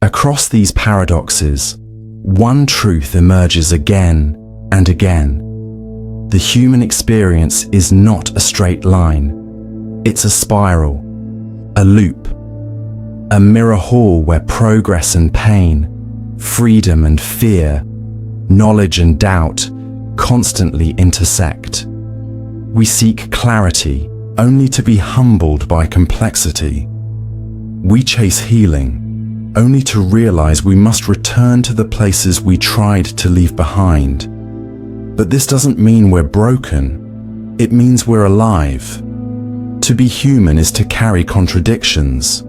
Across these paradoxes, one truth emerges again and again. The human experience is not a straight line. It's a spiral, a loop, a mirror hall where progress and pain, freedom and fear, knowledge and doubt constantly intersect. We seek clarity only to be humbled by complexity. We chase healing only to realize we must return to the places we tried to leave behind. But this doesn't mean we're broken. It means we're alive. To be human is to carry contradictions,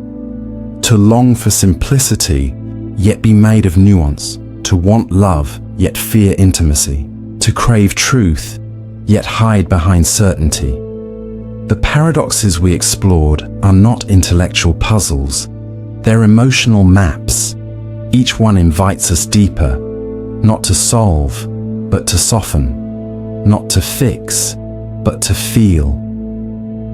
to long for simplicity, yet be made of nuance, to want love, yet fear intimacy, to crave truth, yet hide behind certainty. The paradoxes we explored are not intellectual puzzles. They're emotional maps. Each one invites us deeper, not to solve, but to soften, not to fix, but to feel.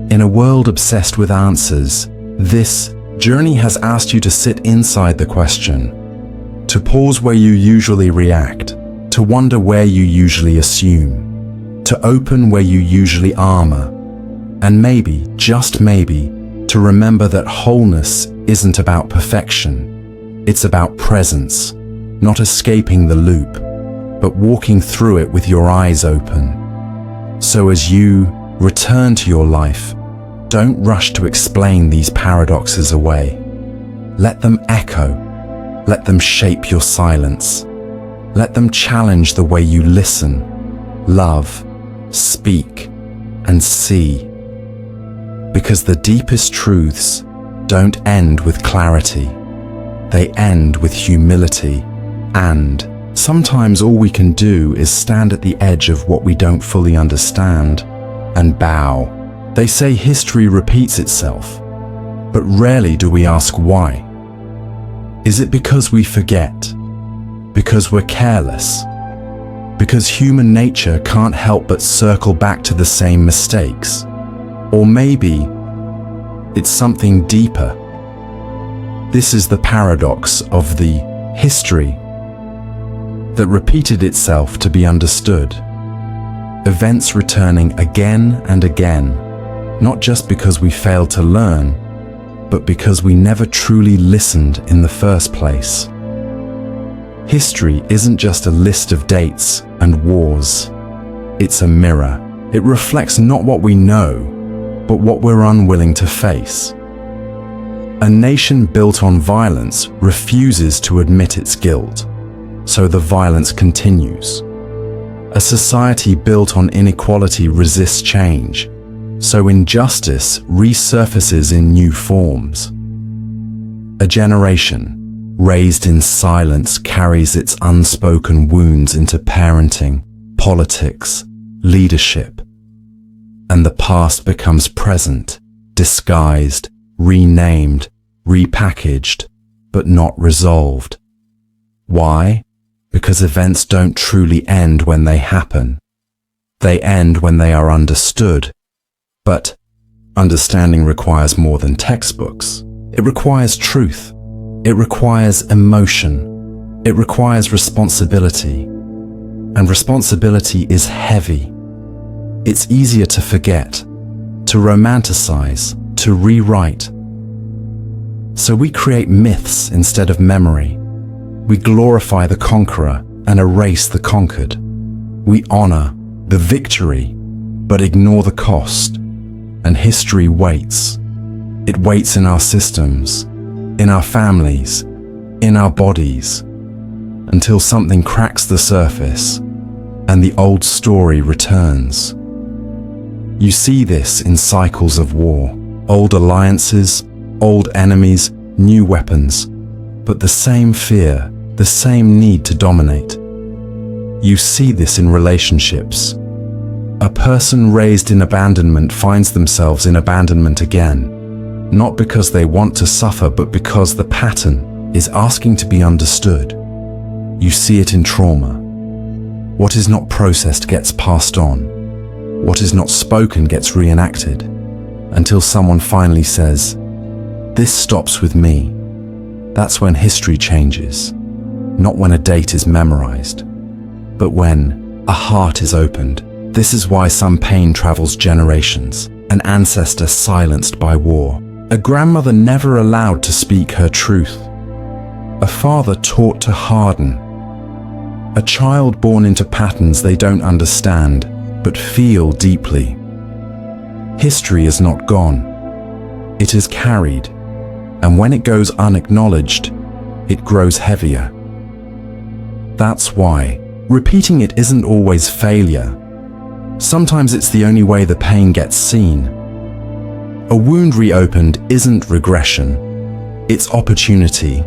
In a world obsessed with answers, this journey has asked you to sit inside the question, to pause where you usually react, to wonder where you usually assume, to open where you usually armor, and maybe, just maybe, to remember that wholeness isn't about perfection. It's about presence, not escaping the loop, but walking through it with your eyes open. So as you return to your life, don't rush to explain these paradoxes away. Let them echo. Let them shape your silence. Let them challenge the way you listen, love, speak, and see. Because the deepest truths don't end with clarity. They end with humility. And sometimes all we can do is stand at the edge of what we don't fully understand and bow. They say history repeats itself, but rarely do we ask why. Is it because we forget? Because we're careless? Because human nature can't help but circle back to the same mistakes? Or maybe it's something deeper. This is the paradox of the history that repeated itself to be understood. Events returning again and again, not just because we failed to learn, but because we never truly listened in the first place. History isn't just a list of dates and wars. It's a mirror. It reflects not what we know, but what we're unwilling to face. A nation built on violence refuses to admit its guilt, so the violence continues. A society built on inequality resists change, so injustice resurfaces in new forms. A generation raised in silence carries its unspoken wounds into parenting, politics, leadership, and the past becomes present, disguised, renamed, repackaged, but not resolved. Why? Because events don't truly end when they happen. They end when they are understood. But understanding requires more than textbooks. It requires truth. It requires emotion. It requires responsibility. And responsibility is heavy. It's easier to forget, to romanticize, to rewrite. So we create myths instead of memory. We glorify the conqueror and erase the conquered. We honor the victory, but ignore the cost. And history waits. It waits in our systems, in our families, in our bodies, until something cracks the surface and the old story returns. You see this in cycles of war, old alliances, old enemies, new weapons, but the same fear, the same need to dominate. You see this in relationships. A person raised in abandonment finds themselves in abandonment again, not because they want to suffer, but because the pattern is asking to be understood. You see it in trauma. What is not processed gets passed on. What is not spoken gets reenacted, until someone finally says, "This stops with me." That's when history changes. Not when a date is memorized, but when a heart is opened. This is why some pain travels generations. An ancestor silenced by war. A grandmother never allowed to speak her truth. A father taught to harden. A child born into patterns they don't understand, but feel deeply. History is not gone. It is carried, and when it goes unacknowledged, it grows heavier. That's why repeating it isn't always failure. Sometimes it's the only way the pain gets seen. A wound reopened isn't regression, it's opportunity,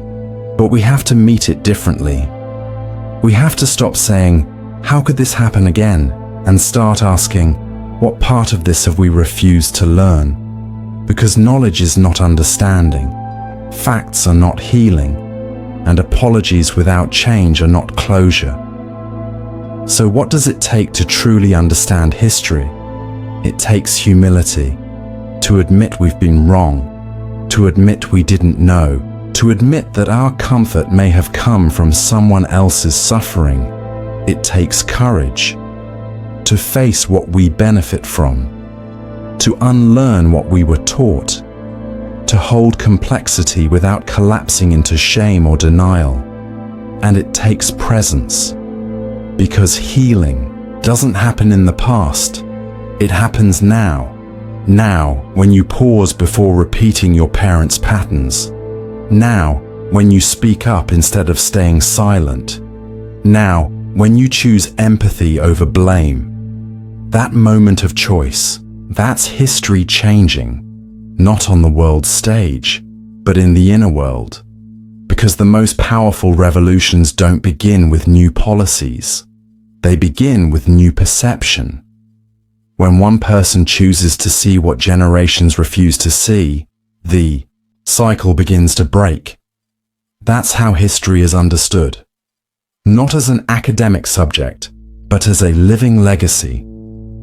but we have to meet it differently. We have to stop saying, "How could this happen again?" and start asking, "What part of this have we refused to learn?" Because knowledge is not understanding, facts are not healing, and apologies without change are not closure. So what does it take to truly understand history? It takes humility, to admit we've been wrong, to admit we didn't know, to admit that our comfort may have come from someone else's suffering. It takes courage to face what we benefit from, to unlearn what we were taught, to hold complexity without collapsing into shame or denial. And it takes presence. Because healing doesn't happen in the past, it happens now. Now, when you pause before repeating your parents' patterns. Now, when you speak up instead of staying silent. Now, when you choose empathy over blame. That moment of choice, that's history changing. Not on the world stage, but in the inner world. Because the most powerful revolutions don't begin with new policies. They begin with new perception. When one person chooses to see what generations refuse to see, the cycle begins to break. That's how history is understood. Not as an academic subject, but as a living legacy.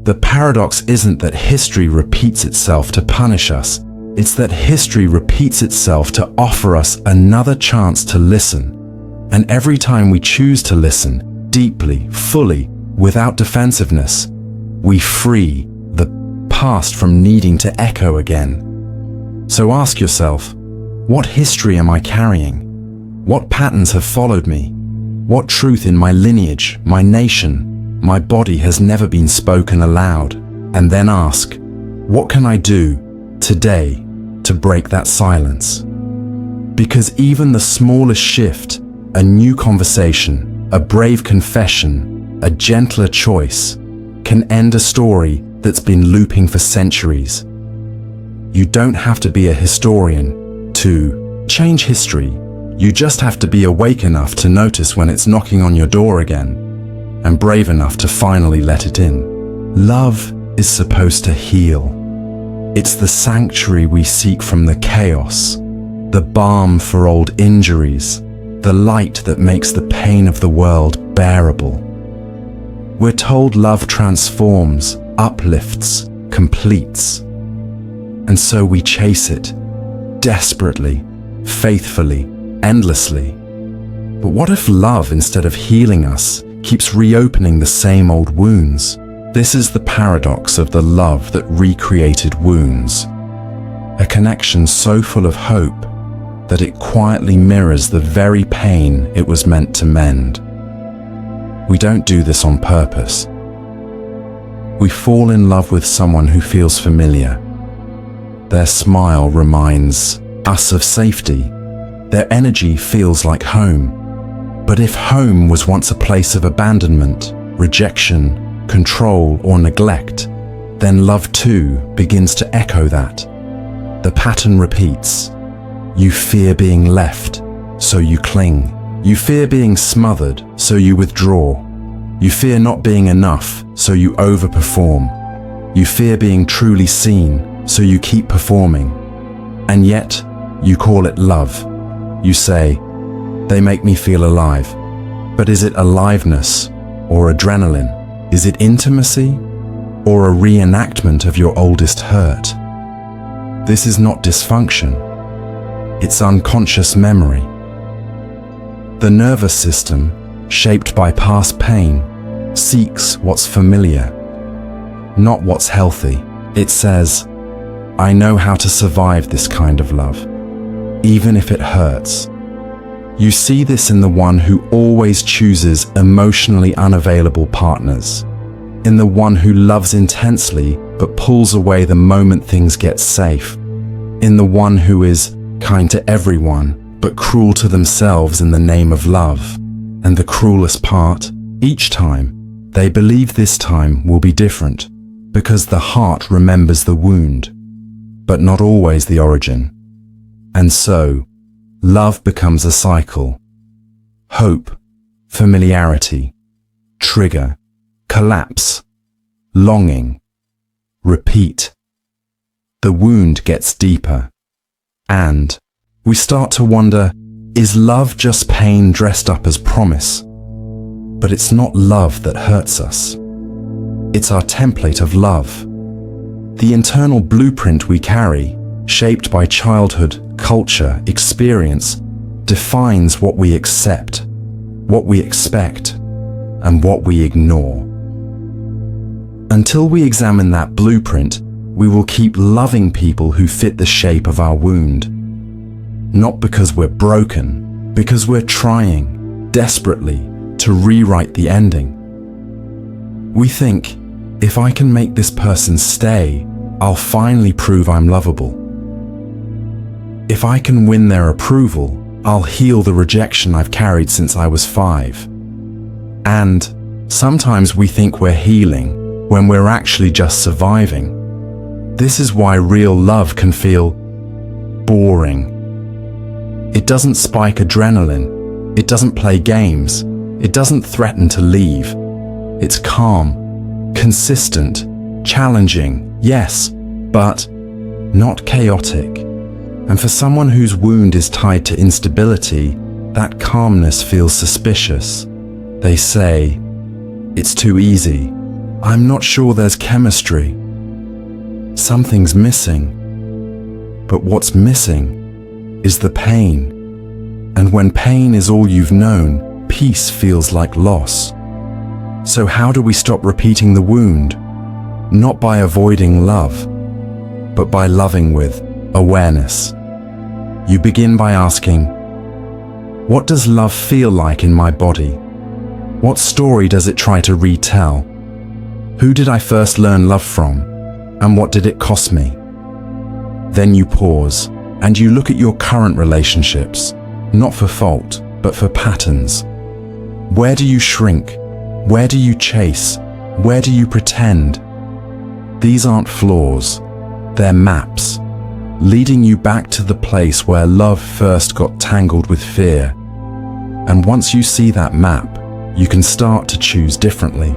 The paradox isn't that history repeats itself to punish us. It's that history repeats itself to offer us another chance to listen. And every time we choose to listen, deeply, fully, without defensiveness, we free the past from needing to echo again. So ask yourself, what history am I carrying? What patterns have followed me? What truth in my lineage, my nation, my body has never been spoken aloud? And then ask, what can I do today to break that silence? Because even the smallest shift, a new conversation, a brave confession, a gentler choice, can end a story that's been looping for centuries. You don't have to be a historian to change history. You just have to be awake enough to notice when it's knocking on your door again, and brave enough to finally let it in. Love is supposed to heal. It's the sanctuary we seek from the chaos, the balm for old injuries, the light that makes the pain of the world bearable. We're told love transforms, uplifts, completes. And so we chase it, desperately, faithfully, endlessly. But what if love, instead of healing us, keeps reopening the same old wounds? This is the paradox of the love that recreated wounds. A connection so full of hope that it quietly mirrors the very pain it was meant to mend. We don't do this on purpose. We fall in love with someone who feels familiar. Their smile reminds us of safety. Their energy feels like home. But if home was once a place of abandonment, rejection, control, or neglect, then love too begins to echo that. The pattern repeats. You fear being left, so you cling. You fear being smothered, so you withdraw. You fear not being enough, so you overperform. You fear being truly seen, so you keep performing. And yet, you call it love. You say, they make me feel alive. But is it aliveness or adrenaline? Is it intimacy or a reenactment of your oldest hurt? This is not dysfunction. It's unconscious memory. The nervous system, shaped by past pain, seeks what's familiar, not what's healthy. It says, I know how to survive this kind of love, even if it hurts. You see this in the one who always chooses emotionally unavailable partners, in the one who loves intensely but pulls away the moment things get safe, in the one who is kind to everyone but cruel to themselves in the name of love. And the cruelest part, each time, they believe this time will be different, because the heart remembers the wound, but not always the origin. And so, love becomes a cycle. Hope, familiarity, trigger, collapse, longing, repeat. The wound gets deeper, and we start to wonder, is love just pain dressed up as promise? But it's not love that hurts us. It's our template of love. The internal blueprint we carry, shaped by childhood, culture, experience, defines what we accept, what we expect, and what we ignore. Until we examine that blueprint, we will keep loving people who fit the shape of our wound. Not because we're broken, because we're trying, desperately, to rewrite the ending. We think, if I can make this person stay, I'll finally prove I'm lovable. If I can win their approval, I'll heal the rejection I've carried since I was 5. And sometimes we think we're healing when we're actually just surviving. This is why real love can feel boring. It doesn't spike adrenaline. It doesn't play games. It doesn't threaten to leave. It's calm, consistent, challenging, yes, but not chaotic. And for someone whose wound is tied to instability, that calmness feels suspicious. They say, it's too easy. I'm not sure there's chemistry. Something's missing. But what's missing is the pain. And when pain is all you've known, peace feels like loss. So how do we stop repeating the wound? Not by avoiding love, but by loving with awareness. You begin by asking, what does love feel like in my body? What story does it try to retell? Who did I first learn love from? And what did it cost me? Then you pause, and you look at your current relationships, not for fault, but for patterns. Where do you shrink? Where do you chase? Where do you pretend? These aren't flaws, they're maps, leading you back to the place where love first got tangled with fear. And once you see that map, you can start to choose differently.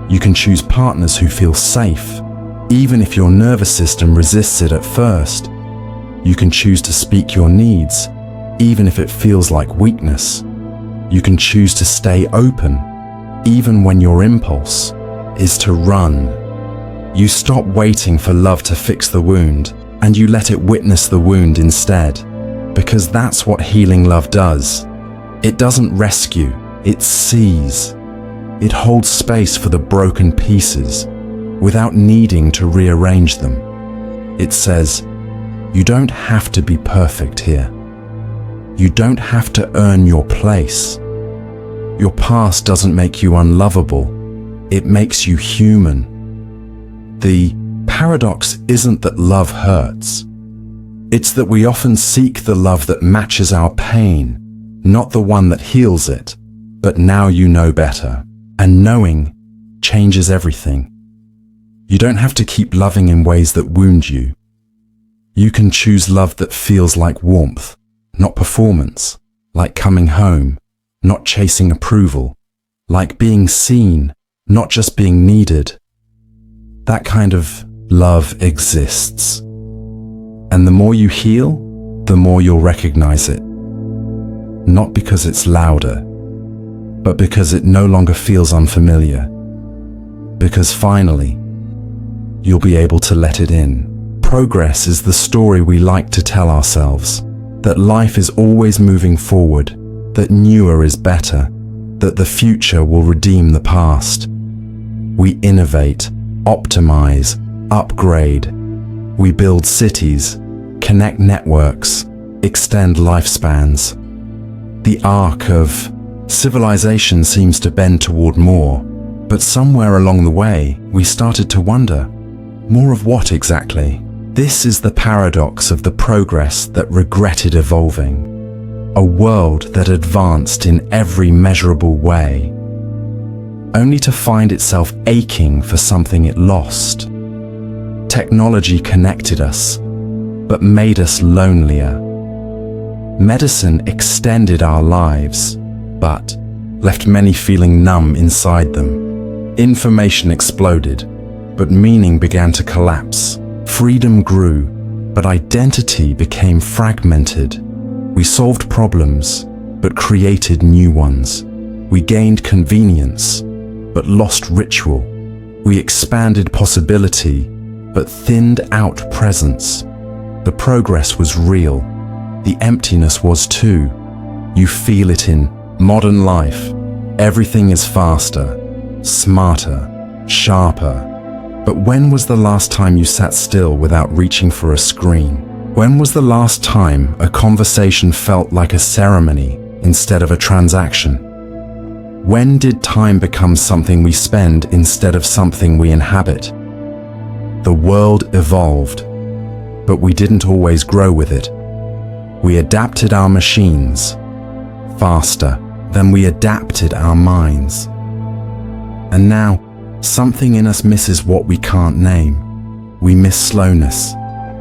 You can choose partners who feel safe, even if your nervous system resists it at first. You can choose to speak your needs, even if it feels like weakness. You can choose to stay open, even when your impulse is to run. You stop waiting for love to fix the wound, and you let it witness the wound instead, because that's what healing love does. It doesn't rescue, it sees. It holds space for the broken pieces, without needing to rearrange them. It says, you don't have to be perfect here. You don't have to earn your place. Your past doesn't make you unlovable. It makes you human. The paradox isn't that love hurts. It's that we often seek the love that matches our pain, not the one that heals it. But now you know better, and knowing changes everything. You don't have to keep loving in ways that wound you. You can choose love that feels like warmth, not performance, like coming home, not chasing approval, like being seen, not just being needed. That kind of love exists. And the more you heal, the more you'll recognize it. Not because it's louder, but because it no longer feels unfamiliar. Because finally, you'll be able to let it in. Progress is the story we like to tell ourselves, that life is always moving forward, that newer is better, that the future will redeem the past. We innovate, optimize, upgrade. We build cities, connect networks, extend lifespans. The arc of civilization seems to bend toward more, but somewhere along the way, we started to wonder, more of what exactly? This is the paradox of the progress that regretted evolving. A world that advanced in every measurable way, only to find itself aching for something it lost. Technology connected us, but made us lonelier. Medicine extended our lives, but left many feeling numb inside them. Information exploded, but meaning began to collapse. Freedom grew, but identity became fragmented. We solved problems, but created new ones. We gained convenience, but lost ritual. We expanded possibility, but thinned out presence. The progress was real. The emptiness was too. You feel it in modern life. Everything is faster, smarter, sharper. But when was the last time you sat still without reaching for a screen? When was the last time a conversation felt like a ceremony instead of a transaction? When did time become something we spend instead of something we inhabit? The world evolved, but we didn't always grow with it. We adapted our machines faster than we adapted our minds. And now, something in us misses what we can't name. We miss slowness,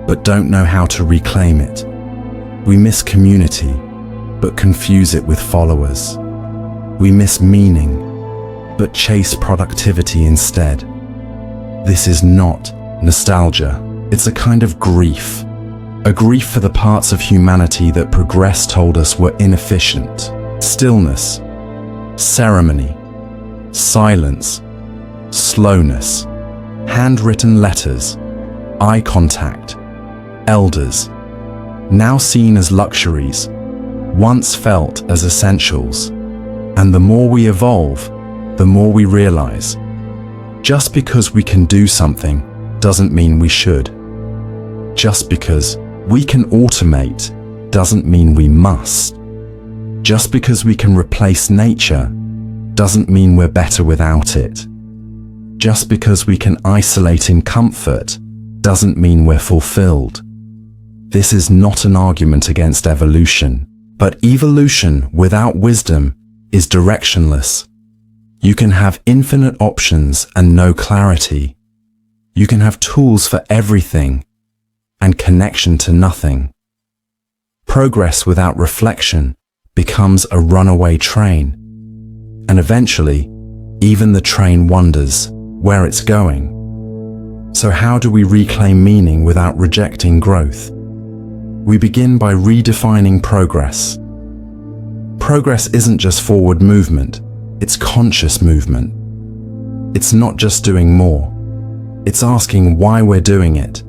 but don't know how to reclaim it. We miss community, but confuse it with followers. We miss meaning, but chase productivity instead. This is not nostalgia. It's a kind of grief. A grief for the parts of humanity that progress told us were inefficient. Stillness, ceremony, silence, slowness, handwritten letters, eye contact, elders, now seen as luxuries, once felt as essentials. And the more we evolve, the more we realize, just because we can do something doesn't mean we should. Just because we can automate doesn't mean we must. Just because we can replace nature doesn't mean we're better without it. Just because we can isolate in comfort doesn't mean we're fulfilled. This is not an argument against evolution, but evolution without wisdom is directionless. You can have infinite options and no clarity. You can have tools for everything and connection to nothing. Progress without reflection becomes a runaway train, and eventually, even the train wonders where it's going. So how do we reclaim meaning without rejecting growth? We begin by redefining progress. Progress isn't just forward movement, it's conscious movement. It's not just doing more, it's asking why we're doing it.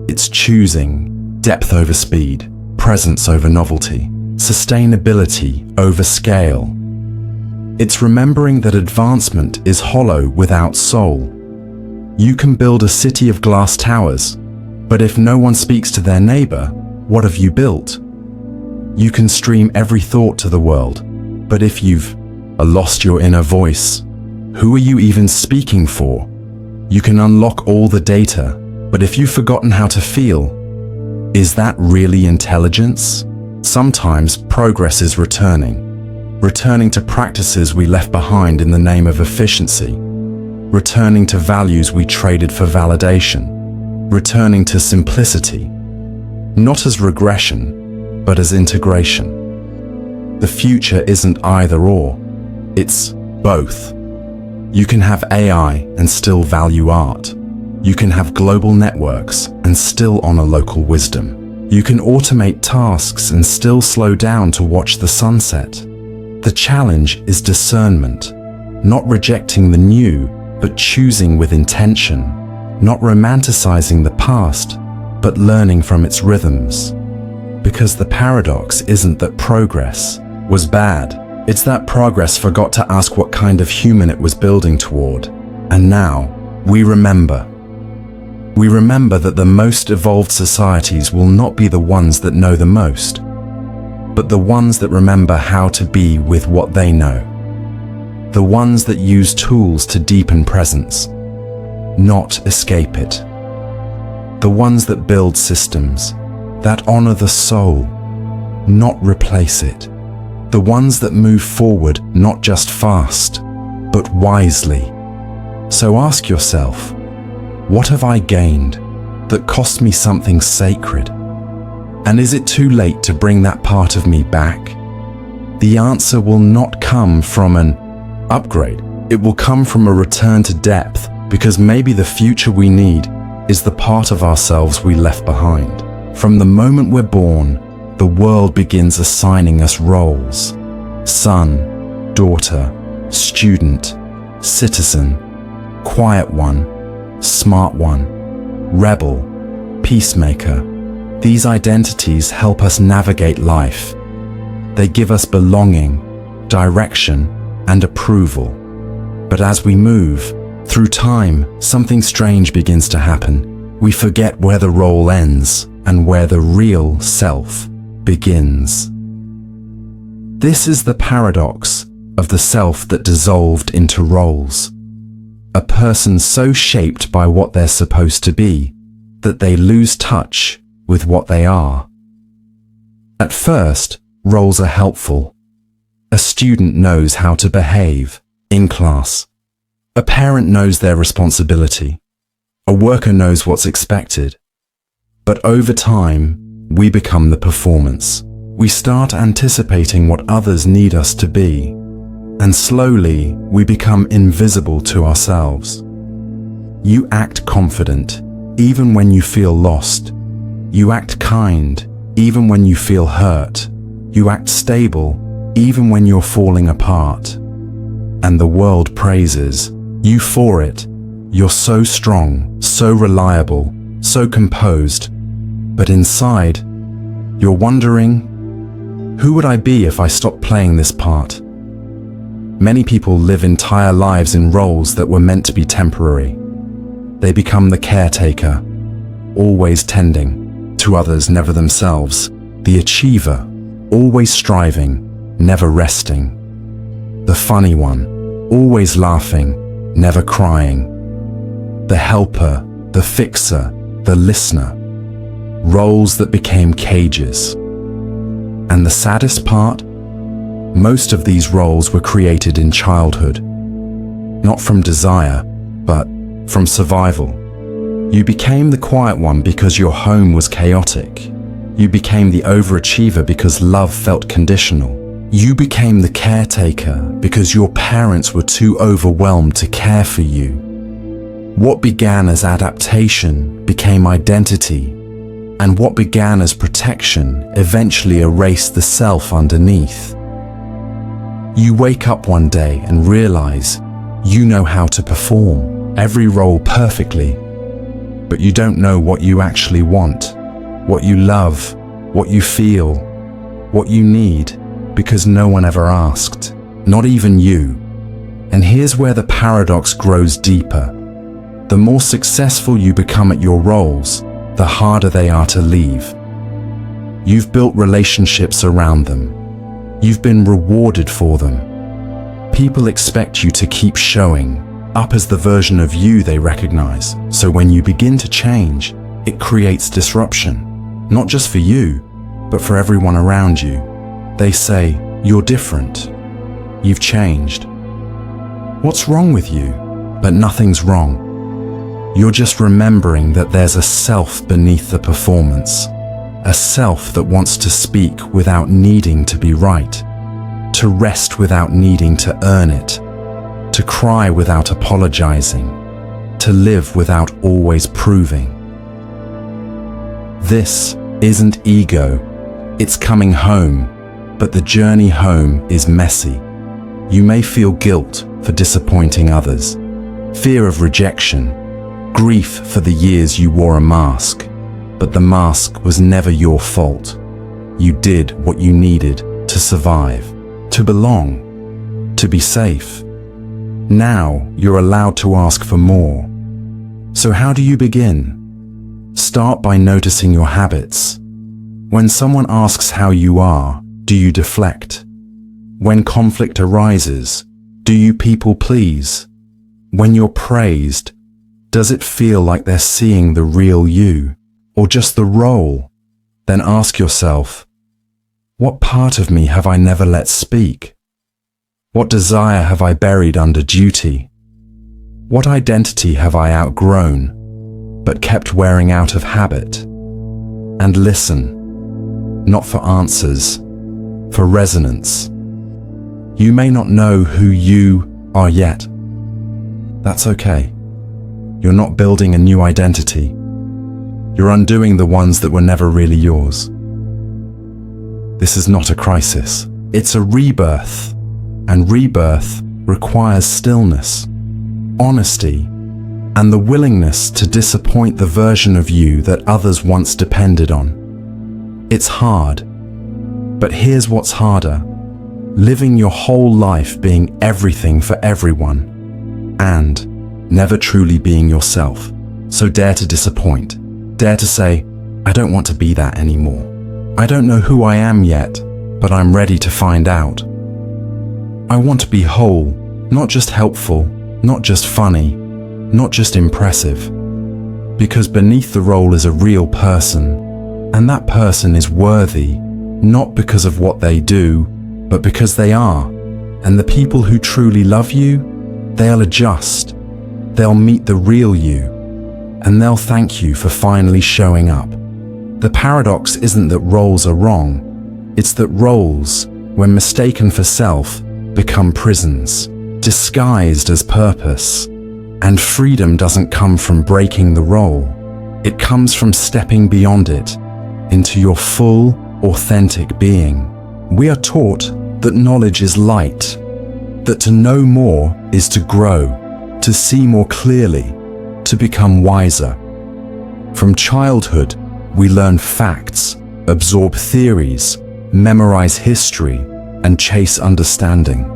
It's choosing depth over speed, presence over novelty, sustainability over scale. It's remembering that advancement is hollow without soul. You can build a city of glass towers, but if no one speaks to their neighbor, what have you built? You can stream every thought to the world, but if you've lost your inner voice, who are you even speaking for? You can unlock all the data, but if you've forgotten how to feel, is that really intelligence? Sometimes progress is returning to practices we left behind in the name of efficiency, returning to values we traded for validation, returning to simplicity, not as regression, but as integration. The future isn't either or, it's both. You can have AI and still value art. You can have global networks and still honor local wisdom. You can automate tasks and still slow down to watch the sunset. The challenge is discernment, not rejecting the new, but choosing with intention, not romanticizing the past, but learning from its rhythms. Because the paradox isn't that progress was bad. It's that progress forgot to ask what kind of human it was building toward. And now, we remember. We remember that the most evolved societies will not be the ones that know the most, but the ones that remember how to be with what they know. The ones that use tools to deepen presence, not escape it. The ones that build systems, that honor the soul, not replace it. The ones that move forward not just fast, but wisely. So ask yourself, what have I gained that cost me something sacred? And is it too late to bring that part of me back? The answer will not come from an upgrade. It will come from a return to depth, because maybe the future we need is the part of ourselves we left behind. From the moment we're born, the world begins assigning us roles: son, daughter, student, citizen, quiet one, smart one, rebel, peacemaker. These identities help us navigate life. They give us belonging, direction, and approval. But as we move through time, something strange begins to happen. We forget where the role ends and where the real self begins. This is the paradox of the self that dissolved into roles. A person so shaped by what they're supposed to be that they lose touch with what they are. At first, roles are helpful. A student knows how to behave in class. A parent knows their responsibility. A worker knows what's expected. But over time, we become the performance. We start anticipating what others need us to be, and slowly we become invisible to ourselves. You act confident, even when you feel lost. You act kind, even when you feel hurt. You act stable, even when you're falling apart. And the world praises you for it. You're so strong, so reliable, so composed. But inside, you're wondering, who would I be if I stopped playing this part? Many people live entire lives in roles that were meant to be temporary. They become the caretaker, always tending to others, never themselves. The achiever, always striving, never resting. The funny one, always laughing, never crying. The helper, the fixer, the listener. Roles that became cages. And the saddest part? Most of these roles were created in childhood. Not from desire, but from survival. You became the quiet one because your home was chaotic. You became the overachiever because love felt conditional. You became the caretaker because your parents were too overwhelmed to care for you. What began as adaptation became identity, and what began as protection eventually erased the self underneath. You wake up one day and realize you know how to perform every role perfectly, but you don't know what you actually want, what you love, what you feel, what you need, because no one ever asked, not even you. And here's where the paradox grows deeper. The more successful you become at your roles, the harder they are to leave. You've built relationships around them. You've been rewarded for them. People expect you to keep showing up as the version of you they recognize. So when you begin to change, it creates disruption, not just for you, but for everyone around you. They say, you're different. You've changed. What's wrong with you? But nothing's wrong. You're just remembering that there's a self beneath the performance, a self that wants to speak without needing to be right, to rest without needing to earn it, to cry without apologizing, to live without always proving. This isn't ego, it's coming home, but the journey home is messy. You may feel guilt for disappointing others, fear of rejection, grief for the years you wore a mask, but the mask was never your fault. You did what you needed to survive. to belong, to be safe. Now you're allowed to ask for more. So how do you begin? Start by noticing your habits. When someone asks how you are, do you deflect? When conflict arises, do you people please? When you're praised, does it feel like they're seeing the real you, or just the role? Then ask yourself, what part of me have I never let speak? What desire have I buried under duty? What identity have I outgrown, but kept wearing out of habit? And listen, not for answers, for resonance. You may not know who you are yet. That's okay. You're not building a new identity. You're undoing the ones that were never really yours. This is not a crisis. It's a rebirth. And rebirth requires stillness, honesty, and the willingness to disappoint the version of you that others once depended on. It's hard, but here's what's harder: living your whole life being everything for everyone, and never truly being yourself. So dare to disappoint. Dare to say, I don't want to be that anymore. I don't know who I am yet, but I'm ready to find out. I want to be whole, not just helpful, not just funny, not just impressive. Because beneath the role is a real person, and that person is worthy, not because of what they do, but because they are. And the people who truly love you, they'll adjust. They'll meet the real you, and they'll thank you for finally showing up. The paradox isn't that roles are wrong, it's that roles, when mistaken for self, become prisons, disguised as purpose. And freedom doesn't come from breaking the role. It comes from stepping beyond it, into your full, authentic being. We are taught that knowledge is light, that to know more is to grow, to see more clearly, to become wiser. From childhood, we learn facts, absorb theories, memorize history, and chase understanding.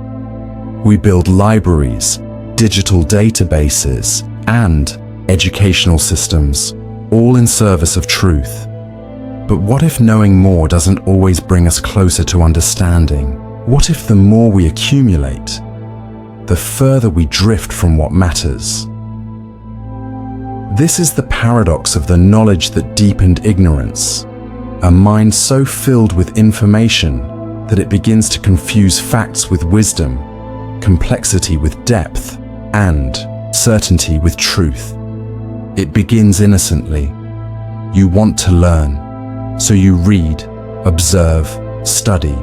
We build libraries, digital databases, and educational systems, all in service of truth. But what if knowing more doesn't always bring us closer to understanding? What if the more we accumulate, the further we drift from what matters? This is the paradox of the knowledge that deepened ignorance, a mind so filled with information that it begins to confuse facts with wisdom, complexity with depth, and certainty with truth. It begins innocently. You want to learn, so you read, observe, study.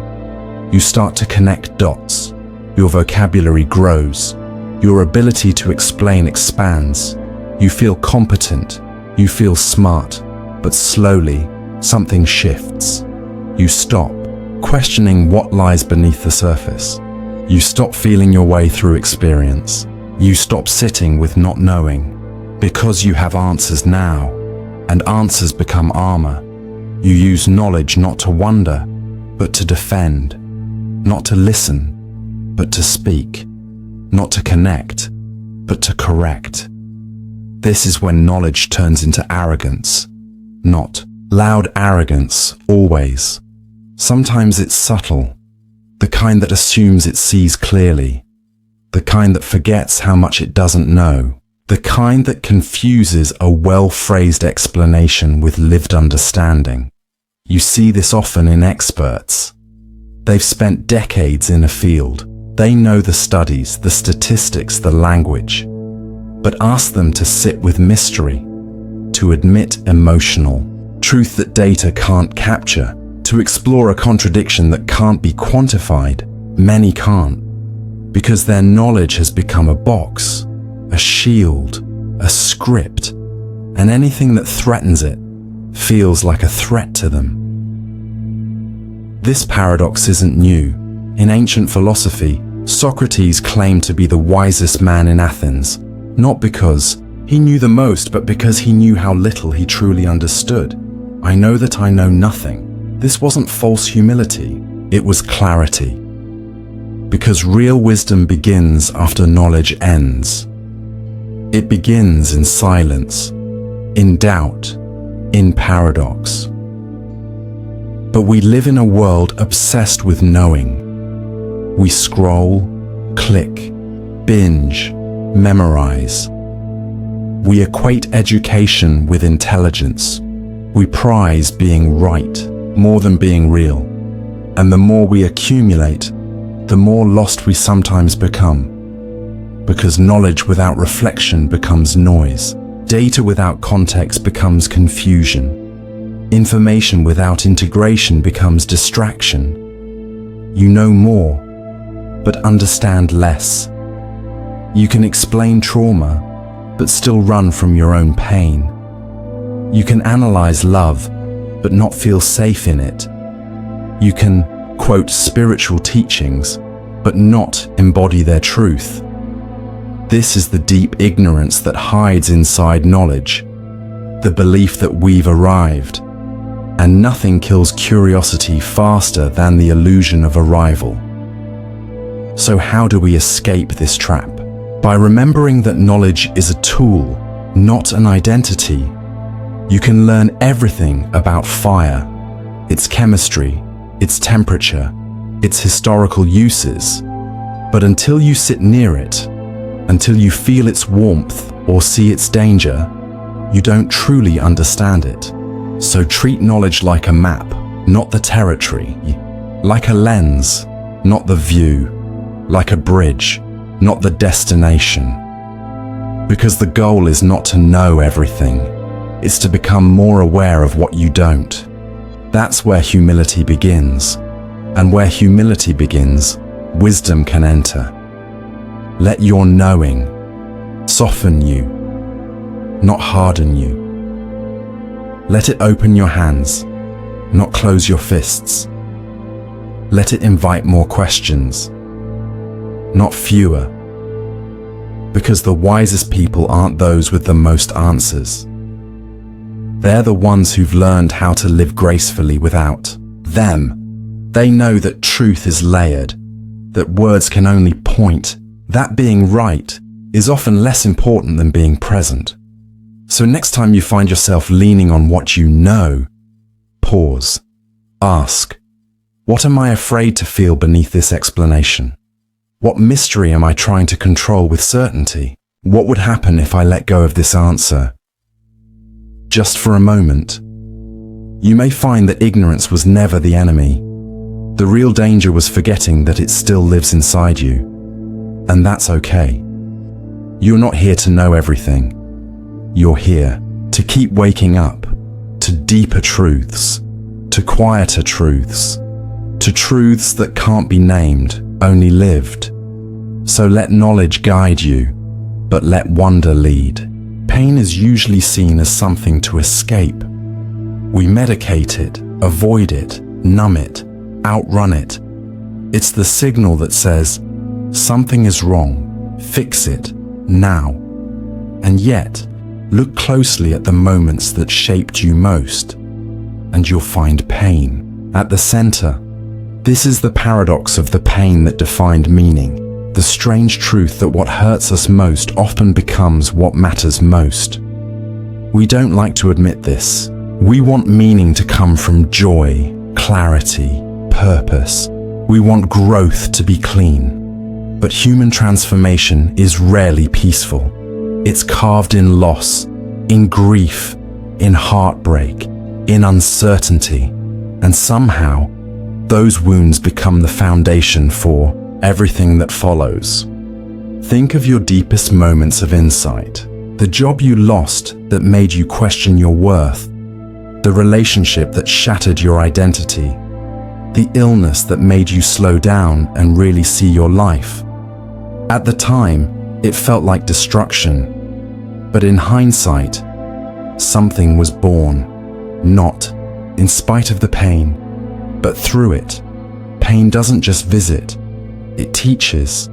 You start to connect dots. Your vocabulary grows. Your ability to explain expands. You feel competent. You feel smart. But slowly, something shifts. You stop questioning what lies beneath the surface. You stop feeling your way through experience. You stop sitting with not knowing. Because you have answers now, and answers become armor. You use knowledge not to wonder, but to defend. Not to listen, but to speak. Not to connect, but to correct. This is when knowledge turns into arrogance. Not loud arrogance, always. Sometimes it's subtle, the kind that assumes it sees clearly, the kind that forgets how much it doesn't know, the kind that confuses a well-phrased explanation with lived understanding. You see this often in experts. They've spent decades in a field. They know the studies, the statistics, the language. But ask them to sit with mystery, to admit emotional truth that data can't capture, to explore a contradiction that can't be quantified. Many can't, because their knowledge has become a box, a shield, a script, and anything that threatens it feels like a threat to them. This paradox isn't new. In ancient philosophy, Socrates claimed to be the wisest man in Athens, not because he knew the most, but because he knew how little he truly understood. I know that I know nothing. This wasn't false humility, it was clarity. Because real wisdom begins after knowledge ends. It begins in silence, in doubt, in paradox. But we live in a world obsessed with knowing. We scroll, click, binge, memorize. We equate education with intelligence. We prize being right more than being real. And the more we accumulate, the more lost we sometimes become. Because knowledge without reflection becomes noise. Data without context becomes confusion. Information without integration becomes distraction. You know more, but understand less. You can explain trauma, but still run from your own pain. You can analyze love, but not feel safe in it. You can quote spiritual teachings, but not embody their truth. This is the deep ignorance that hides inside knowledge, the belief that we've arrived. And nothing kills curiosity faster than the illusion of arrival. So how do we escape this trap? By remembering that knowledge is a tool, not an identity. You can learn everything about fire, its chemistry, its temperature, its historical uses. But until you sit near it, until you feel its warmth or see its danger, you don't truly understand it. So treat knowledge like a map, not the territory. Like a lens, not the view. Like a bridge, not the destination. Because the goal is not to know everything. It's to become more aware of what you don't. That's where humility begins. And where humility begins, wisdom can enter. Let your knowing soften you, not harden you. Let it open your hands, not close your fists. Let it invite more questions, not fewer. Because the wisest people aren't those with the most answers. They're the ones who've learned how to live gracefully without them. They know that truth is layered, that words can only point, that being right is often less important than being present. So next time you find yourself leaning on what you know, pause. Ask, what am I afraid to feel beneath this explanation? What mystery am I trying to control with certainty? What would happen if I let go of this answer? Just for a moment. You may find that ignorance was never the enemy. The real danger was forgetting that it still lives inside you. And that's okay. You're not here to know everything. You're here to keep waking up to deeper truths, to quieter truths, to truths that can't be named, only lived. So let knowledge guide you, but let wonder lead. Pain is usually seen as something to escape. We medicate it, avoid it, numb it, outrun it. It's the signal that says, something is wrong, fix it, now. And yet, look closely at the moments that shaped you most, and you'll find pain at the center. This is the paradox of the pain that defined meaning. The strange truth that what hurts us most often becomes what matters most. We don't like to admit this. We want meaning to come from joy, clarity, purpose. We want growth to be clean. But human transformation is rarely peaceful. It's carved in loss, in grief, in heartbreak, in uncertainty. And somehow, those wounds become the foundation for everything that follows. Think of your deepest moments of insight. The job you lost that made you question your worth. The relationship that shattered your identity. The illness that made you slow down and really see your life. At the time, it felt like destruction. But in hindsight, something was born. Not in spite of the pain, but through it. Pain doesn't just visit. It teaches,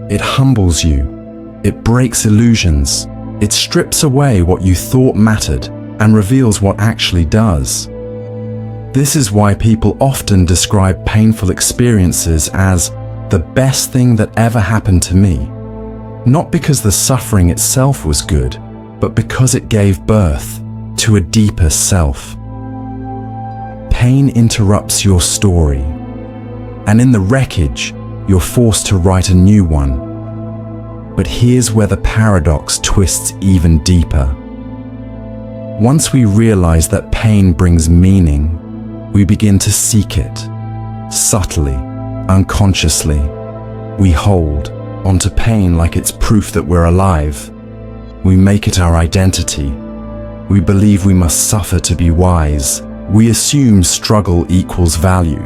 it humbles you, it breaks illusions, it strips away what you thought mattered and reveals what actually does. This is why people often describe painful experiences as the best thing that ever happened to me, not because the suffering itself was good, but because it gave birth to a deeper self. Pain interrupts your story, and in the wreckage, you're forced to write a new one. But here's where the paradox twists even deeper. Once we realize that pain brings meaning, we begin to seek it. Subtly, unconsciously, we hold onto pain like it's proof that we're alive. We make it our identity. We believe we must suffer to be wise. We assume struggle equals value.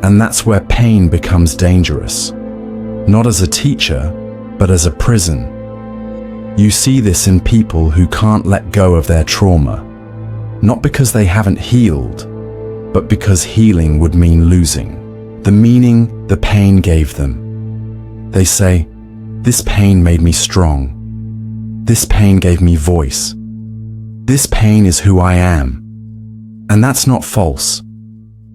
And that's where pain becomes dangerous. Not as a teacher, but as a prison. You see this in people who can't let go of their trauma, not because they haven't healed, but because healing would mean losing the meaning the pain gave them. They say, "This pain made me strong. This pain gave me voice. This pain is who I am." And that's not false.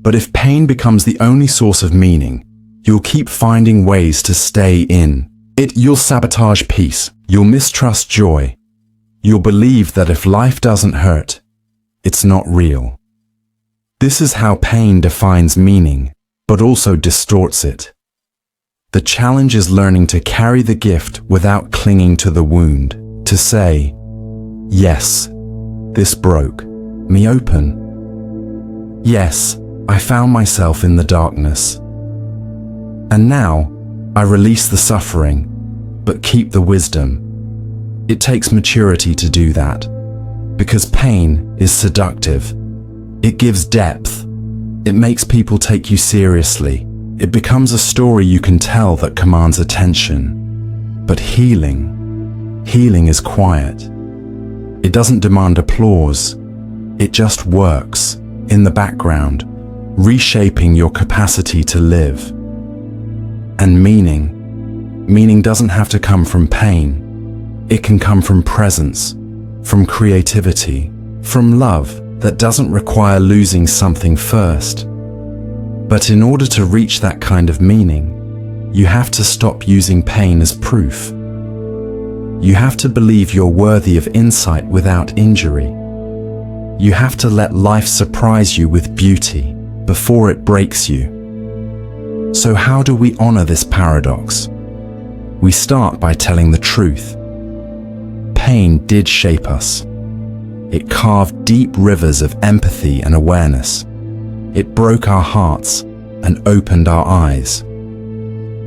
But if pain becomes the only source of meaning, you'll keep finding ways to stay in it. You'll sabotage peace. You'll mistrust joy. You'll believe that if life doesn't hurt, it's not real. This is how pain defines meaning, but also distorts it. The challenge is learning to carry the gift without clinging to the wound, to say, "Yes, this broke me open. Yes, I found myself in the darkness. And now, I release the suffering, but keep the wisdom." It takes maturity to do that, because pain is seductive. It gives depth. It makes people take you seriously. It becomes a story you can tell that commands attention. But healing is quiet. It doesn't demand applause. It just works in the background, reshaping your capacity to live. And meaning doesn't have to come from pain. It can come from presence, from creativity, from love that doesn't require losing something first. But in order to reach that kind of meaning, you have to stop using pain as proof. You have to believe you're worthy of insight without injury. You have to let life surprise you with beauty before it breaks you. So how do we honor this paradox? We start by telling the truth. Pain did shape us. It carved deep rivers of empathy and awareness. It broke our hearts and opened our eyes.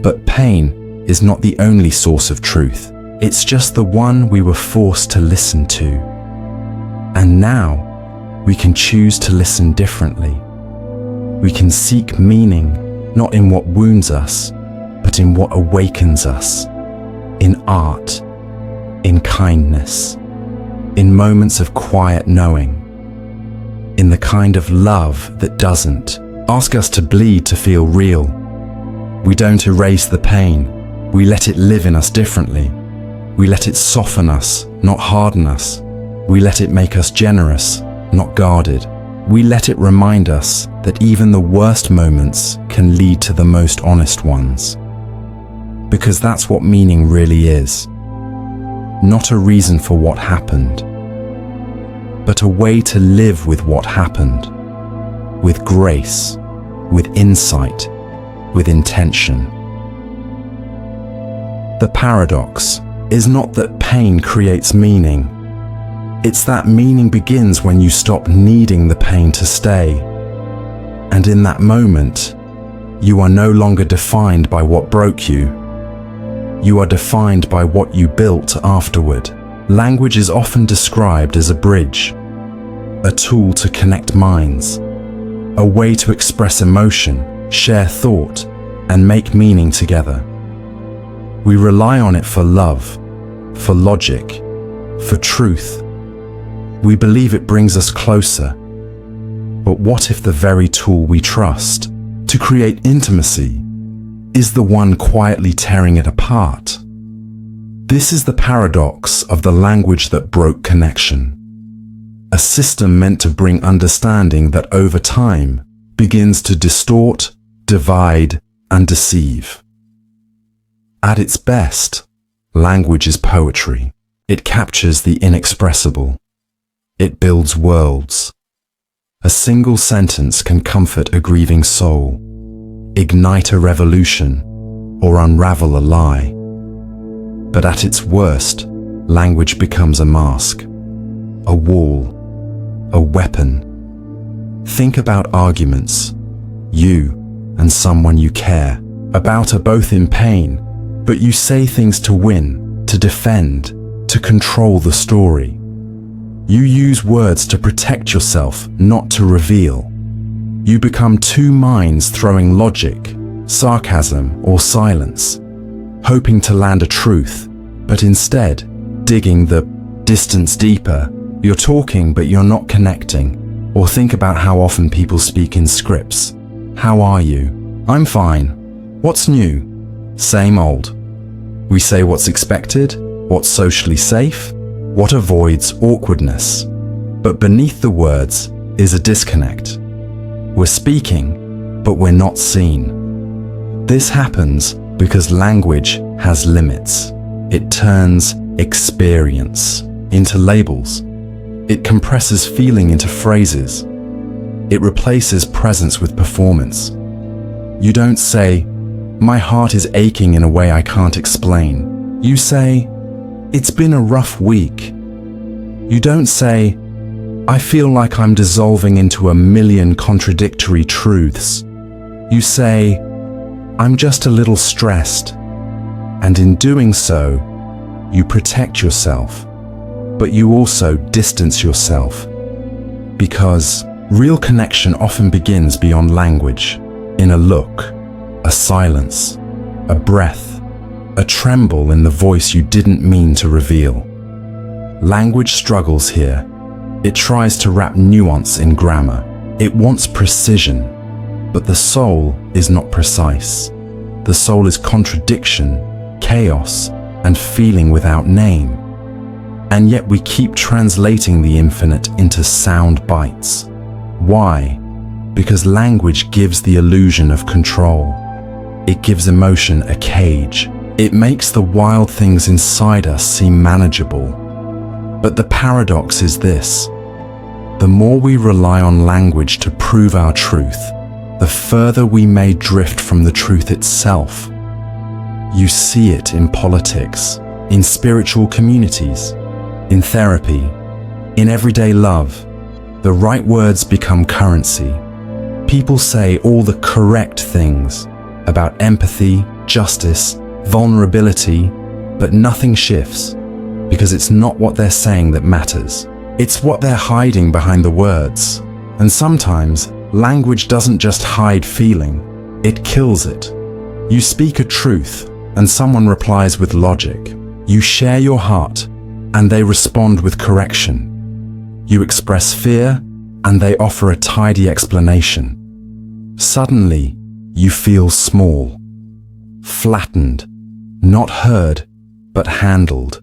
But pain is not the only source of truth. It's just the one we were forced to listen to. And now, we can choose to listen differently. We can seek meaning not in what wounds us, but in what awakens us. In art, in kindness, in moments of quiet knowing, in the kind of love that doesn't ask us to bleed to feel real. We don't erase the pain. We let it live in us differently. We let it soften us, not harden us. We let it make us generous, not guarded. We let it remind us that even the worst moments can lead to the most honest ones. Because that's what meaning really is. Not a reason for what happened, but a way to live with what happened, with grace, with insight, with intention. The paradox is not that pain creates meaning. It's that meaning begins when you stop needing the pain to stay. And in that moment, you are no longer defined by what broke you. You are defined by what you built afterward. Language is often described as a bridge, a tool to connect minds, a way to express emotion, share thought, and make meaning together. We rely on it for love, for logic, for truth. We believe it brings us closer. But what if the very tool we trust to create intimacy is the one quietly tearing it apart? This is the paradox of the language that broke connection. A system meant to bring understanding that over time begins to distort, divide, and deceive. At its best, language is poetry. It captures the inexpressible. It builds worlds. A single sentence can comfort a grieving soul, ignite a revolution, or unravel a lie. But at its worst, language becomes a mask, a wall, a weapon. Think about arguments. You and someone you care about are both in pain, but you say things to win, to defend, to control the story. You use words to protect yourself, not to reveal. You become two minds throwing logic, sarcasm, or silence, hoping to land a truth, but instead digging the distance deeper. You're talking, but you're not connecting. Or think about how often people speak in scripts. How are you? I'm fine. What's new? Same old. We say what's expected, what's socially safe, what avoids awkwardness. But beneath the words is a disconnect. We're speaking, but we're not seen. This happens because language has limits. It turns experience into labels. It compresses feeling into phrases. It replaces presence with performance. You don't say, "My heart is aching in a way I can't explain." You say, "It's been a rough week." You don't say, "I feel like I'm dissolving into a million contradictory truths." You say, "I'm just a little stressed." And in doing so, you protect yourself, but you also distance yourself. Because real connection often begins beyond language, in a look, a silence, a breath, a tremble in the voice you didn't mean to reveal. Language struggles here. It tries to wrap nuance in grammar. It wants precision, but the soul is not precise. The soul is contradiction, chaos, and feeling without name. And yet we keep translating the infinite into sound bites. Why? Because language gives the illusion of control. It gives emotion a cage. It makes the wild things inside us seem manageable. But the paradox is this: the more we rely on language to prove our truth, the further we may drift from the truth itself. You see it in politics, in spiritual communities, in therapy, in everyday love. The right words become currency. People say all the correct things about empathy, justice, vulnerability, but nothing shifts, because it's not what they're saying that matters. It's what they're hiding behind the words. And sometimes, language doesn't just hide feeling, it kills it. You speak a truth, and someone replies with logic. You share your heart, and they respond with correction. You express fear, and they offer a tidy explanation. Suddenly, you feel small, flattened, not heard, but handled,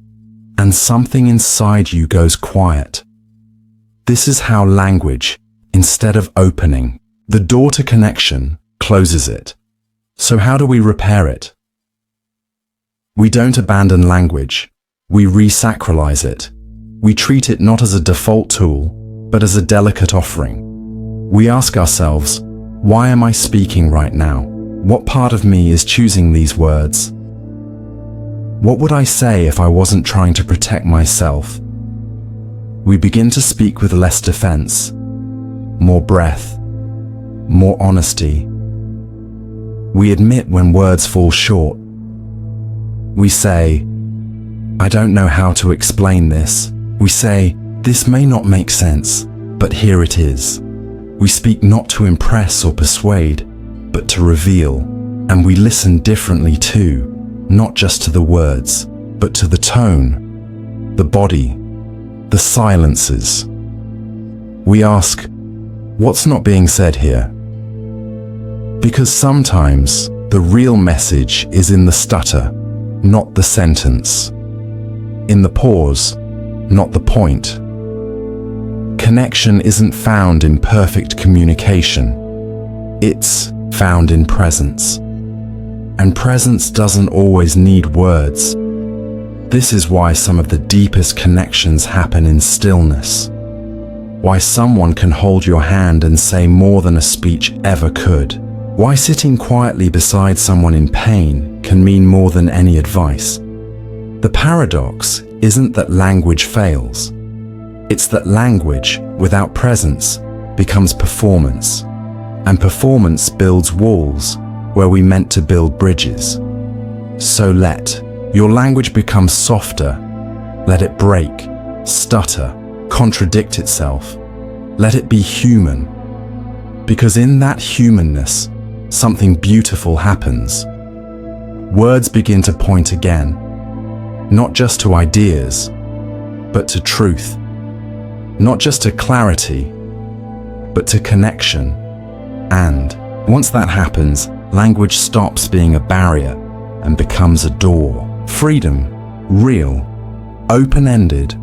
and something inside you goes quiet. This is how language, instead of opening the door to connection, closes it. So how do we repair it? We don't abandon language. We re-sacralize it. We treat it not as a default tool, but as a delicate offering. We ask ourselves, why am I speaking right now? What part of me is choosing these words? What would I say if I wasn't trying to protect myself? We begin to speak with less defense, more breath, more honesty. We admit when words fall short. We say, I don't know how to explain this. We say, this may not make sense, but here it is. We speak not to impress or persuade, but to reveal. And we listen differently too, not just to the words, but to the tone, the body, the silences. We ask, what's not being said here? Because sometimes the real message is in the stutter, not the sentence. In the pause, not the point. Connection isn't found in perfect communication. It's found in presence. And presence doesn't always need words. This is why some of the deepest connections happen in stillness. Why someone can hold your hand and say more than a speech ever could. Why sitting quietly beside someone in pain can mean more than any advice. The paradox isn't that language fails. It's that language without presence becomes performance, and performance builds walls where we meant to build bridges. So let your language become softer. Let it break, stutter, contradict itself. Let it be human. Because in that humanness, something beautiful happens. Words begin to point again, not just to ideas, but to truth. Not just to clarity, but to connection. And once that happens, language stops being a barrier and becomes a door. Freedom, real, open-ended,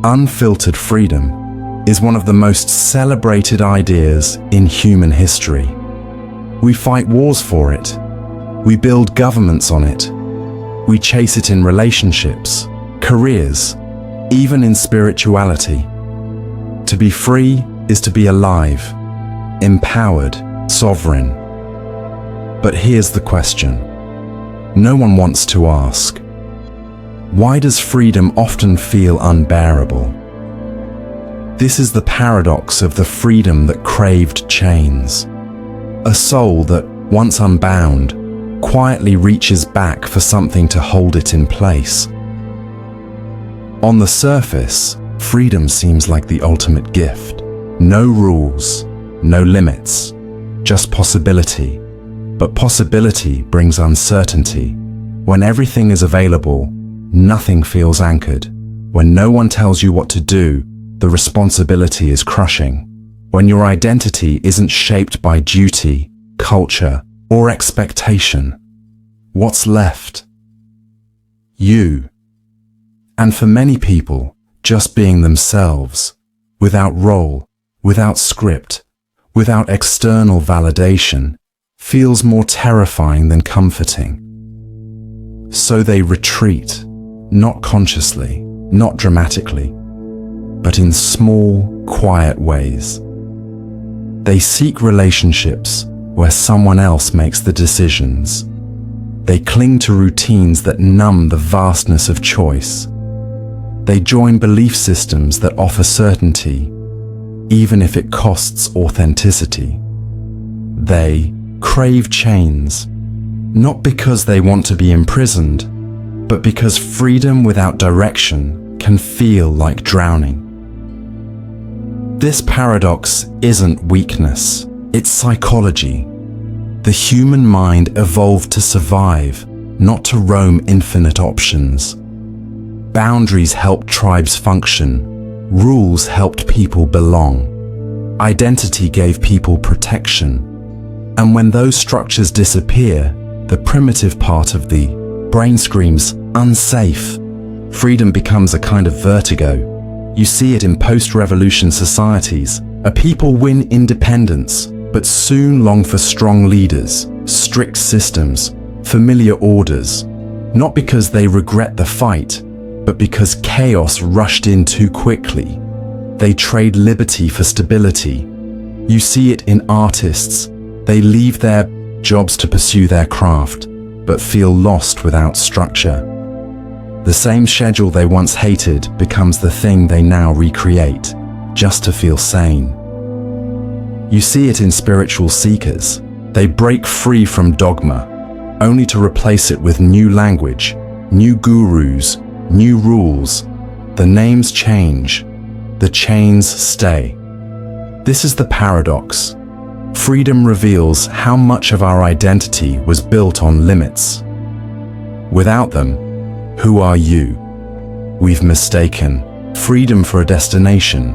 unfiltered freedom, is one of the most celebrated ideas in human history. We fight wars for it. We build governments on it. We chase it in relationships, careers, even in spirituality. To be free is to be alive, empowered, sovereign. But here's the question no one wants to ask. Why does freedom often feel unbearable? This is the paradox of the freedom that craved chains. A soul that, once unbound, quietly reaches back for something to hold it in place. On the surface, freedom seems like the ultimate gift. No rules, no limits, just possibility. But possibility brings uncertainty. When everything is available, nothing feels anchored. When no one tells you what to do, the responsibility is crushing. When your identity isn't shaped by duty, culture, or expectation, what's left? You. And for many people, just being themselves, without role, without script, without external validation, feels more terrifying than comforting. So they retreat, not consciously, not dramatically, but in small, quiet ways. They seek relationships where someone else makes the decisions. They cling to routines that numb the vastness of choice. They join belief systems that offer certainty, even if it costs authenticity. They crave change, not because they want to be imprisoned, but because freedom without direction can feel like drowning. This paradox isn't weakness, it's psychology. The human mind evolved to survive, not to roam infinite options. Boundaries helped tribes function. Rules helped people belong. Identity gave people protection. And when those structures disappear, the primitive part of the brain screams, unsafe. Freedom becomes a kind of vertigo. You see it in post-revolution societies. A people win independence, but soon long for strong leaders, strict systems, familiar orders. Not because they regret the fight, but because chaos rushed in too quickly. They trade liberty for stability. You see it in artists. They leave their jobs to pursue their craft, but feel lost without structure. The same schedule they once hated becomes the thing they now recreate, just to feel sane. You see it in spiritual seekers. They break free from dogma, only to replace it with new language, new gurus, new rules. The names change, the chains stay. This is the paradox. Freedom reveals how much of our identity was built on limits. Without them, who are you? We've mistaken freedom for a destination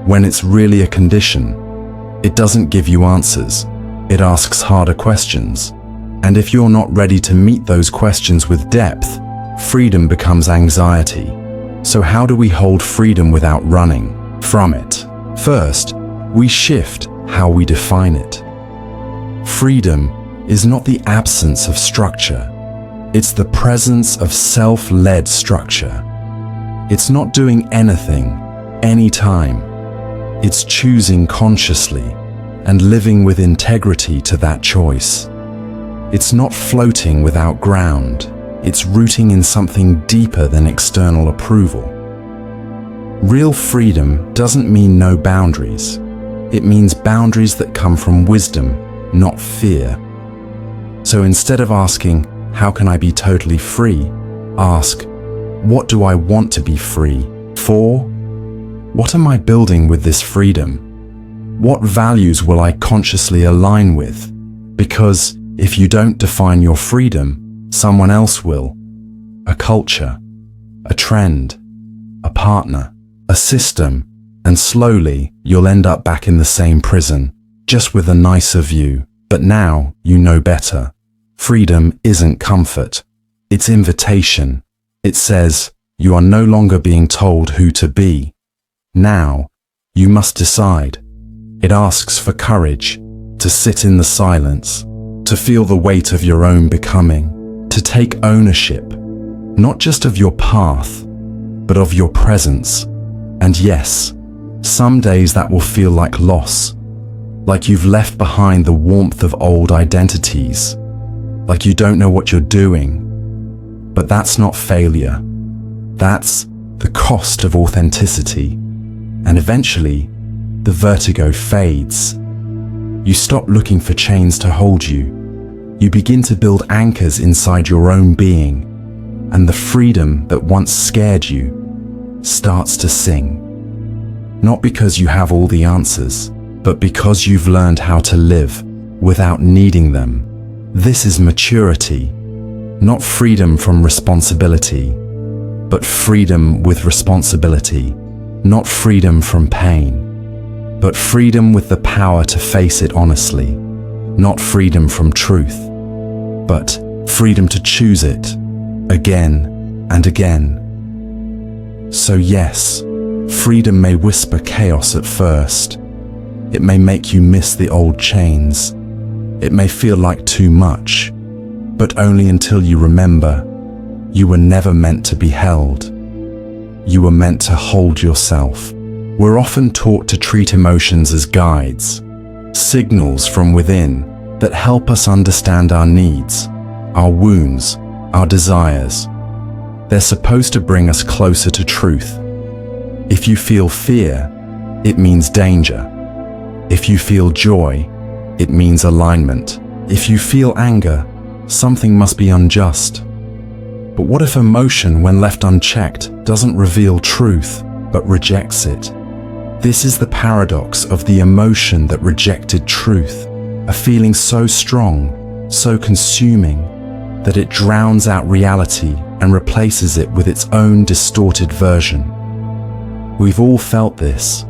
when it's really a condition. It doesn't give you answers. It asks harder questions. And if you're not ready to meet those questions with depth, freedom becomes anxiety. So how do we hold freedom without running from it? First, we shift how we define it. Freedom is not the absence of structure. It's the presence of self-led structure. It's not doing anything, anytime. It's choosing consciously and living with integrity to that choice. It's not floating without ground. It's rooting in something deeper than external approval. Real freedom doesn't mean no boundaries. It means boundaries that come from wisdom, not fear. So instead of asking, how can I be totally free? Ask, what do I want to be free for? What am I building with this freedom? What values will I consciously align with? Because if you don't define your freedom, someone else will. A culture, a trend, a partner, a system, and slowly you'll end up back in the same prison, just with a nicer view. But now you know better. Freedom isn't comfort. It's invitation. It says you are no longer being told who to be. Now you must decide. It asks for courage to sit in the silence, to feel the weight of your own becoming, to take ownership, not just of your path, but of your presence. And yes, some days that will feel like loss, like you've left behind the warmth of old identities, like you don't know what you're doing. But that's not failure. That's the cost of authenticity. And eventually, the vertigo fades. You stop looking for chains to hold you. You begin to build anchors inside your own being, and the freedom that once scared you starts to sing. Not because you have all the answers, but because you've learned how to live without needing them. This is maturity, not freedom from responsibility, but freedom with responsibility, not freedom from pain, but freedom with the power to face it honestly, not freedom from truth, but freedom to choose it again and again. So yes, freedom may whisper chaos at first. It may make you miss the old chains. It may feel like too much, but only until you remember you were never meant to be held. You were meant to hold yourself. We're often taught to treat emotions as guides, signals from within that help us understand our needs, our wounds, our desires. They're supposed to bring us closer to truth. If you feel fear, it means danger. If you feel joy, it means alignment. If you feel anger, something must be unjust. But what if emotion, when left unchecked, doesn't reveal truth, but rejects it? This is the paradox of the emotion that rejected truth, a feeling so strong, so consuming, that it drowns out reality and replaces it with its own distorted version. We've all felt this.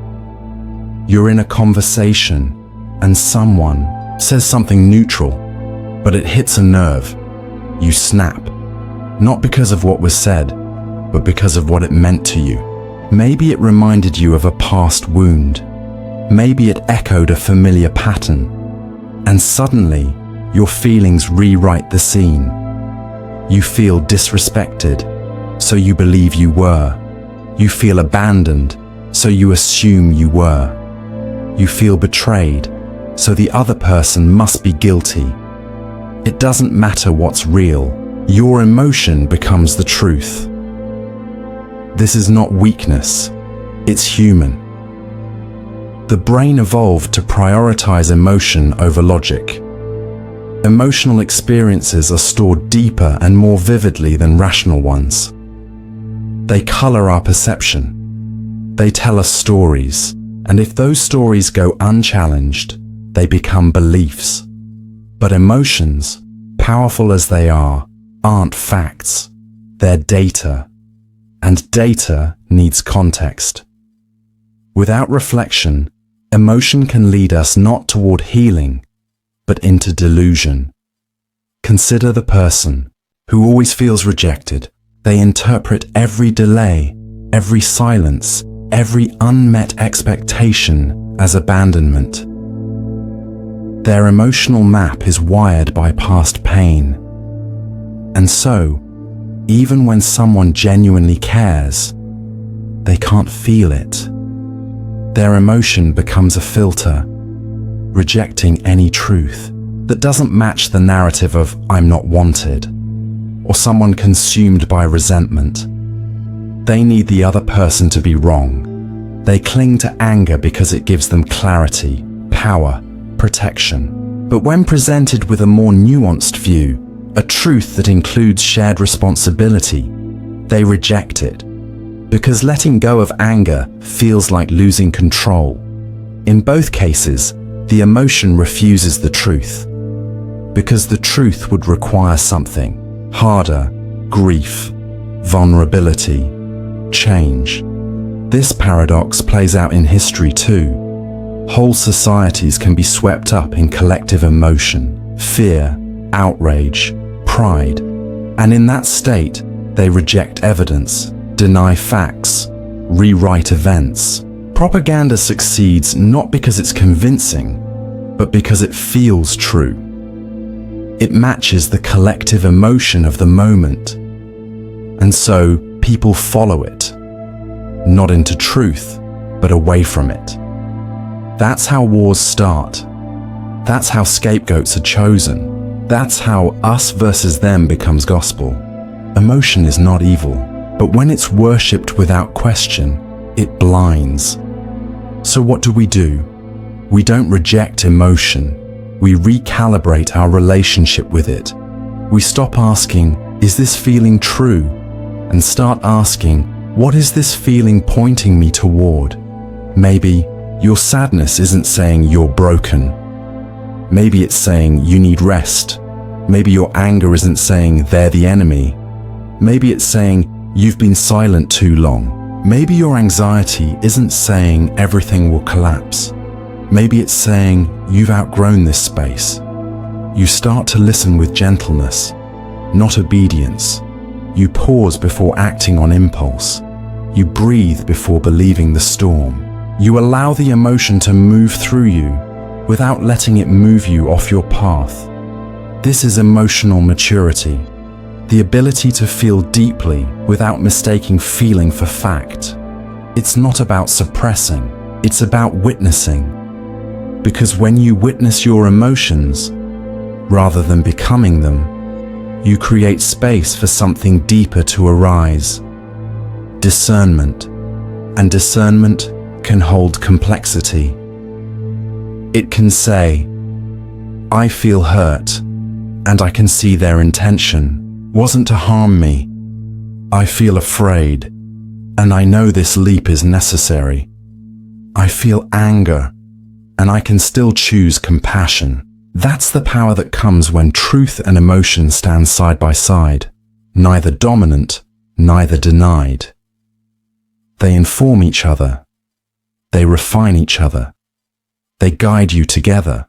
You're in a conversation and someone says something neutral, but it hits a nerve. You snap, not because of what was said, but because of what it meant to you. Maybe it reminded you of a past wound. Maybe it echoed a familiar pattern. And suddenly, your feelings rewrite the scene. You feel disrespected, so you believe you were. You feel abandoned, so you assume you were. You feel betrayed, so the other person must be guilty. It doesn't matter what's real. Your emotion becomes the truth. This is not weakness, it's human. The brain evolved to prioritize emotion over logic. Emotional experiences are stored deeper and more vividly than rational ones. They color our perception. They tell us stories, and if those stories go unchallenged, they become beliefs. But emotions, powerful as they are, aren't facts. They're data. And data needs context. Without reflection, emotion can lead us not toward healing, but into delusion. Consider the person who always feels rejected. They interpret every delay, every silence, every unmet expectation as abandonment. Their emotional map is wired by past pain. And so, even when someone genuinely cares, they can't feel it. Their emotion becomes a filter, rejecting any truth that doesn't match the narrative of "I'm not wanted," or someone consumed by resentment. They need the other person to be wrong. They cling to anger because it gives them clarity, power, protection. But when presented with a more nuanced view, a truth that includes shared responsibility, they reject it. Because letting go of anger feels like losing control. In both cases, the emotion refuses the truth. Because the truth would require something harder: grief, vulnerability, change. This paradox plays out in history too. Whole societies can be swept up in collective emotion, fear, outrage, pride, and in that state, they reject evidence, deny facts, rewrite events. Propaganda succeeds not because it's convincing, but because it feels true. It matches the collective emotion of the moment, and so people follow it, not into truth, but away from it. That's how wars start. That's how scapegoats are chosen. That's how us versus them becomes gospel. Emotion is not evil, but when it's worshipped without question, it blinds. So what do? We don't reject emotion. We recalibrate our relationship with it. We stop asking, "Is this feeling true?" and start asking, "What is this feeling pointing me toward?" Maybe your sadness isn't saying you're broken. Maybe it's saying you need rest. Maybe your anger isn't saying they're the enemy. Maybe it's saying you've been silent too long. Maybe your anxiety isn't saying everything will collapse. Maybe it's saying you've outgrown this space. You start to listen with gentleness, not obedience. You pause before acting on impulse. You breathe before believing the storm. You allow the emotion to move through you without letting it move you off your path. This is emotional maturity, the ability to feel deeply without mistaking feeling for fact. It's not about suppressing, it's about witnessing. Because when you witness your emotions, rather than becoming them, you create space for something deeper to arise. Discernment. And discernment can hold complexity. It can say, "I feel hurt, and I can see their intention wasn't to harm me. I feel afraid, and I know this leap is necessary. I feel anger, and I can still choose compassion." That's the power that comes when truth and emotion stand side by side, neither dominant, neither denied. They inform each other. They refine each other. They guide you together.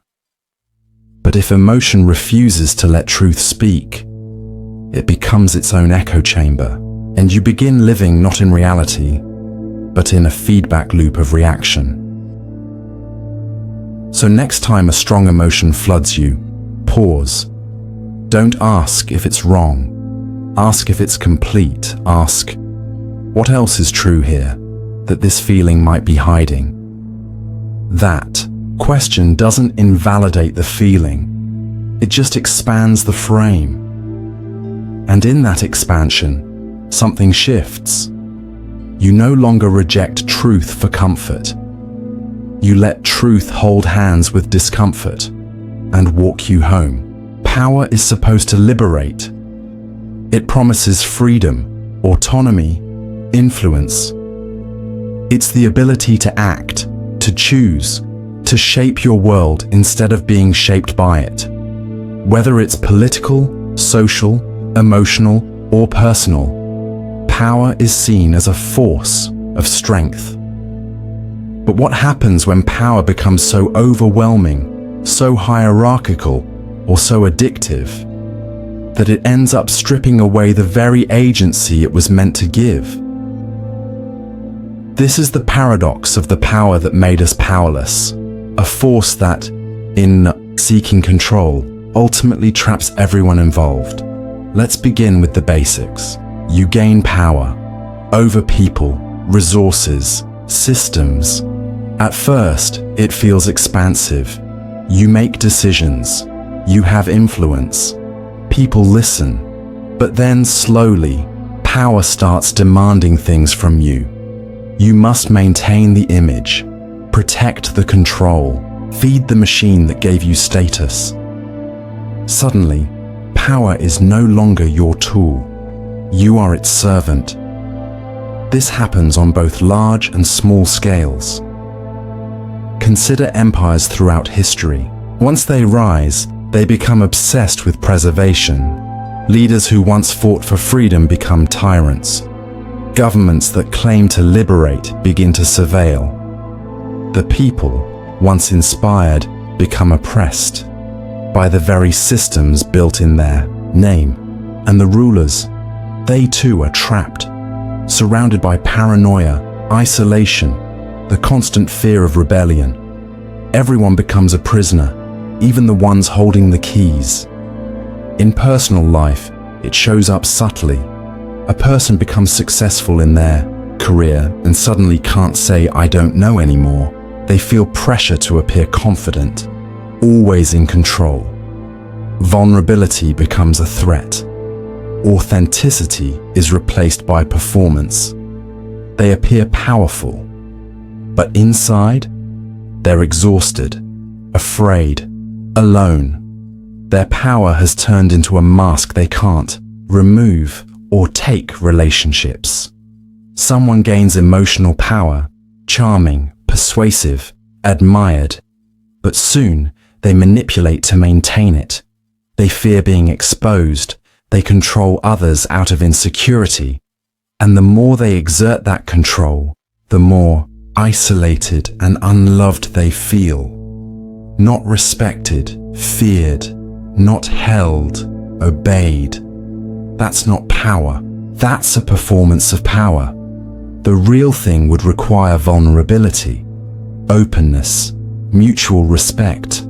But if emotion refuses to let truth speak, it becomes its own echo chamber, and you begin living not in reality, but in a feedback loop of reaction. So next time a strong emotion floods you, pause. Don't ask if it's wrong. Ask if it's complete. Ask, what else is true here that this feeling might be hiding? That question doesn't invalidate the feeling. It just expands the frame. And in that expansion, something shifts. You no longer reject truth for comfort. You let truth hold hands with discomfort and walk you home. Power is supposed to liberate. It promises freedom, autonomy, influence. It's the ability to act, to choose, to shape your world instead of being shaped by it. Whether it's political, social, emotional, or personal, power is seen as a force of strength. But what happens when power becomes so overwhelming, so hierarchical, or so addictive, that it ends up stripping away the very agency it was meant to give? This is the paradox of the power that made us powerless, a force that, in seeking control, ultimately traps everyone involved. Let's begin with the basics. You gain power over people, resources, systems. At first, it feels expansive. You make decisions. You have influence. People listen. But then slowly, power starts demanding things from you. You must maintain the image, protect the control, feed the machine that gave you status. Suddenly, power is no longer your tool. You are its servant. This happens on both large and small scales. Consider empires throughout history. Once they rise, they become obsessed with preservation. Leaders who once fought for freedom become tyrants. Governments that claim to liberate begin to surveil. The people, once inspired, become oppressed by the very systems built in their name. And the rulers, they too are trapped, surrounded by paranoia, isolation, the constant fear of rebellion. Everyone becomes a prisoner, even the ones holding the keys. In personal life, it shows up subtly. A person becomes successful in their career and suddenly can't say, "I don't know" anymore. They feel pressure to appear confident, always in control. Vulnerability becomes a threat. Authenticity is replaced by performance. They appear powerful, but inside, they're exhausted, afraid, alone. Their power has turned into a mask they can't remove or take relationships. Someone gains emotional power, charming, persuasive, admired, but soon they manipulate to maintain it. They fear being exposed. They control others out of insecurity. And the more they exert that control, the more isolated and unloved they feel. Not respected, feared, not held, obeyed. That's not power. That's a performance of power. The real thing would require vulnerability, openness, mutual respect.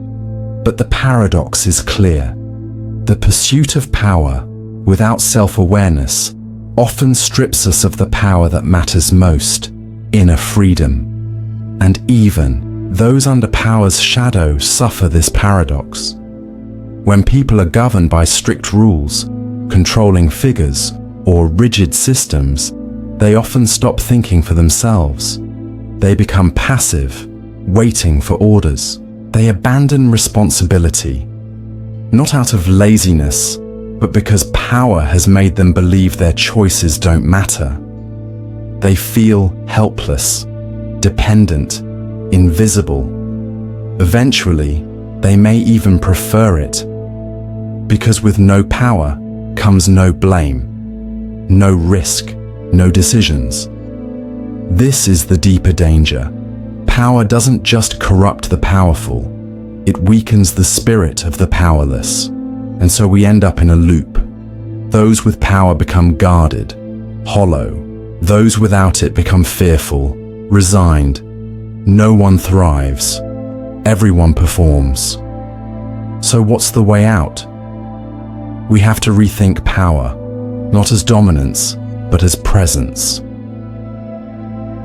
But the paradox is clear. The pursuit of power, without self-awareness, often strips us of the power that matters most, inner freedom. And even those under power's shadow suffer this paradox. When people are governed by strict rules, controlling figures, or rigid systems, they often stop thinking for themselves. They become passive, waiting for orders. They abandon responsibility, not out of laziness, but because power has made them believe their choices don't matter. They feel helpless, dependent, invisible. Eventually, they may even prefer it, because with no power comes no blame, no risk, no decisions. This is the deeper danger. Power doesn't just corrupt the powerful, it weakens the spirit of the powerless. And so we end up in a loop. Those with power become guarded, hollow. Those without it become fearful, resigned. No one thrives. Everyone performs. So what's the way out? We have to rethink power, not as dominance, but as presence.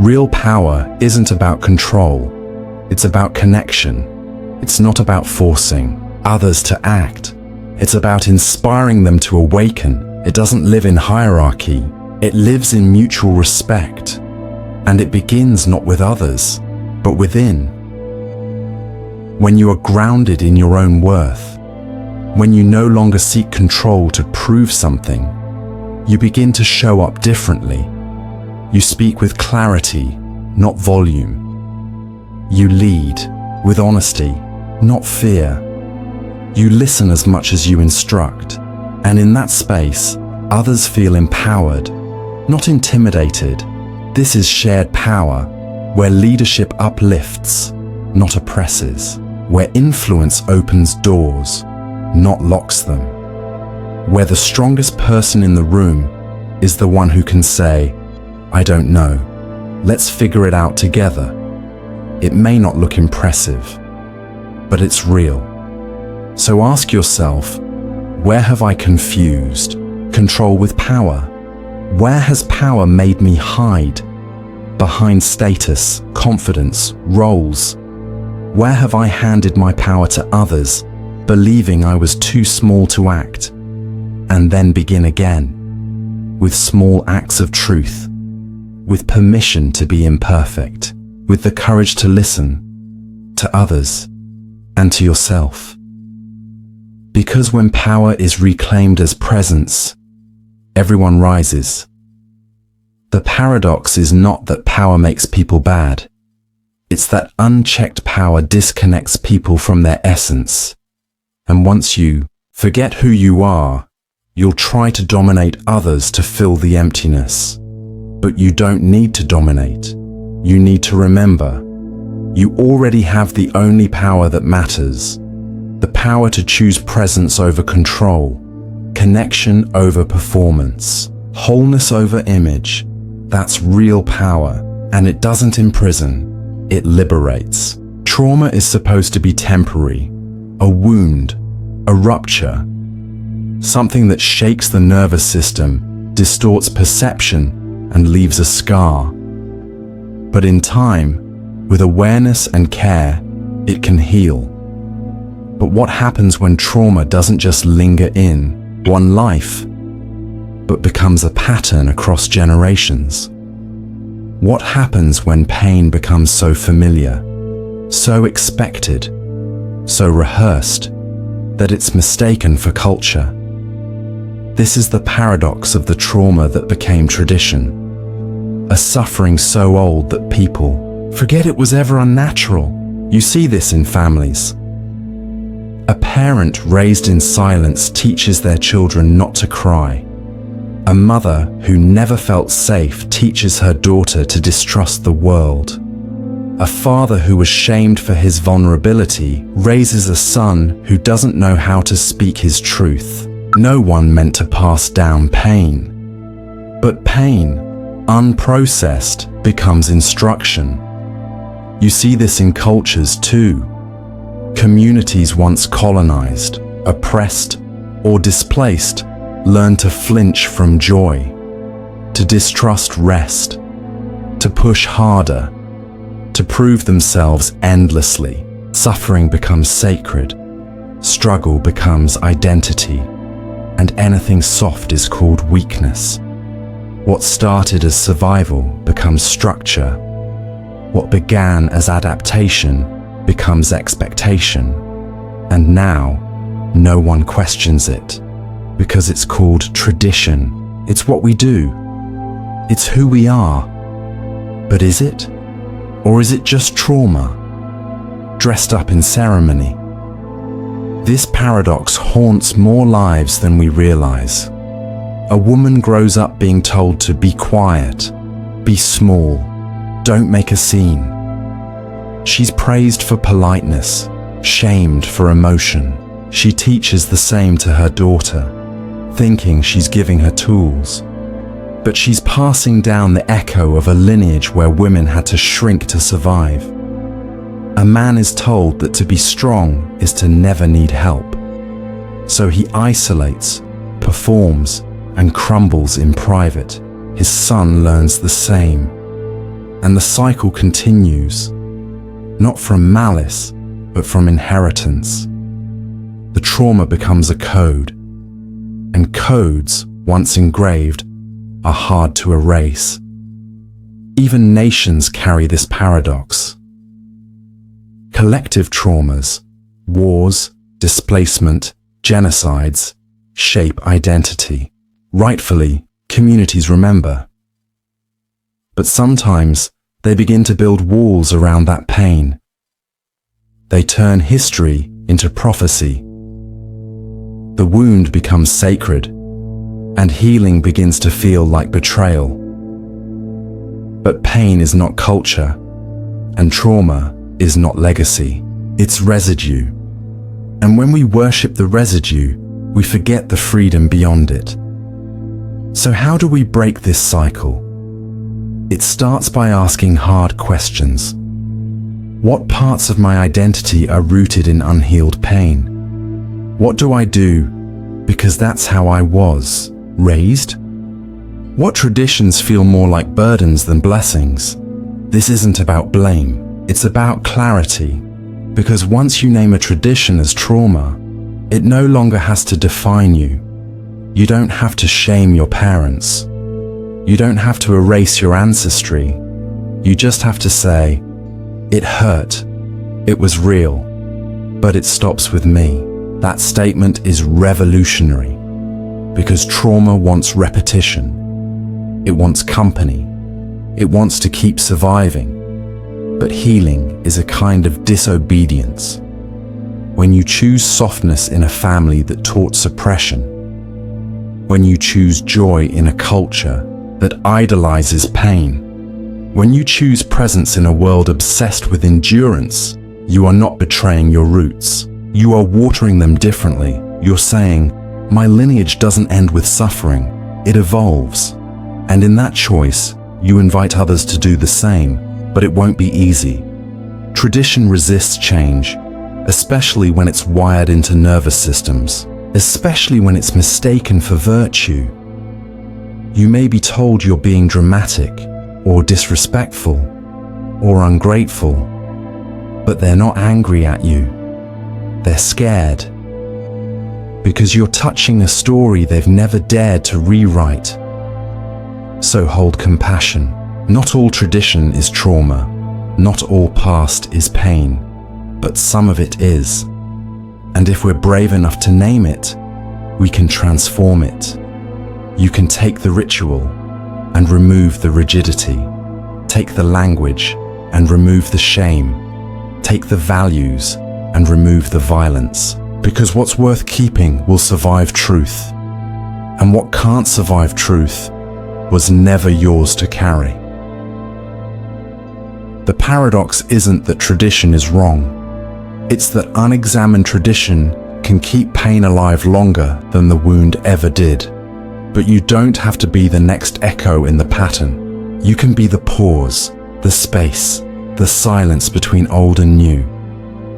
Real power isn't about control. It's about connection. It's not about forcing others to act. It's about inspiring them to awaken. It doesn't live in hierarchy. It lives in mutual respect. And it begins not with others, but within. When you are grounded in your own worth, when you no longer seek control to prove something, you begin to show up differently. You speak with clarity, not volume. You lead with honesty, not fear. You listen as much as you instruct. And in that space, others feel empowered, not intimidated. This is shared power, where leadership uplifts, not oppresses. Where influence opens doors, not locks them. Where the strongest person in the room is the one who can say, "I don't know. Let's figure it out together." It may not look impressive, but it's real. So ask yourself, where have I confused control with power? Where has power made me hide behind status, confidence, roles? Where have I handed my power to others, believing I was too small to act, and then begin again, with small acts of truth, with permission to be imperfect, with the courage to listen to others and to yourself. Because when power is reclaimed as presence, everyone rises. The paradox is not that power makes people bad. It's that unchecked power disconnects people from their essence. And once you forget who you are, you'll try to dominate others to fill the emptiness. But you don't need to dominate. You need to remember, you already have the only power that matters. The power to choose presence over control, connection over performance, wholeness over image. That's real power, and it doesn't imprison, it liberates. Trauma is supposed to be temporary, a wound, a rupture, something that shakes the nervous system, distorts perception, and leaves a scar. But in time, with awareness and care, it can heal. But what happens when trauma doesn't just linger in one life, but becomes a pattern across generations? What happens when pain becomes so familiar, so expected, so rehearsed, that it's mistaken for culture? This is the paradox of the trauma that became tradition. A suffering so old that people forget it was ever unnatural. You see this in families. A parent raised in silence teaches their children not to cry. A mother who never felt safe teaches her daughter to distrust the world. A father who was shamed for his vulnerability raises a son who doesn't know how to speak his truth. No one meant to pass down pain. But pain, unprocessed, becomes instruction. You see this in cultures too. Communities once colonized, oppressed, or displaced learn to flinch from joy, to distrust rest, to push harder, to prove themselves endlessly. Suffering becomes sacred, struggle becomes identity, and anything soft is called weakness. What started as survival becomes structure. What began as adaptation becomes expectation. And now, no one questions it, because it's called tradition. It's what we do. It's who we are. But is it? Or is it just trauma, dressed up in ceremony? This paradox haunts more lives than we realize. A woman grows up being told to be quiet, be small, don't make a scene. She's praised for politeness, shamed for emotion. She teaches the same to her daughter, thinking she's giving her tools. But she's passing down the echo of a lineage where women had to shrink to survive. A man is told that to be strong is to never need help. So he isolates, performs, and crumbles in private. His son learns the same. And the cycle continues, not from malice, but from inheritance. The trauma becomes a code, and codes, once engraved, are hard to erase. Even nations carry this paradox. Collective traumas, wars, displacement, genocides, shape identity. Rightfully, communities remember. But sometimes they begin to build walls around that pain. They turn history into prophecy. The wound becomes sacred, and healing begins to feel like betrayal. But pain is not culture, and trauma is not legacy. It's residue. And when we worship the residue, we forget the freedom beyond it. So how do we break this cycle? It starts by asking hard questions. What parts of my identity are rooted in unhealed pain? What do I do because that's how I was raised? What traditions feel more like burdens than blessings? This isn't about blame, it's about clarity. Because once you name a tradition as trauma, it no longer has to define you. You don't have to shame your parents. You don't have to erase your ancestry. You just have to say, it hurt, it was real, but it stops with me. That statement is revolutionary, because trauma wants repetition. It wants company. It wants to keep surviving. But healing is a kind of disobedience. When you choose softness in a family that taught suppression, when you choose joy in a culture that idolizes pain, when you choose presence in a world obsessed with endurance, you are not betraying your roots. You are watering them differently. You're saying, my lineage doesn't end with suffering, it evolves. And in that choice, you invite others to do the same, but it won't be easy. Tradition resists change, especially when it's wired into nervous systems, especially when it's mistaken for virtue. You may be told you're being dramatic, or disrespectful, or ungrateful, but they're not angry at you. They're scared, because you're touching a story they've never dared to rewrite. So hold compassion. Not all tradition is trauma. Not all past is pain, but some of it is. And if we're brave enough to name it, we can transform it. You can take the ritual and remove the rigidity. Take the language and remove the shame. Take the values and remove the violence. Because what's worth keeping will survive truth. And what can't survive truth was never yours to carry. The paradox isn't that tradition is wrong. It's that unexamined tradition can keep pain alive longer than the wound ever did. But you don't have to be the next echo in the pattern. You can be the pause, the space, the silence between old and new.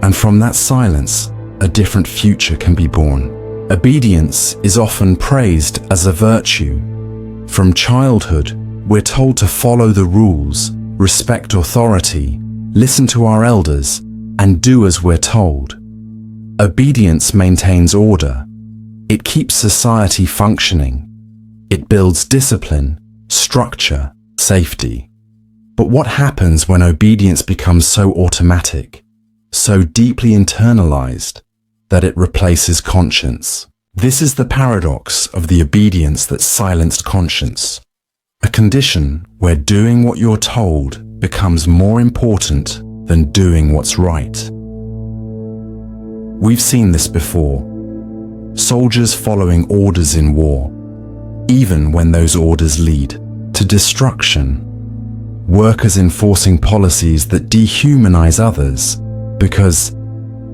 And from that silence, a different future can be born. Obedience is often praised as a virtue. From childhood, we're told to follow the rules, respect authority, listen to our elders, and do as we're told. Obedience maintains order. It keeps society functioning. It builds discipline, structure, safety. But what happens when obedience becomes so automatic, so deeply internalized, that it replaces conscience? This is the paradox of the obedience that silenced conscience. A condition where doing what you're told becomes more important than doing what's right. We've seen this before. Soldiers following orders in war, even when those orders lead to destruction. Workers enforcing policies that dehumanize others because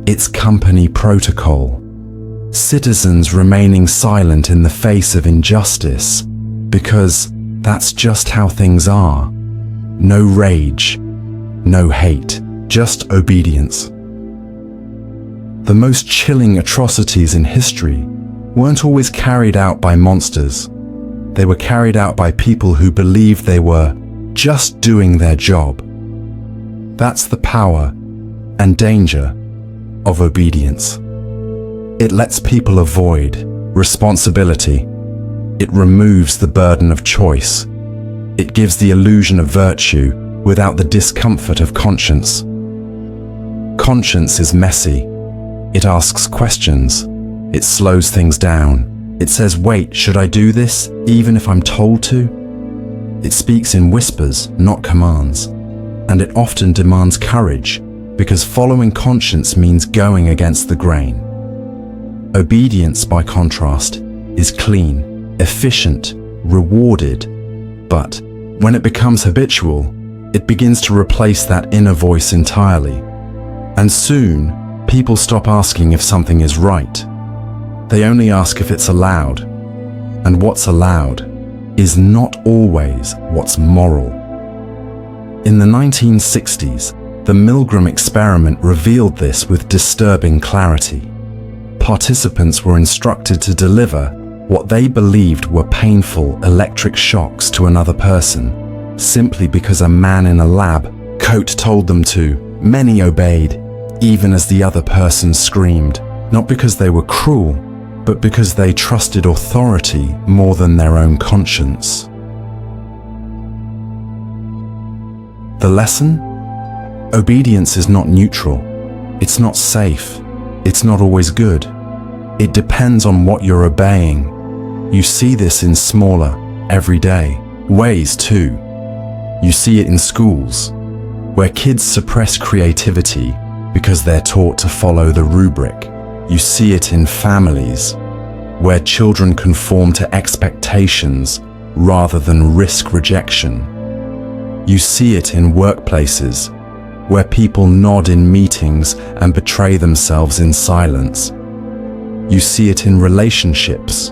it's company protocol. Citizens remaining silent in the face of injustice because that's just how things are. No rage, no hate, just obedience. The most chilling atrocities in history weren't always carried out by monsters. They were carried out by people who believed they were just doing their job. That's the power and danger of obedience. It lets people avoid responsibility. It removes the burden of choice. It gives the illusion of virtue without the discomfort of conscience. Conscience is messy. It asks questions. It slows things down. It says, wait, should I do this, even if I'm told to? It speaks in whispers, not commands. And it often demands courage, because following conscience means going against the grain. Obedience, by contrast, is clean, efficient, rewarded. But when it becomes habitual, it begins to replace that inner voice entirely. And soon, people stop asking if something is right. They only ask if it's allowed. And what's allowed is not always what's moral. In the 1960s, the Milgram experiment revealed this with disturbing clarity. participants were instructed to deliver what they believed were painful electric shocks to another person, simply because a man in a lab coat told them to. Many obeyed, even as the other person screamed, not because they were cruel, but because they trusted authority more than their own conscience. The lesson? Obedience is not neutral. It's not safe. It's not always good. It depends on what you're obeying. You see this in smaller, everyday ways too. You see it in schools, where kids suppress creativity because they're taught to follow the rubric. You see it in families, where children conform to expectations rather than risk rejection. You see it in workplaces, where people nod in meetings and betray themselves in silence. You see it in relationships,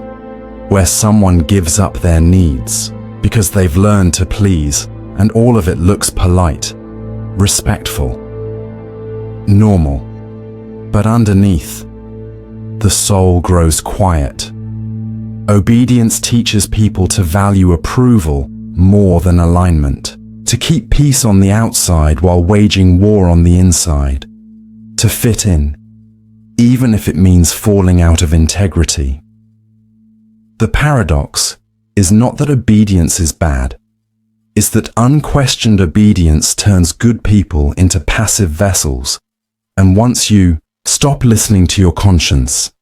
where someone gives up their needs because they've learned to please, and all of it looks polite, respectful, normal. But underneath, the soul grows quiet. Obedience teaches people to value approval more than alignment, to keep peace on the outside while waging war on the inside, to fit in, even if it means falling out of integrity. The paradox is not that obedience is bad. It's that unquestioned obedience turns good people into passive vessels, and once you stop listening to your conscience,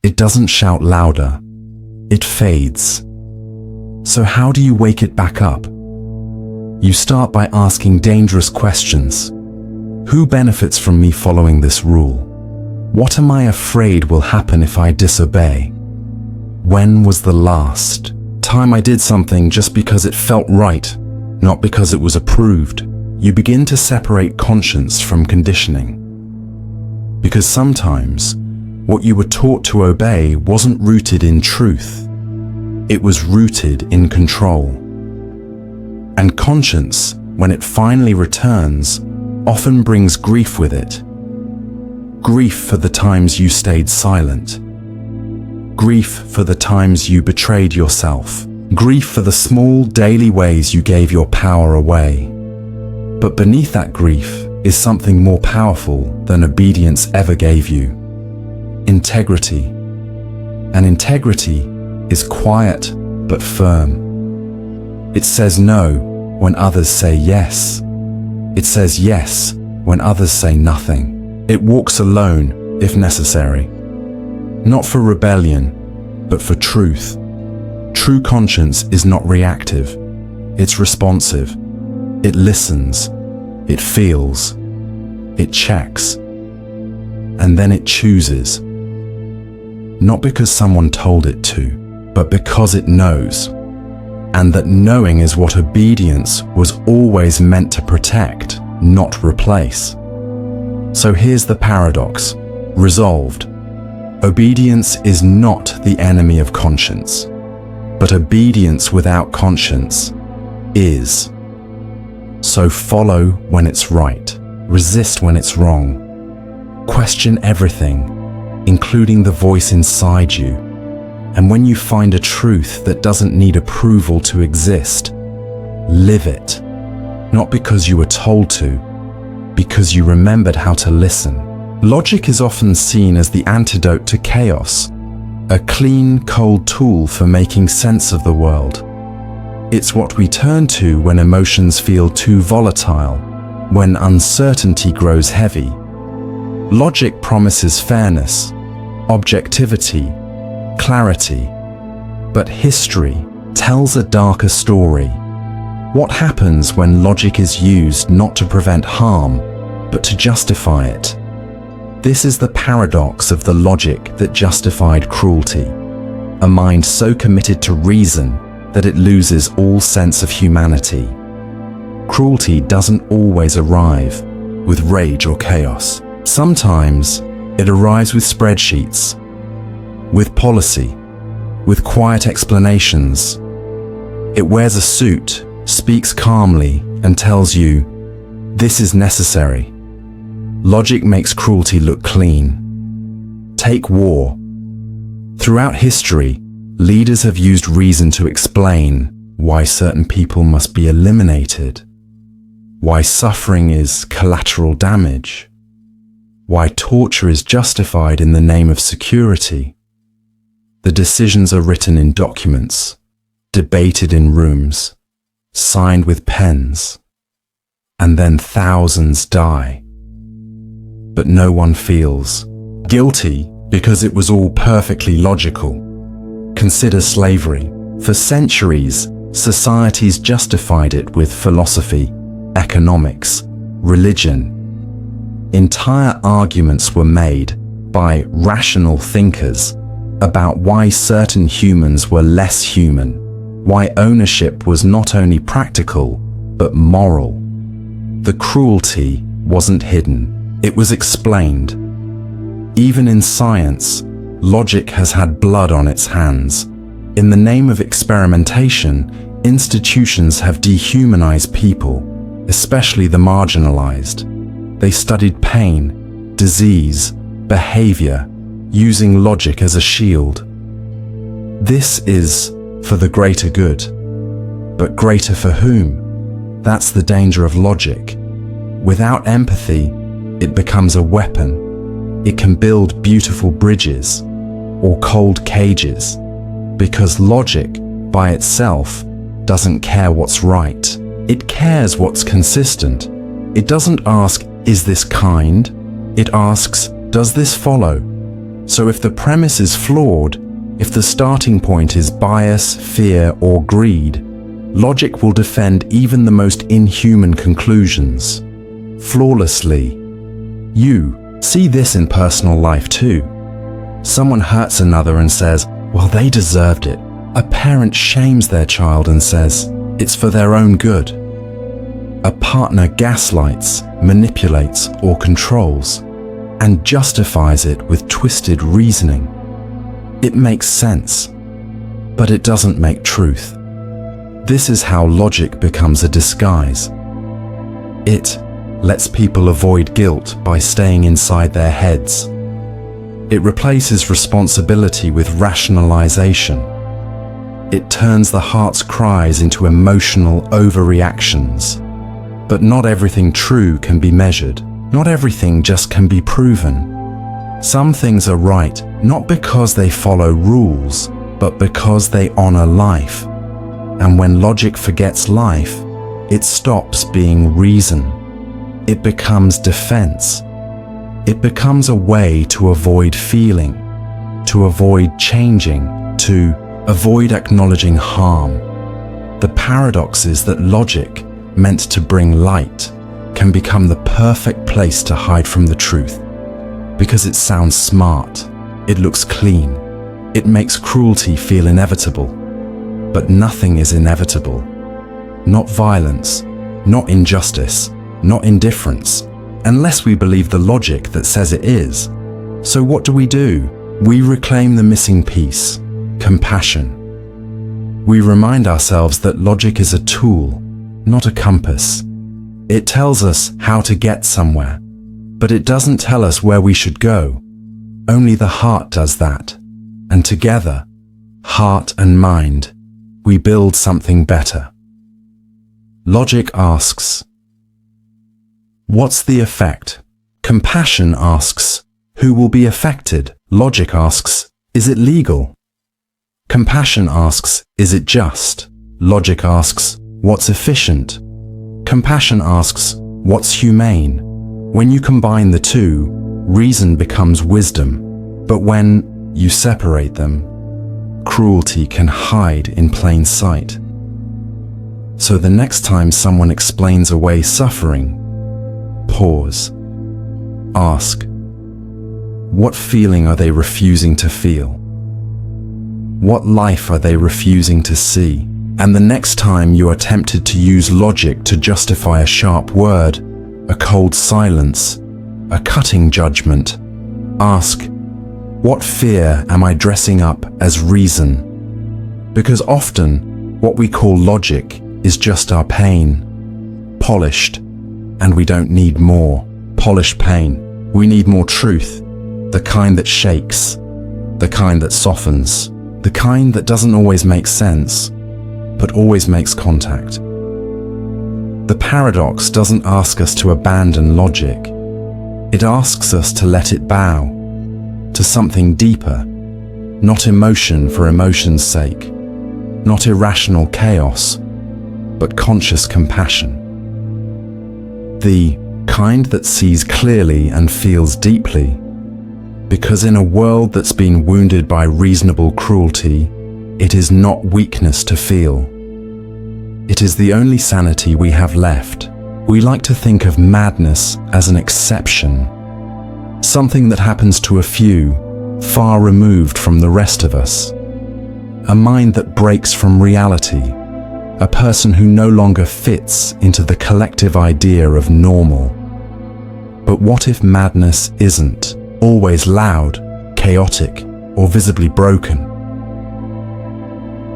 it doesn't shout louder. It fades. So how do you wake it back up? You start by asking dangerous questions. Who benefits from me following this rule? What am I afraid will happen if I disobey? When was the last time I did something just because it felt right, not because it was approved? You begin to separate conscience from conditioning. Because sometimes what you were taught to obey wasn't rooted in truth. It was rooted in control. And conscience, when it finally returns, often brings grief with it. Grief for the times you stayed silent. Grief for the times you betrayed yourself. Grief for the small daily ways you gave your power away. But beneath that grief is something more powerful than obedience ever gave you. Integrity. And integrity is quiet but firm. It says no when others say yes. It says yes when others say nothing. It walks alone if necessary. Not for rebellion, but for truth. True conscience is not reactive. It's responsive. It listens. It feels. It checks. And then it chooses. Not because someone told it to, but because it knows. And that knowing is what obedience was always meant to protect, not replace. So here's the paradox. Resolved. Obedience is not the enemy of conscience, but obedience without conscience is. So follow when it's right, resist when it's wrong, question everything, including the voice inside you. And when you find a truth that doesn't need approval to exist, live it. Not because you were told to, because you remembered how to listen. Logic is often seen as the antidote to chaos, a clean, cold tool for making sense of the world. It's what we turn to when emotions feel too volatile, when uncertainty grows heavy. Logic promises fairness, objectivity, clarity, but history tells a darker story. What happens when logic is used not to prevent harm, but to justify it? This is the paradox of the logic that justified cruelty, a mind so committed to reason that it loses all sense of humanity. Cruelty doesn't always arrive with rage or chaos. Sometimes it arrives with spreadsheets, with policy, with quiet explanations. It wears a suit, speaks calmly, and tells you, "This is necessary." Logic makes cruelty look clean, Take war. Throughout history, leaders have used reason to explain why certain people must be eliminated, why suffering is collateral damage, why torture is justified in the name of security. The decisions are written in documents, debated in rooms, signed with pens, and then thousands die. But no one feels guilty because it was all perfectly logical. Consider slavery. For centuries, societies justified it with philosophy, economics, religion. Entire arguments were made by rational thinkers about why certain humans were less human, why ownership was not only practical, but moral. The cruelty wasn't hidden, it was explained. Even in science, logic has had blood on its hands. In the name of experimentation, institutions have dehumanized people, especially the marginalized. They studied pain, disease, behavior, using logic as a shield. This is for the greater good. But greater for whom? That's the danger of logic. Without empathy, it becomes a weapon. It can build beautiful bridges or cold cages, because logic by itself doesn't care what's right. It cares what's consistent. It doesn't ask, is this kind? It asks, does this follow? So if the premise is flawed, if the starting point is bias, fear, or greed, logic will defend even the most inhuman conclusions flawlessly. You see this in personal life too. Someone hurts another and says, well, they deserved it. A parent shames their child and says, it's for their own good. A partner gaslights, manipulates, or controls, and justifies it with twisted reasoning. It makes sense, but it doesn't make truth. This is how logic becomes a disguise. It lets people avoid guilt by staying inside their heads. It replaces responsibility with rationalization. It turns the heart's cries into emotional overreactions. But not everything true can be measured. Not everything just can be proven. Some things are right, not because they follow rules, but because they honor life. And when logic forgets life, it stops being reason. It becomes defense. It becomes a way to avoid feeling, to avoid changing, to avoid acknowledging harm. The paradox is that logic, meant to bring light, can become the perfect place to hide from the truth. Because it sounds smart, it looks clean, it makes cruelty feel inevitable. But nothing is inevitable. Not violence, not injustice, not indifference, unless we believe the logic that says it is. So what do? We reclaim the missing piece, compassion. We remind ourselves that logic is a tool, not a compass. It tells us how to get somewhere, but it doesn't tell us where we should go. Only the heart does that. And together, heart and mind, we build something better. Logic asks, what's the effect? Compassion asks, who will be affected? Logic asks, is it legal? Compassion asks, is it just? Logic asks, what's efficient? Compassion asks, what's humane? When you combine the two, reason becomes wisdom. But when you separate them, cruelty can hide in plain sight. So the next time someone explains away suffering, pause. Ask, what feeling are they refusing to feel? What life are they refusing to see? And the next time you are tempted to use logic to justify a sharp word, a cold silence, a cutting judgment, ask, what fear am I dressing up as reason? Because often, what we call logic is just our pain, polished, and we don't need more polished pain. We need more truth. The kind that shakes, the kind that softens, the kind that doesn't always make sense, but always makes contact. The paradox doesn't ask us to abandon logic. It asks us to let it bow to something deeper, not emotion for emotion's sake, not irrational chaos, but conscious compassion. The kind that sees clearly and feels deeply, because in a world that's been wounded by reasonable cruelty, it is not weakness to feel. It is the only sanity we have left. We like to think of madness as an exception, something that happens to a few, far removed from the rest of us. A mind that breaks from reality, a person who no longer fits into the collective idea of normal. But what if madness isn't always loud, chaotic, or visibly broken?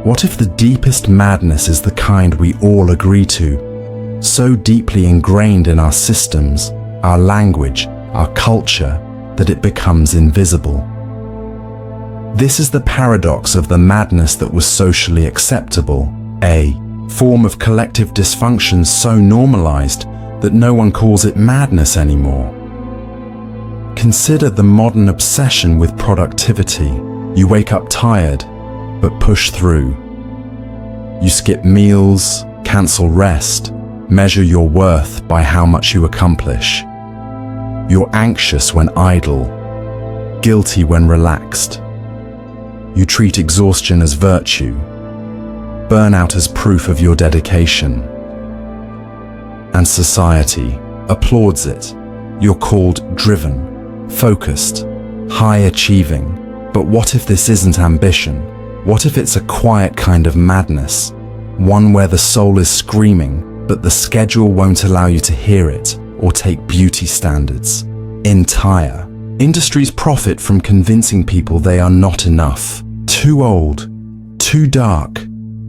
What if the deepest madness is the kind we all agree to, so deeply ingrained in our systems, our language, our culture, that it becomes invisible? This is the paradox of the madness that was socially acceptable, a form of collective dysfunction so normalized that no one calls it madness anymore. Consider the modern obsession with productivity. You wake up tired, but push through. You skip meals, cancel rest, measure your worth by how much you accomplish. You're anxious when idle, guilty when relaxed. You treat exhaustion as virtue, burnout as proof of your dedication. And society applauds it. You're called driven, focused, high-achieving. But what if this isn't ambition? What if it's a quiet kind of madness? One where the soul is screaming, but the schedule won't allow you to hear it or take beauty standards. Entire industries profit from convincing people they are not enough. Too old, too dark,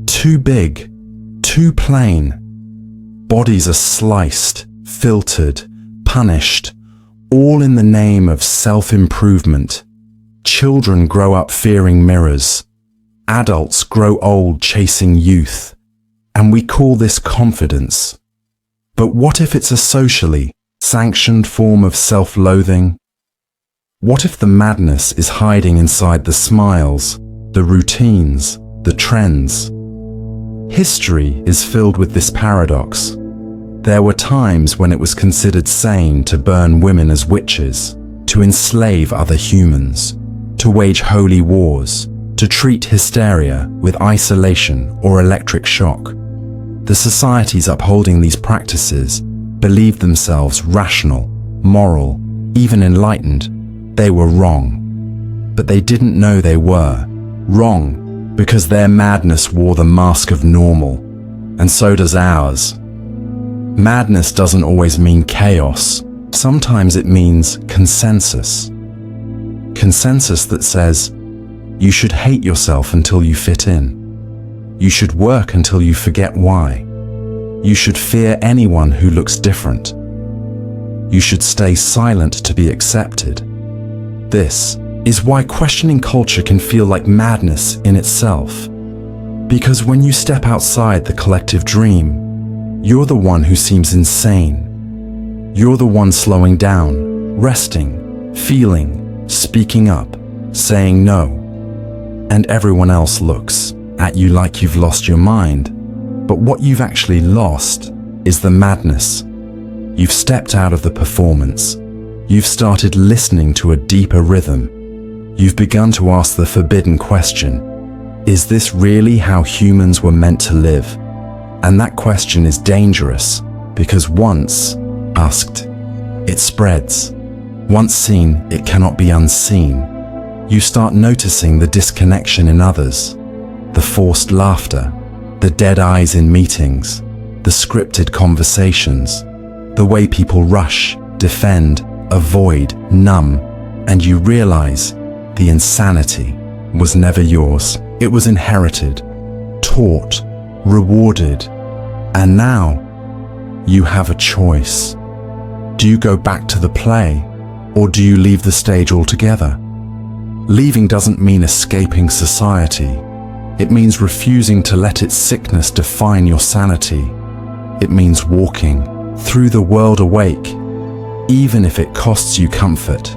too big, too plain. Bodies are sliced, filtered, punished, all in the name of self-improvement. Children grow up fearing mirrors. Adults grow old chasing youth. And we call this confidence. But what if it's a socially sanctioned form of self-loathing? What if the madness is hiding inside the smiles, the routines, the trends? History is filled with this paradox. There were times when it was considered sane to burn women as witches, to enslave other humans, to wage holy wars, to treat hysteria with isolation or electric shock. The societies upholding these practices believed themselves rational, moral, even enlightened. They were wrong. But they didn't know they were wrong because their madness wore the mask of normal, and so does ours. Madness doesn't always mean chaos. Sometimes it means consensus. Consensus that says, you should hate yourself until you fit in. You should work until you forget why. You should fear anyone who looks different. You should stay silent to be accepted. This is why questioning culture can feel like madness in itself. Because when you step outside the collective dream, you're the one who seems insane. You're the one slowing down, resting, feeling, speaking up, saying no. And everyone else looks at you like you've lost your mind. But what you've actually lost is the madness. You've stepped out of the performance. You've started listening to a deeper rhythm. You've begun to ask the forbidden question, is this really how humans were meant to live? And that question is dangerous because once asked, it spreads. Once seen, it cannot be unseen. You start noticing the disconnection in others, the forced laughter, the dead eyes in meetings, the scripted conversations, the way people rush, defend, avoid, numb, and you realize the insanity was never yours. It was inherited, taught, rewarded, and now you have a choice. Do you go back to the play, Or do you leave the stage altogether? Leaving doesn't mean escaping society. It means refusing to let its sickness define your sanity. It means walking through the world awake, even if it costs you comfort.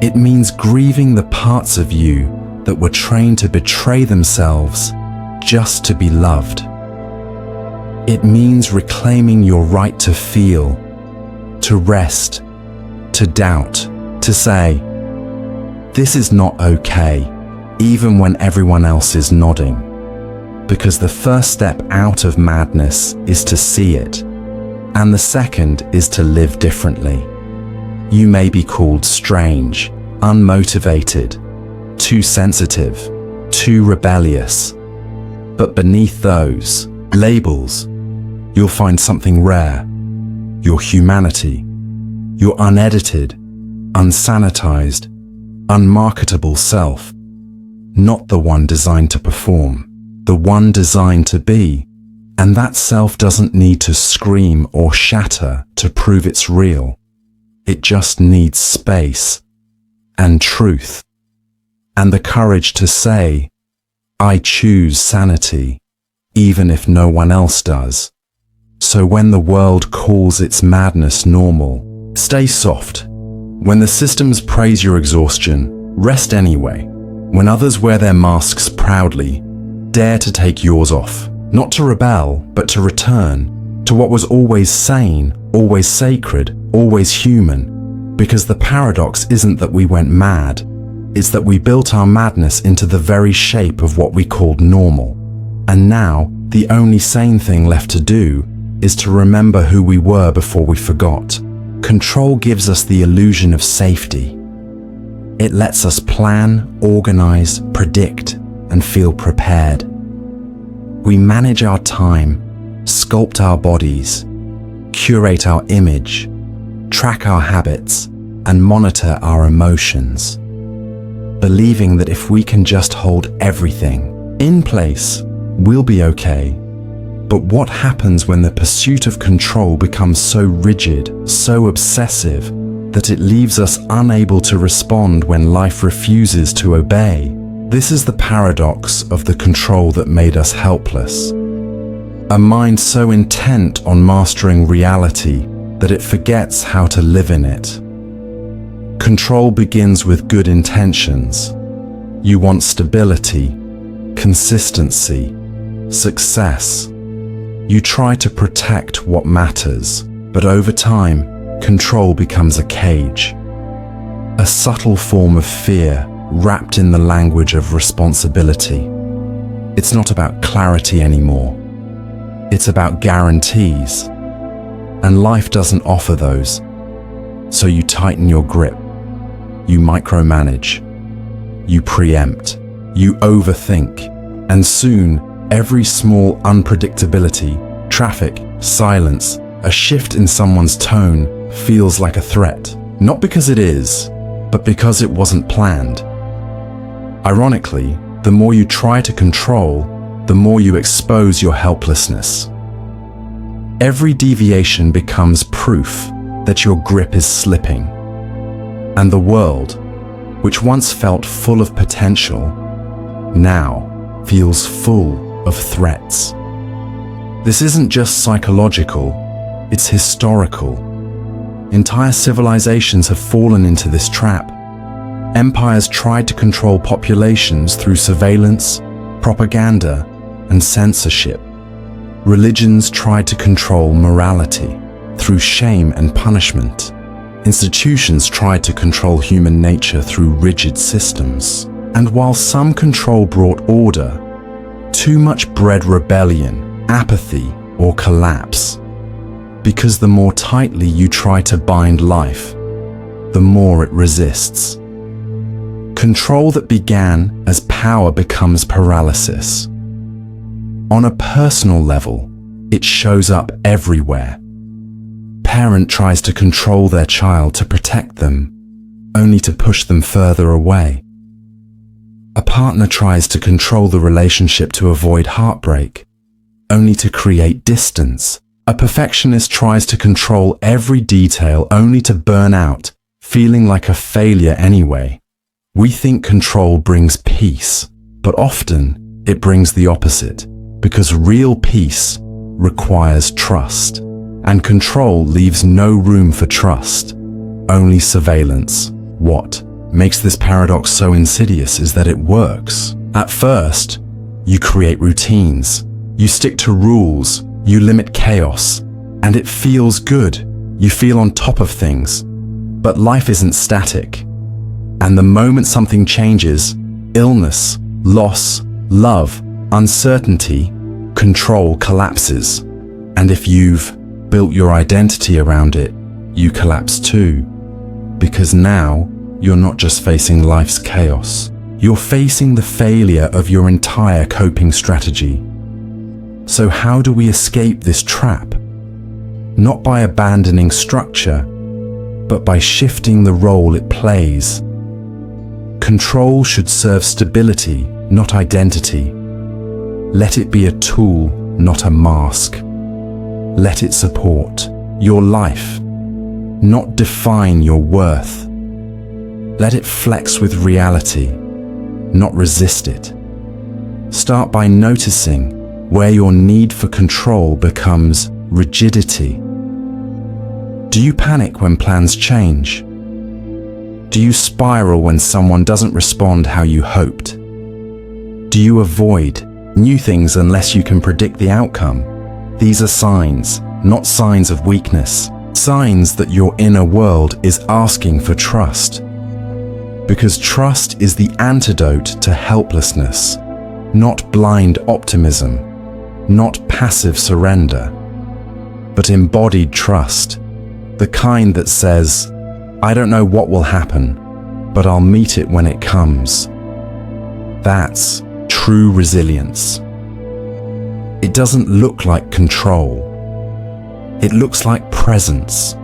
It means grieving the parts of you that were trained to betray themselves just to be loved. It means reclaiming your right to feel, to rest, to doubt, to say, "This is not okay," even when everyone else is nodding. Because the first step out of madness is to see it, and the second is to live differently. You may be called strange, unmotivated, too sensitive, too rebellious. But beneath those labels, you'll find something rare: your humanity, your unedited, unsanitized, unmarketable self. Not the one designed to perform, the one designed to be. And that self doesn't need to scream or shatter to prove it's real. It just needs space and truth and the courage to say, "I choose sanity," even if no one else does. So when the world calls its madness normal, stay soft. When the systems praise your exhaustion, rest anyway. When others wear their masks proudly, dare to take yours off. Not to rebel, but to return to what was always sane, always sacred, always human. Because the paradox isn't that we went mad, it's that we built our madness into the very shape of what we called normal. And now, the only sane thing left to do is to remember who we were before we forgot. Control gives us the illusion of safety. It lets us plan, organize, predict, and feel prepared. We manage our time, sculpt our bodies, curate our image, track our habits, and monitor our emotions, believing that if we can just hold everything in place, we'll be okay. But what happens when the pursuit of control becomes so rigid, so obsessive, that it leaves us unable to respond when life refuses to obey? This is the paradox of the control that made us helpless. A mind so intent on mastering reality that it forgets how to live in it. Control begins with good intentions. You want stability, consistency, success. You try to protect what matters, but over time, control becomes a cage. A subtle form of fear wrapped in the language of responsibility. It's not about clarity anymore. It's about guarantees. And life doesn't offer those. So you tighten your grip. You micromanage. You preempt. You overthink. And soon, every small unpredictability, traffic, silence, a shift in someone's tone feels like a threat. Not because it is, but because it wasn't planned. Ironically, the more you try to control, the more you expose your helplessness. Every deviation becomes proof that your grip is slipping. And the world, which once felt full of potential, now feels full of threats. This isn't just psychological, it's historical. Entire civilizations have fallen into this trap. Empires tried to control populations through surveillance, propaganda, and censorship. Religions tried to control morality through shame and punishment. Institutions tried to control human nature through rigid systems. And while some control brought order, too much bred rebellion, apathy, or collapse. Because the more tightly you try to bind life, the more it resists. Control that began as power becomes paralysis. On a personal level, it shows up everywhere. Parent tries to control their child to protect them, only to push them further away. A partner tries to control the relationship to avoid heartbreak, only to create distance A perfectionist tries to control every detail only to burn out, feeling like a failure anyway. We think control brings peace, but often it brings the opposite, because real peace requires trust, and control leaves no room for trust, only surveillance. What makes this paradox so insidious is that it works. At first, you create routines, you stick to rules, you limit chaos, and it feels good. You feel on top of things. But life isn't static. And the moment something changes, illness, loss, love, uncertainty, control collapses. And if you've built your identity around it, you collapse too. Because now, you're not just facing life's chaos. You're facing the failure of your entire coping strategy. So how do we escape this trap? Not by abandoning structure, but by shifting the role it plays. Control should serve stability, not identity. Let it be a tool, not a mask. Let it support your life, not define your worth. Let it flex with reality, not resist it. Start by noticing where your need for control becomes rigidity. Do you panic when plans change? Do you spiral when someone doesn't respond how you hoped? Do you avoid new things unless you can predict the outcome? These are signs, not signs of weakness. Signs that your inner world is asking for trust. Because trust is the antidote to helplessness, not blind optimism, not passive surrender, but embodied trust, the kind that says, I don't know what will happen, but I'll meet it when it comes. That's true resilience. It doesn't look like control. It looks like presence,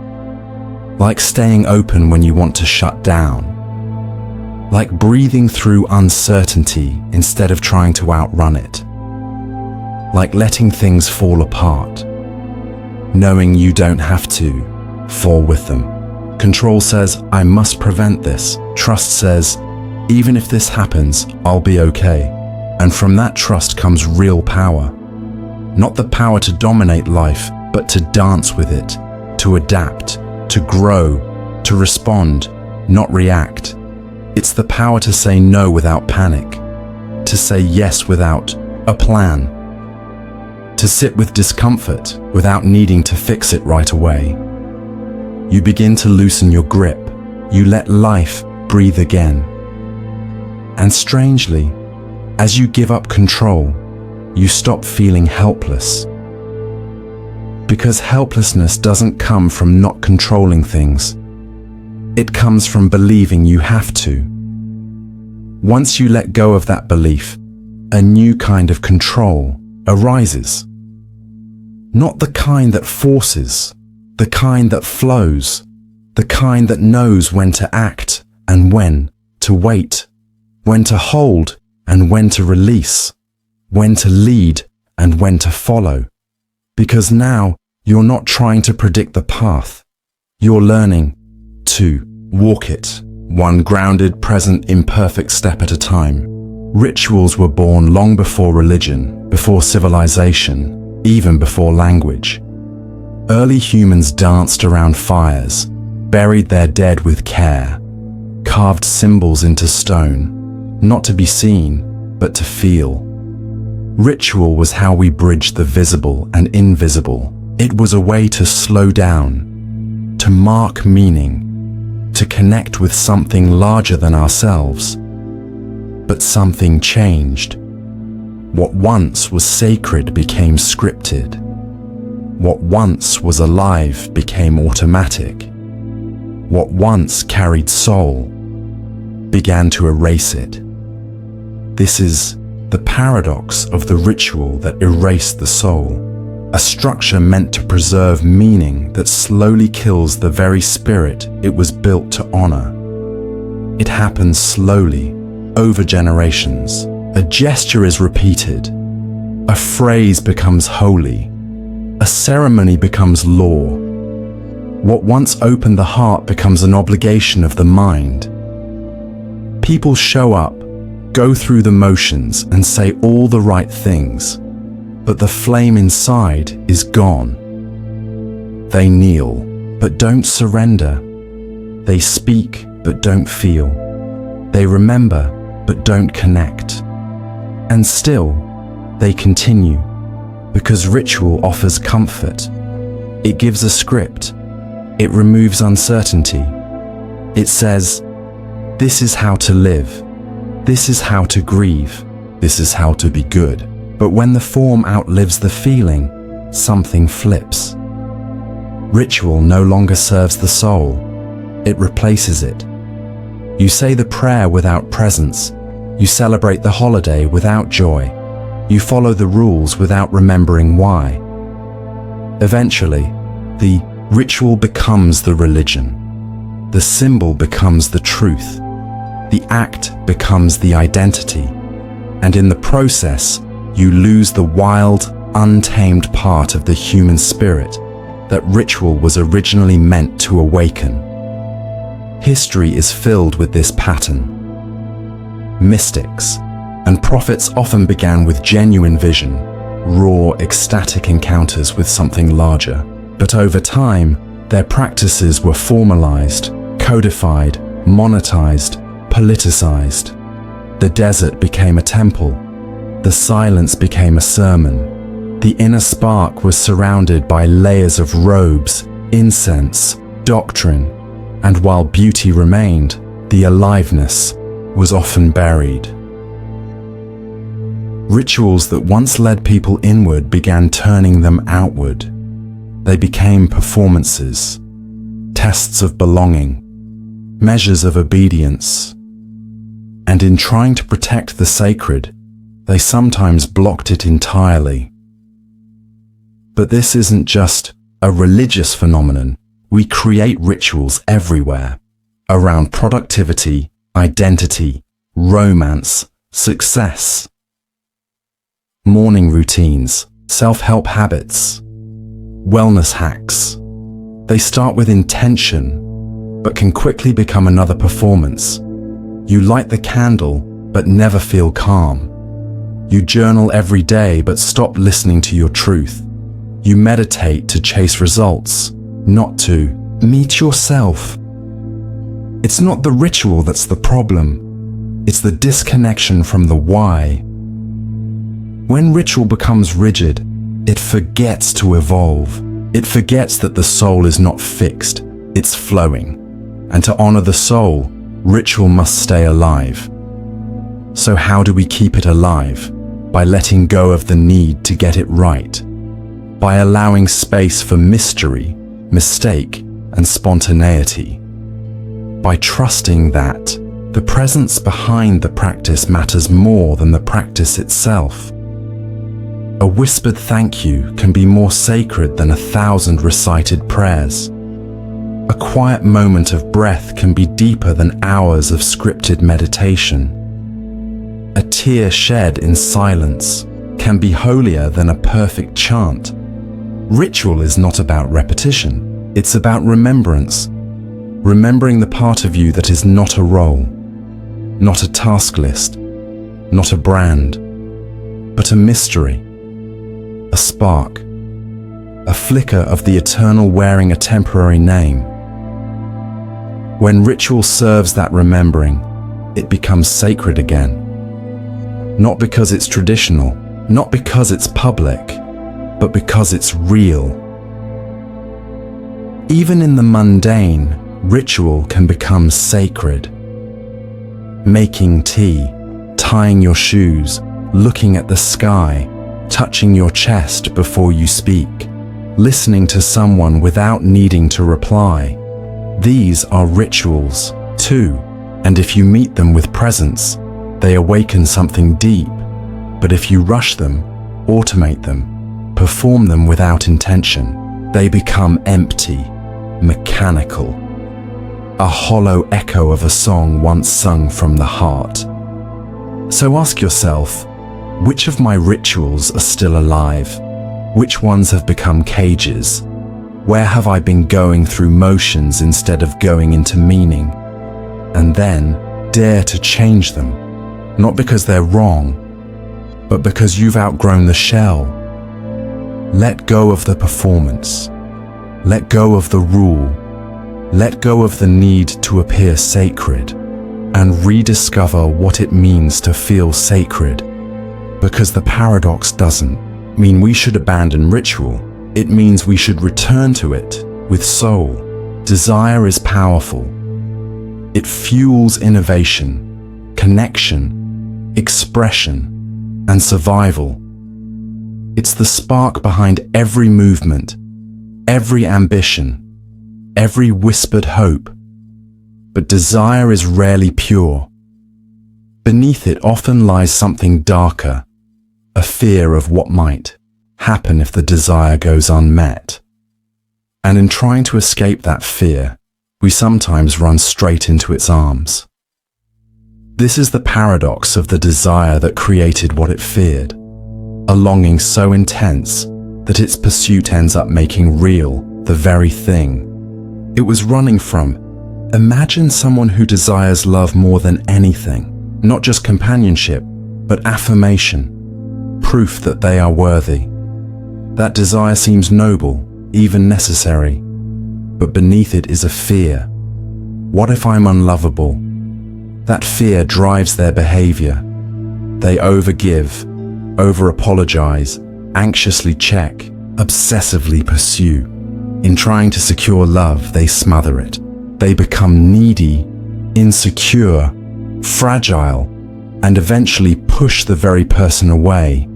like staying open when you want to shut down, like breathing through uncertainty instead of trying to outrun it, like letting things fall apart, knowing you don't have to fall with them. Control says, I must prevent this. Trust says, even if this happens, I'll be okay. And from that trust comes real power. Not the power to dominate life, but to dance with it, to adapt, to grow, to respond, not react. It's the power to say no without panic, to say yes without a plan, to sit with discomfort without needing to fix it right away. You begin to loosen your grip. You let life breathe again. And strangely, as you give up control, you stop feeling helpless. Because helplessness doesn't come from not controlling things. It comes from believing you have to. Once you let go of that belief, a new kind of control arises. Not the kind that forces, the kind that flows, the kind that knows when to act and when to wait, when to hold and when to release, when to lead and when to follow. Because now you're not trying to predict the path. You're learning to walk it, one grounded, present, imperfect step at a time. Rituals were born long before religion, before civilization, even before language. Early humans danced around fires, buried their dead with care, carved symbols into stone, not to be seen, but to feel. Ritual was how we bridged the visible and invisible. It was a way to slow down, to mark meaning, to connect with something larger than ourselves. But something changed. What once was sacred became scripted. What once was alive became automatic. What once carried soul began to erase it. This is the paradox of the ritual that erased the soul. A structure meant to preserve meaning that slowly kills the very spirit it was built to honor. It happens slowly, over generations. A gesture is repeated. A phrase becomes holy. A ceremony becomes law. What once opened the heart becomes an obligation of the mind. People show up, go through the motions, and say all the right things, but the flame inside is gone. They kneel, but don't surrender. They speak, but don't feel. They remember, but don't connect. And still, they continue, because ritual offers comfort. It gives a script. It removes uncertainty. It says, this is how to live. This is how to grieve. This is how to be good. But when the form outlives the feeling, something flips. Ritual no longer serves the soul. It replaces it. You say the prayer without presence. You celebrate the holiday without joy. You follow the rules without remembering why. Eventually, the ritual becomes the religion. The symbol becomes the truth. The act becomes the identity. And in the process, you lose the wild, untamed part of the human spirit that ritual was originally meant to awaken. History is filled with this pattern. Mystics and prophets often began with genuine vision, raw, ecstatic encounters with something larger. But over time, their practices were formalized, codified, monetized, politicized. The desert became a temple. The silence became a sermon. The inner spark was surrounded by layers of robes, incense, doctrine, and while beauty remained, the aliveness was often buried. Rituals that once led people inward began turning them outward. They became performances, tests of belonging, measures of obedience. And in trying to protect the sacred, they sometimes blocked it entirely. But this isn't just a religious phenomenon. We create rituals everywhere, around productivity, identity, romance, success. Morning routines, self-help habits, wellness hacks. They start with intention, but can quickly become another performance. You light the candle, but never feel calm. You journal every day, but stop listening to your truth. You meditate to chase results, not to meet yourself. It's not the ritual that's the problem. It's the disconnection from the why. When ritual becomes rigid, it forgets to evolve. It forgets that the soul is not fixed, it's flowing. And to honor the soul, ritual must stay alive. So how do we keep it alive? By letting go of the need to get it right. By allowing space for mystery, mistake, and spontaneity. By trusting that the presence behind the practice matters more than the practice itself. A whispered thank you can be more sacred than 1,000 recited prayers. A quiet moment of breath can be deeper than hours of scripted meditation. A tear shed in silence can be holier than a perfect chant. Ritual is not about repetition, it's about remembrance. Remembering the part of you that is not a role, not a task list, not a brand, but a mystery, a spark, a flicker of the eternal wearing a temporary name. When ritual serves that remembering, it becomes sacred again. Not because it's traditional, not because it's public, but because it's real. Even in the mundane, ritual can become sacred. Making tea, tying your shoes, looking at the sky, touching your chest before you speak, listening to someone without needing to reply. These are rituals, too, and if you meet them with presence, they awaken something deep. But if you rush them, automate them, perform them without intention, they become empty, mechanical, a hollow echo of a song once sung from the heart. So ask yourself, which of my rituals are still alive? Which ones have become cages? Where have I been going through motions instead of going into meaning? And then dare to change them, not because they're wrong, but because you've outgrown the shell. Let go of the performance. Let go of the rule. Let go of the need to appear sacred and rediscover what it means to feel sacred. Because the paradox doesn't mean we should abandon ritual. It means we should return to it with soul. Desire is powerful. It fuels innovation, connection, expression, and survival. It's the spark behind every movement, every ambition, every whispered hope. But desire is rarely pure. Beneath it often lies something darker, a fear of what might happen if the desire goes unmet. And in trying to escape that fear, we sometimes run straight into its arms. This is the paradox of the desire that created what it feared, a longing so intense that its pursuit ends up making real the very thing it was running from. Imagine someone who desires love more than anything, not just companionship, but affirmation, proof that they are worthy. That desire seems noble, even necessary, but beneath it is a fear. What if I'm unlovable? That fear drives their behavior. They overgive, over-apologize, anxiously check, obsessively pursue. In trying to secure love, they smother it. They become needy, insecure, fragile, and eventually push the very person away.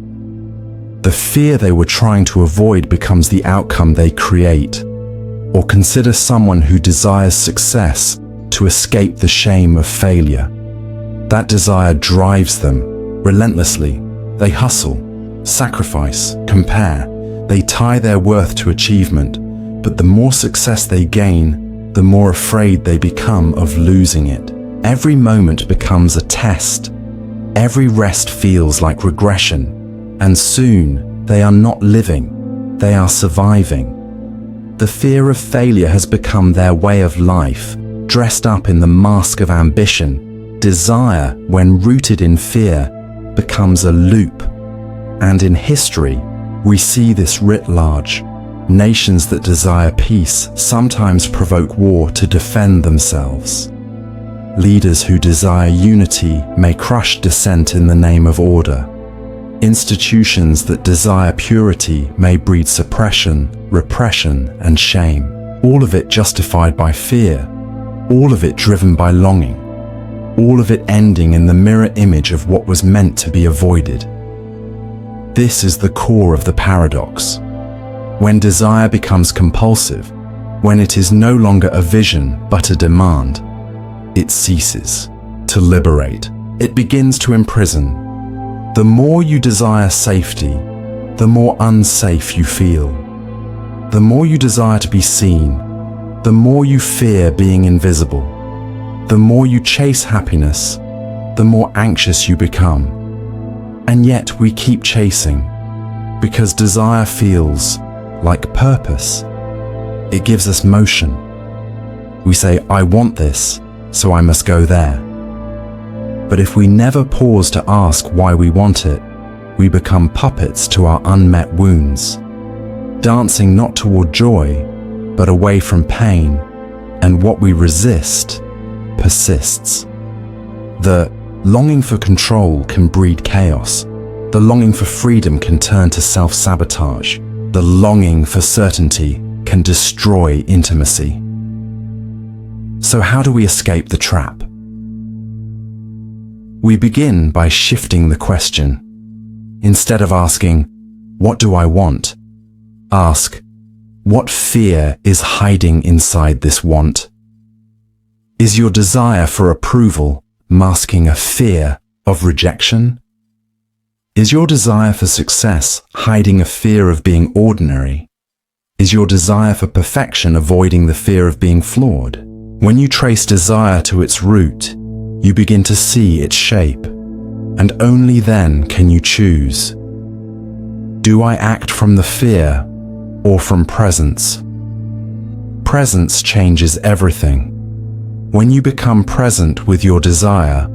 The fear they were trying to avoid becomes the outcome they create. Or consider someone who desires success to escape the shame of failure. That desire drives them relentlessly. They hustle, sacrifice, compare. They tie their worth to achievement, but the more success they gain, the more afraid they become of losing it. Every moment becomes a test. Every rest feels like regression, and soon they are not living, they are surviving. The fear of failure has become their way of life, dressed up in the mask of ambition. Desire, when rooted in fear, becomes a loop. And in history, we see this writ large. Nations that desire peace sometimes provoke war to defend themselves. Leaders who desire unity may crush dissent in the name of order. Institutions that desire purity may breed suppression, repression, and shame. All of it justified by fear. All of it driven by longing. All of it ending in the mirror image of what was meant to be avoided. This is the core of the paradox. When desire becomes compulsive, when it is no longer a vision but a demand, it ceases to liberate. It begins to imprison. The more you desire safety, the more unsafe you feel. The more you desire to be seen, the more you fear being invisible. The more you chase happiness, the more anxious you become. And yet we keep chasing, because desire feels like purpose. It gives us motion. We say, I want this, so I must go there. But if we never pause to ask why we want it, we become puppets to our unmet wounds, dancing not toward joy, but away from pain, and what we resist persists. The longing for control can breed chaos. The longing for freedom can turn to self-sabotage. The longing for certainty can destroy intimacy. So how do we escape the trap? We begin by shifting the question. Instead of asking, what do I want? Ask, what fear is hiding inside this want? Is your desire for approval masking a fear of rejection? Is your desire for success hiding a fear of being ordinary? Is your desire for perfection avoiding the fear of being flawed? When you trace desire to its root, you begin to see its shape, and only then can you choose. Do I act from the fear or from presence? Presence changes everything. When you become present with your desire,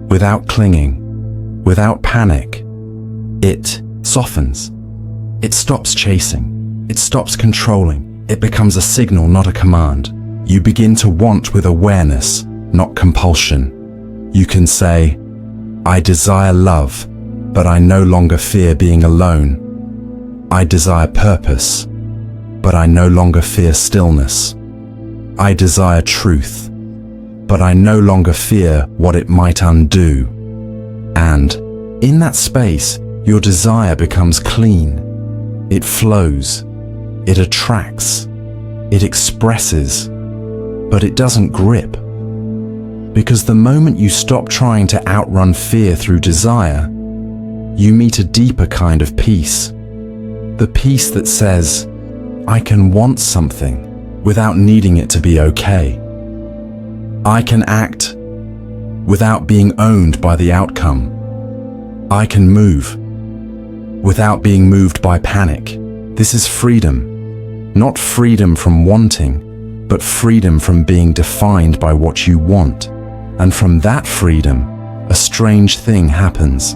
without clinging, without panic, it softens. It stops chasing. It stops controlling. It becomes a signal, not a command. You begin to want with awareness, not compulsion. You can say, I desire love, but I no longer fear being alone. I desire purpose, but I no longer fear stillness. I desire truth, but I no longer fear what it might undo. And in that space, your desire becomes clean. It flows, it attracts, it expresses, but it doesn't grip. Because the moment you stop trying to outrun fear through desire, you meet a deeper kind of peace. The peace that says, I can want something without needing it to be okay. I can act without being owned by the outcome. I can move without being moved by panic. This is freedom. Not freedom from wanting, but freedom from being defined by what you want. And from that freedom, a strange thing happens.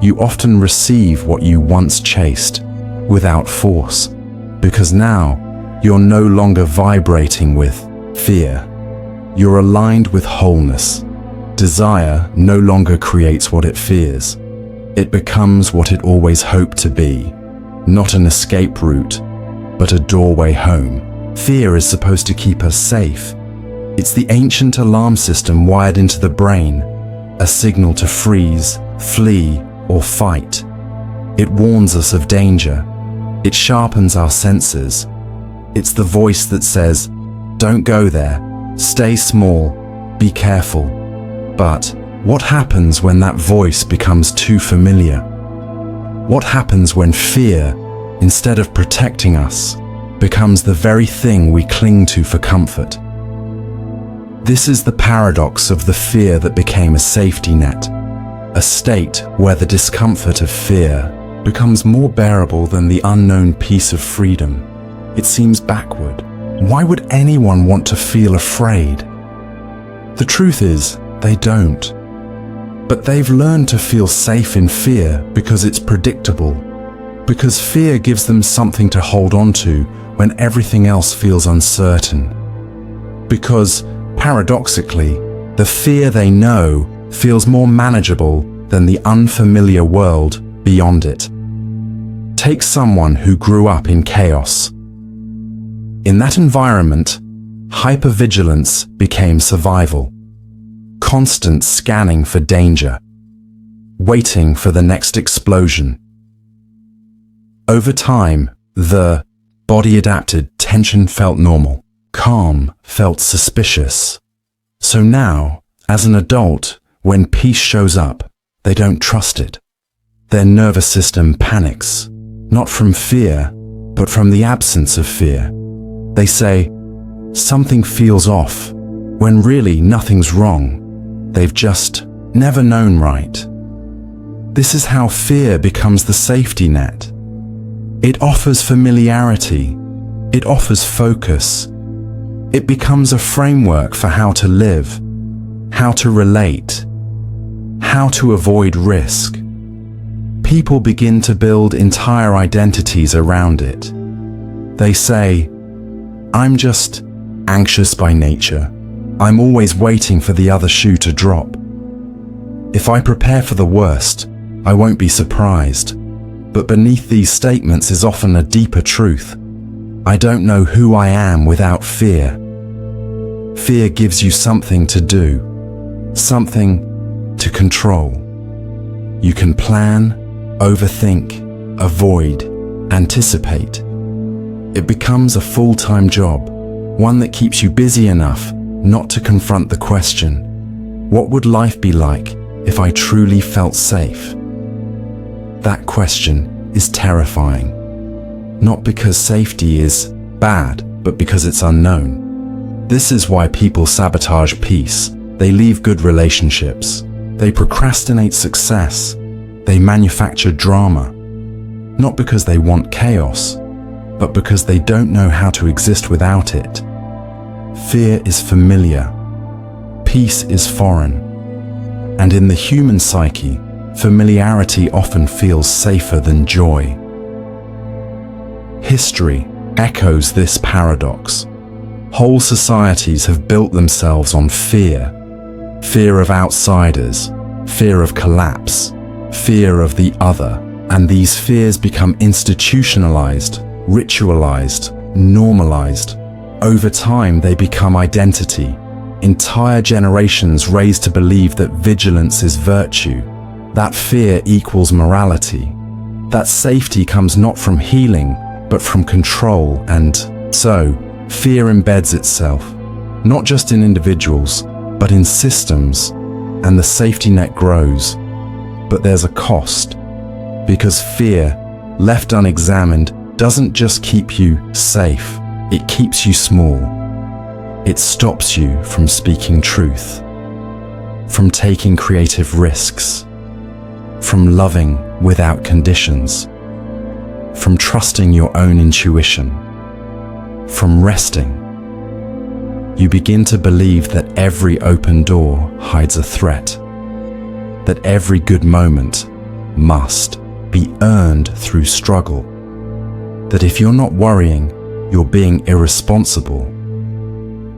You often receive what you once chased without force, because now you're no longer vibrating with fear. You're aligned with wholeness. Desire no longer creates what it fears. It becomes what it always hoped to be, not an escape route, but a doorway home. Fear is supposed to keep us safe. It's the ancient alarm system wired into the brain, a signal to freeze, flee, or fight. It warns us of danger. It sharpens our senses. It's the voice that says, don't go there, stay small, be careful. But what happens when that voice becomes too familiar? What happens when fear, instead of protecting us, becomes the very thing we cling to for comfort? This is the paradox of the fear that became a safety net, a state where the discomfort of fear becomes more bearable than the unknown peace of freedom. It seems backward. Why would anyone want to feel afraid? The truth is, they don't. But they've learned to feel safe in fear because it's predictable, because fear gives them something to hold on to when everything else feels uncertain. Because, paradoxically, the fear they know feels more manageable than the unfamiliar world beyond it. Take someone who grew up in chaos. In that environment, hypervigilance became survival. Constant scanning for danger, waiting for the next explosion. Over time, the body-adapted tension felt normal. Calm felt suspicious. So now, as an adult, when peace shows up, they don't trust it. Their nervous system panics, not from fear, but from the absence of fear. They say, something feels off, when really nothing's wrong. They've just never known right. This is how fear becomes the safety net. It offers familiarity. It offers focus. It becomes a framework for how to live, how to relate, how to avoid risk. People begin to build entire identities around it. They say, I'm just anxious by nature. I'm always waiting for the other shoe to drop. If I prepare for the worst, I won't be surprised. But beneath these statements is often a deeper truth. I don't know who I am without fear. Fear gives you something to do, something to control. You can plan, overthink, avoid, anticipate. It becomes a full-time job, one that keeps you busy enough not to confront the question, what would life be like if I truly felt safe? That question is terrifying. Not because safety is bad, but because it's unknown. This is why people sabotage peace. They leave good relationships. They procrastinate success. They manufacture drama. not because they want chaos, but because they don't know how to exist without it. Fear is familiar, peace is foreign, and in the human psyche, familiarity often feels safer than joy. History echoes this paradox. Whole societies have built themselves on fear. Fear of outsiders, fear of collapse, fear of the other, and these fears become institutionalized, ritualized, normalized. Over time, they become identity. Entire generations raised to believe that vigilance is virtue, that fear equals morality, that safety comes not from healing, but from control, and so, fear embeds itself, not just in individuals, but in systems, and the safety net grows. But there's a cost, because fear, left unexamined, doesn't just keep you safe, it keeps you small. It stops you from speaking truth, from taking creative risks, from loving without conditions, from trusting your own intuition, from resting. You begin to believe that every open door hides a threat, that every good moment must be earned through struggle, that if you're not worrying, you're being irresponsible.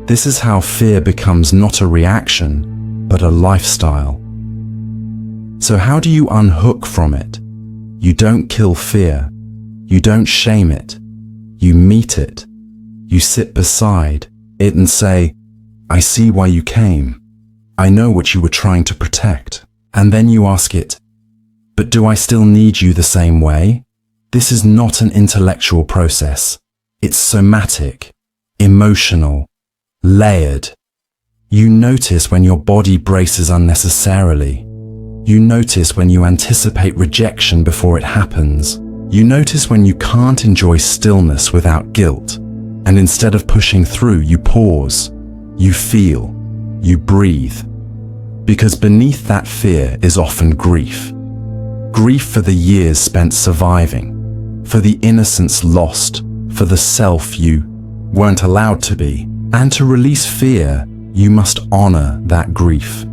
This is how fear becomes not a reaction, but a lifestyle. So how do you unhook from it? You don't kill fear. You don't shame it. You meet it. You sit beside it and say, I see why you came. I know what you were trying to protect. And then you ask it, but do I still need you the same way? This is not an intellectual process. It's somatic, emotional, layered. You notice when your body braces unnecessarily. You notice when you anticipate rejection before it happens. You notice when you can't enjoy stillness without guilt. And instead of pushing through, you pause, you feel, you breathe. Because beneath that fear is often grief. Grief for the years spent surviving, for the innocence lost, for the self you weren't allowed to be. And to release fear, you must honor that grief.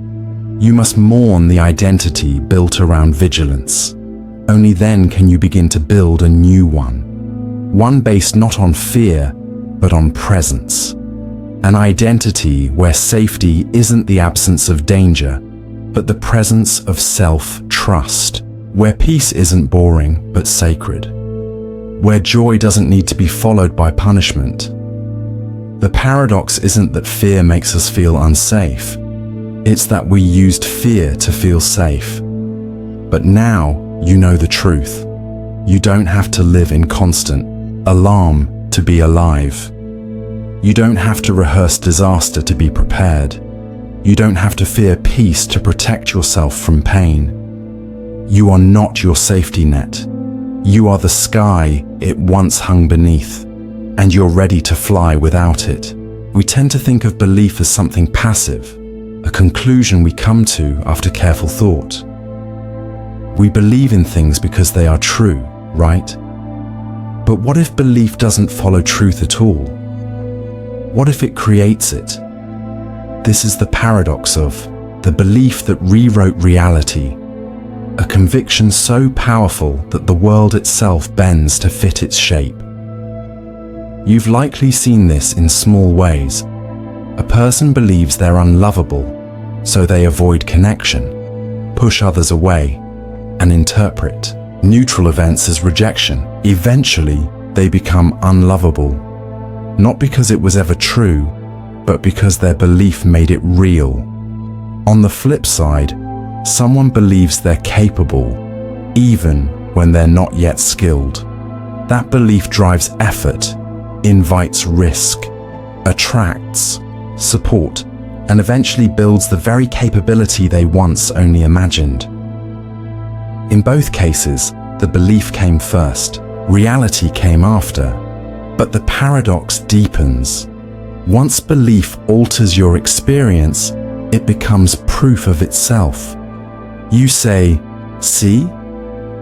You must mourn the identity built around vigilance. Only then can you begin to build a new one. One based not on fear, but on presence. An identity where safety isn't the absence of danger, but the presence of self-trust. Where peace isn't boring, but sacred. Where joy doesn't need to be followed by punishment. The paradox isn't that fear makes us feel unsafe. It's that we used fear to feel safe. But now you know the truth. You don't have to live in constant alarm to be alive. You don't have to rehearse disaster to be prepared. You don't have to fear peace to protect yourself from pain. You are not your safety net. You are the sky it once hung beneath, and you're ready to fly without it. We tend to think of belief as something passive, a conclusion we come to after careful thought. We believe in things because they are true, right? But what if belief doesn't follow truth at all? What if it creates it? This is the paradox of the belief that rewrote reality, a conviction so powerful that the world itself bends to fit its shape. You've likely seen this in small ways. A person believes they're unlovable, so they avoid connection, push others away, and interpret neutral events as rejection. Eventually, they become unlovable, not because it was ever true, but because their belief made it real. On the flip side, someone believes they're capable, even when they're not yet skilled. That belief drives effort, invites risk, attracts support, and eventually builds the very capability they once only imagined. In both cases, the belief came first, reality came after, but the paradox deepens. Once belief alters your experience, it becomes proof of itself. You say, "See,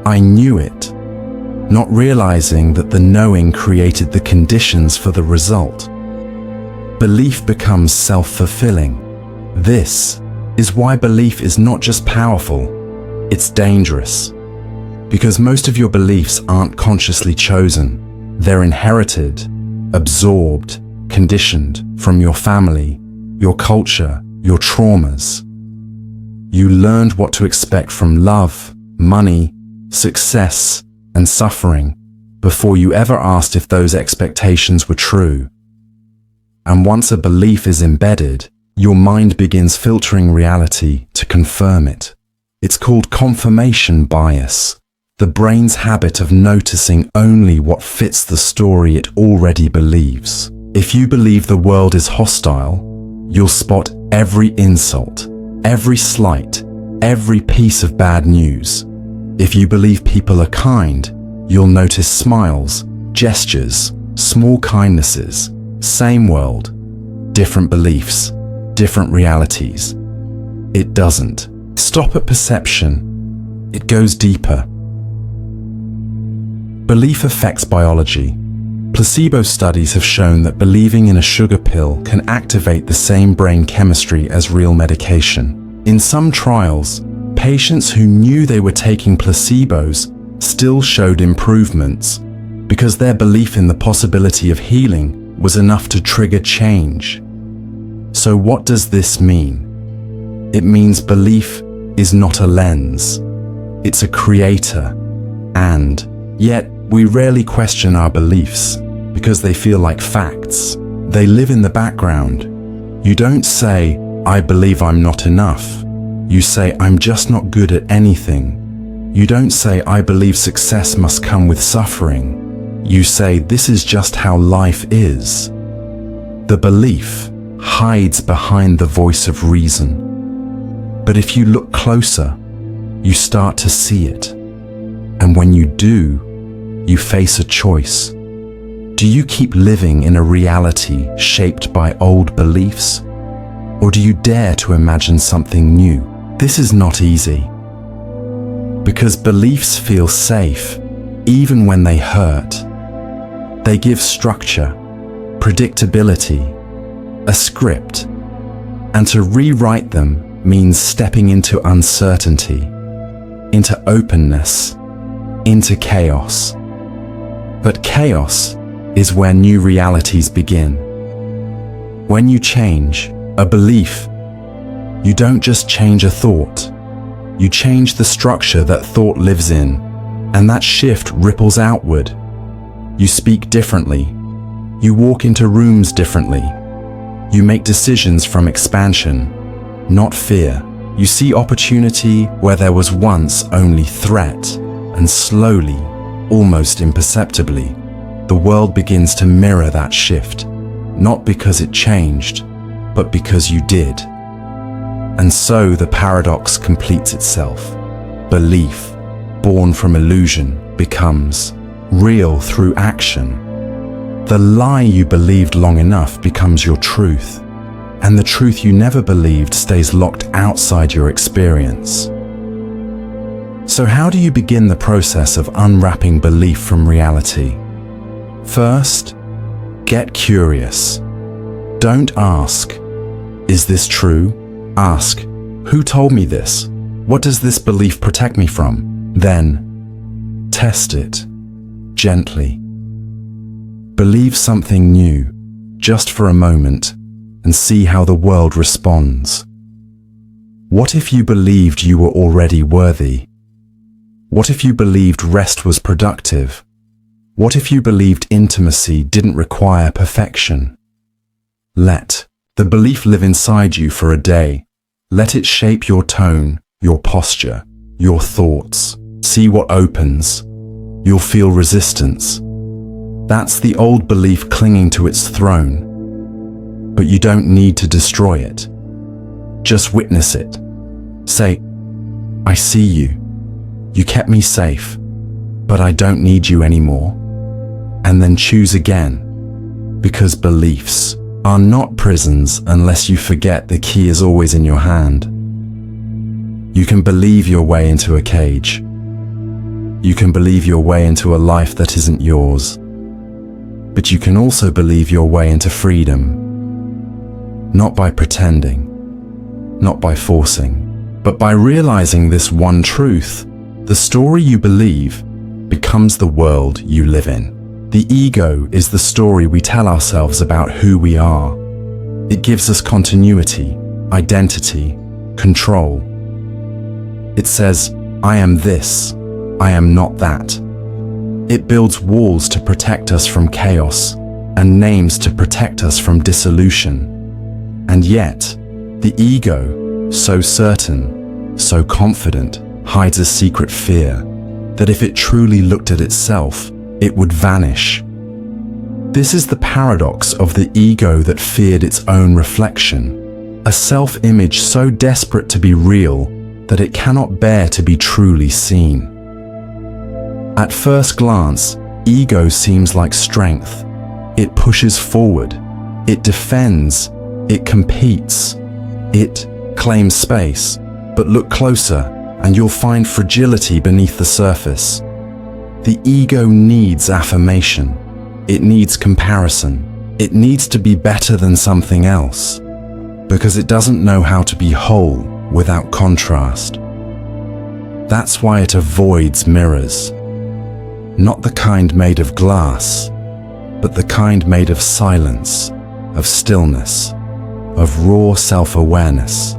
I knew it." not realizing that the knowing created the conditions for the result. Belief becomes self-fulfilling. This is why belief is not just powerful, it's dangerous. Because most of your beliefs aren't consciously chosen. They're inherited, absorbed, conditioned from your family, your culture, your traumas. You learned what to expect from love, money, success, and suffering before you ever asked if those expectations were true. And once a belief is embedded, your mind begins filtering reality to confirm it. It's called confirmation bias, the brain's habit of noticing only what fits the story it already believes. If you believe the world is hostile, you'll spot every insult, every slight, every piece of bad news. If you believe people are kind, you'll notice smiles, gestures, small kindnesses. Same world, different beliefs, different realities. It doesn't stop at perception. It goes deeper. Belief affects biology. Placebo studies have shown that believing in a sugar pill can activate the same brain chemistry as real medication. In some trials, patients who knew they were taking placebos still showed improvements because their belief in the possibility of healing was enough to trigger change. So what does this mean? It means belief is not a lens. It's a creator. And yet, we rarely question our beliefs because they feel like facts. They live in the background. You don't say, I believe I'm not enough. You say, I'm just not good at anything. You don't say, I believe success must come with suffering. You say, this is just how life is. The belief hides behind the voice of reason. But if you look closer, you start to see it. And when you do, you face a choice. Do you keep living in a reality shaped by old beliefs? Or do you dare to imagine something new? This is not easy. Because beliefs feel safe, even when they hurt. They give structure, predictability, a script. And to rewrite them means stepping into uncertainty, into openness, into chaos. But chaos is where new realities begin. When you change a belief, you don't just change a thought. You change the structure that thought lives in, and that shift ripples outward. You speak differently. You walk into rooms differently. You make decisions from expansion, not fear. You see opportunity where there was once only threat, and slowly, almost imperceptibly, the world begins to mirror that shift, not because it changed, but because you did. And so the paradox completes itself. Belief, born from illusion, becomes real through action. The lie you believed long enough becomes your truth, and the truth you never believed stays locked outside your experience. So how do you begin the process of unwrapping belief from reality? First, get curious. Don't ask, is this true? Ask, who told me this? What does this belief protect me from? Then, test it, gently. Believe something new, just for a moment, and see how the world responds. What if you believed you were already worthy? What if you believed rest was productive? What if you believed intimacy didn't require perfection? Let the belief live inside you for a day. Let it shape your tone, your posture, your thoughts. See what opens. You'll feel resistance. That's the old belief clinging to its throne. But you don't need to destroy it. Just witness it. Say, I see you. You kept me safe, but I don't need you anymore. And then choose again, because beliefs are not prisons unless you forget the key is always in your hand. You can believe your way into a cage, You can believe your way into a life that isn't yours. But you can also believe your way into freedom. Not by pretending, not by forcing, but by realizing this one truth: the story you believe becomes the world you live in. The ego is the story we tell ourselves about who we are. It gives us continuity, identity, control. It says, I am this, I am not that. It builds walls to protect us from chaos and names to protect us from dissolution. And yet, the ego, so certain, so confident, hides a secret fear that if it truly looked at itself, it would vanish. This is the paradox of the ego that feared its own reflection, a self-image so desperate to be real that it cannot bear to be truly seen. At first glance, ego seems like strength. It pushes forward, it defends, it competes, it claims space. But look closer and you'll find fragility beneath the surface. The ego needs affirmation. It needs comparison. It needs to be better than something else, because it doesn't know how to be whole without contrast. That's why it avoids mirrors. Not the kind made of glass, but the kind made of silence, of stillness, of raw self-awareness.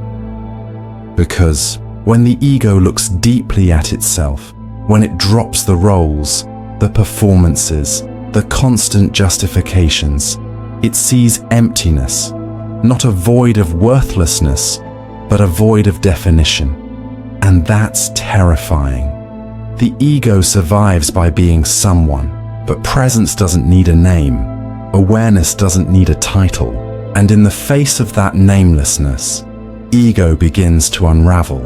Because when the ego looks deeply at itself, when it drops the roles, the performances, the constant justifications, it sees emptiness, not a void of worthlessness, but a void of definition. And that's terrifying. The ego survives by being someone, but presence doesn't need a name. Awareness doesn't need a title. And in the face of that namelessness, ego begins to unravel.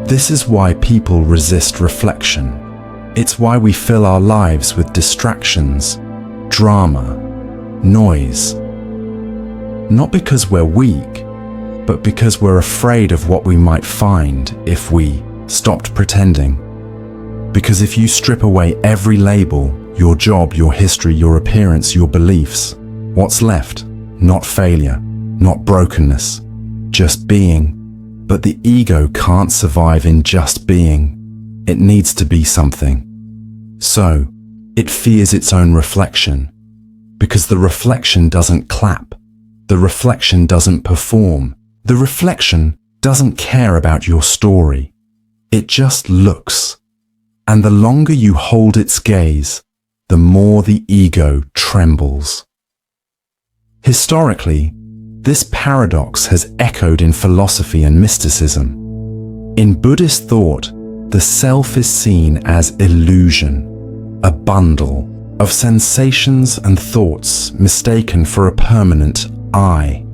This is why people resist reflection. It's why we fill our lives with distractions, drama, noise. Not because we're weak, but because we're afraid of what we might find if we stopped pretending. Because if you strip away every label, your job, your history, your appearance, your beliefs, what's left? Not failure, not brokenness, just being. But the ego can't survive in just being. It needs to be something. So, it fears its own reflection, because the reflection doesn't clap. The reflection doesn't perform. The reflection doesn't care about your story. It just looks. And the longer you hold its gaze, the more the ego trembles. Historically, this paradox has echoed in philosophy and mysticism. In Buddhist thought, the self is seen as illusion, a bundle of sensations and thoughts mistaken for a permanent I.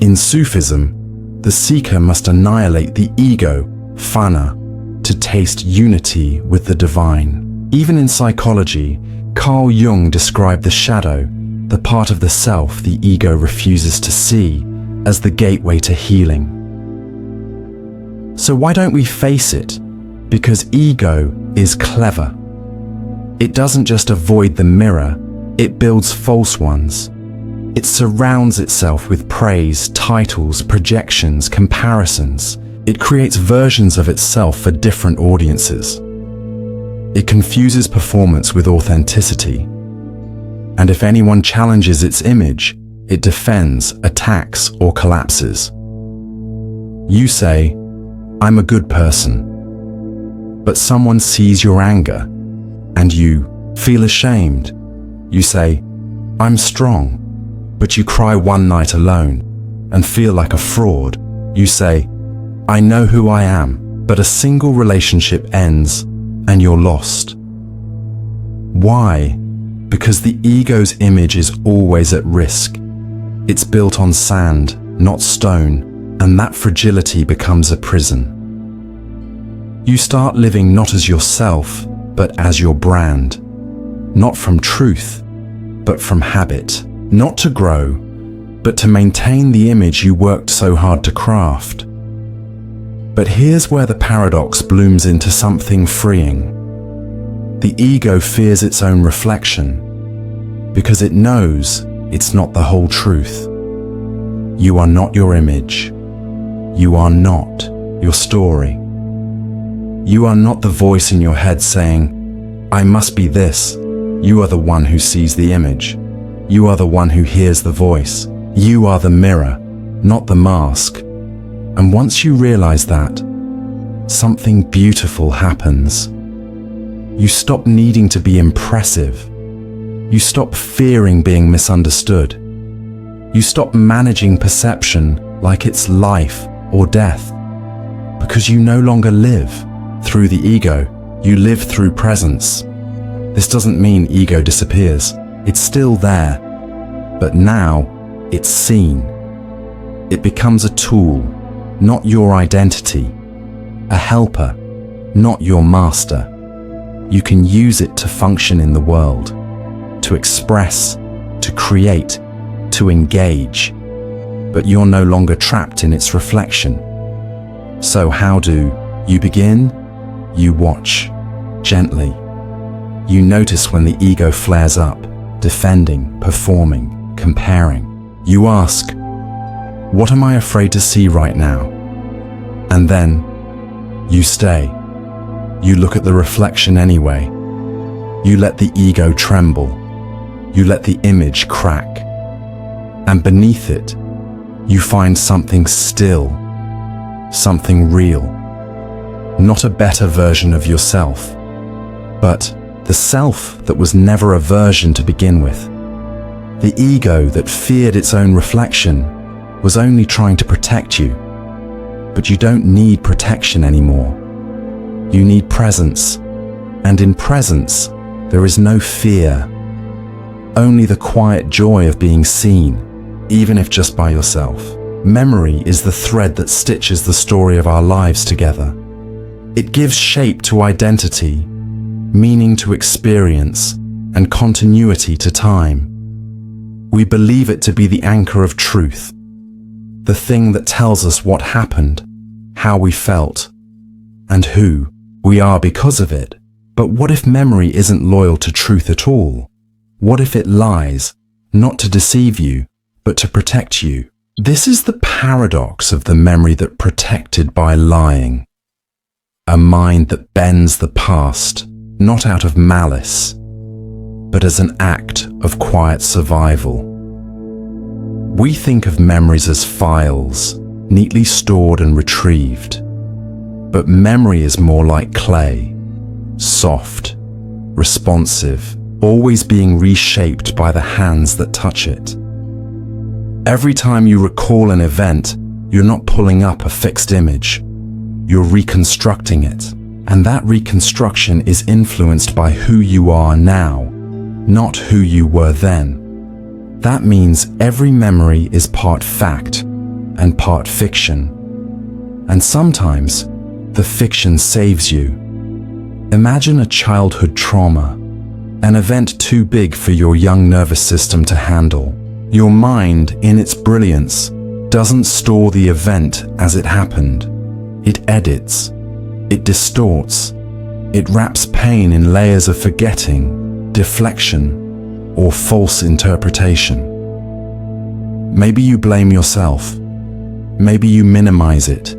In Sufism, the seeker must annihilate the ego, fana, to taste unity with the divine. Even in psychology, Carl Jung described the shadow, the part of the self the ego refuses to see, as the gateway to healing. So why don't we face it? Because ego is clever. It doesn't just avoid the mirror, it builds false ones. It surrounds itself with praise, titles, projections, comparisons. It creates versions of itself for different audiences. It confuses performance with authenticity. And if anyone challenges its image, it defends, attacks, or collapses. You say, I'm a good person. But someone sees your anger, and you feel ashamed. You say, I'm strong. But you cry one night alone, and feel like a fraud. You say, I know who I am, but a single relationship ends, and you're lost. Why? Because the ego's image is always at risk. It's built on sand, not stone, and that fragility becomes a prison. You start living not as yourself, but as your brand. Not from truth, but from habit. Not to grow, but to maintain the image you worked so hard to craft. But here's where the paradox blooms into something freeing. The ego fears its own reflection because it knows it's not the whole truth. You are not your image. You are not your story. You are not the voice in your head saying, "I must be this." You are the one who sees the image. You are the one who hears the voice. You are the mirror, not the mask. And once you realize that, something beautiful happens. You stop needing to be impressive. You stop fearing being misunderstood. You stop managing perception like it's life or death. Because you no longer live through the ego, you live through presence. This doesn't mean ego disappears. It's still there, but now it's seen. It becomes a tool, not your identity, a helper, not your master. You can use it to function in the world, to express, to create, to engage, but you're no longer trapped in its reflection. So how do you begin? You watch, gently. You notice when the ego flares up, defending, performing, comparing. You ask, what am I afraid to see right now? And then you stay. You look at the reflection anyway. You let the ego tremble. You let the image crack. And beneath it, you find something still, something real. Not a better version of yourself, but the self that was never a version to begin with. The ego that feared its own reflection was only trying to protect you. But you don't need protection anymore. You need presence. And in presence, there is no fear. Only the quiet joy of being seen, even if just by yourself. Memory is the thread that stitches the story of our lives together. It gives shape to identity, meaning to experience, and continuity to time. We believe it to be the anchor of truth, the thing that tells us what happened, how we felt, and who we are because of it. But what if memory isn't loyal to truth at all? What if it lies, not to deceive you, but to protect you? This is the paradox of the memory that protected by lying. A mind that bends the past, not out of malice, but as an act of quiet survival. We think of memories as files, neatly stored and retrieved. But memory is more like clay, soft, responsive, always being reshaped by the hands that touch it. Every time you recall an event, you're not pulling up a fixed image. You're reconstructing it. And that reconstruction is influenced by who you are now, not who you were then. That means every memory is part fact and part fiction. And sometimes, the fiction saves you. Imagine a childhood trauma, an event too big for your young nervous system to handle. Your mind, in its brilliance, doesn't store the event as it happened. It edits, it distorts, it wraps pain in layers of forgetting, deflection, or false interpretation. Maybe you blame yourself. Maybe you minimize it.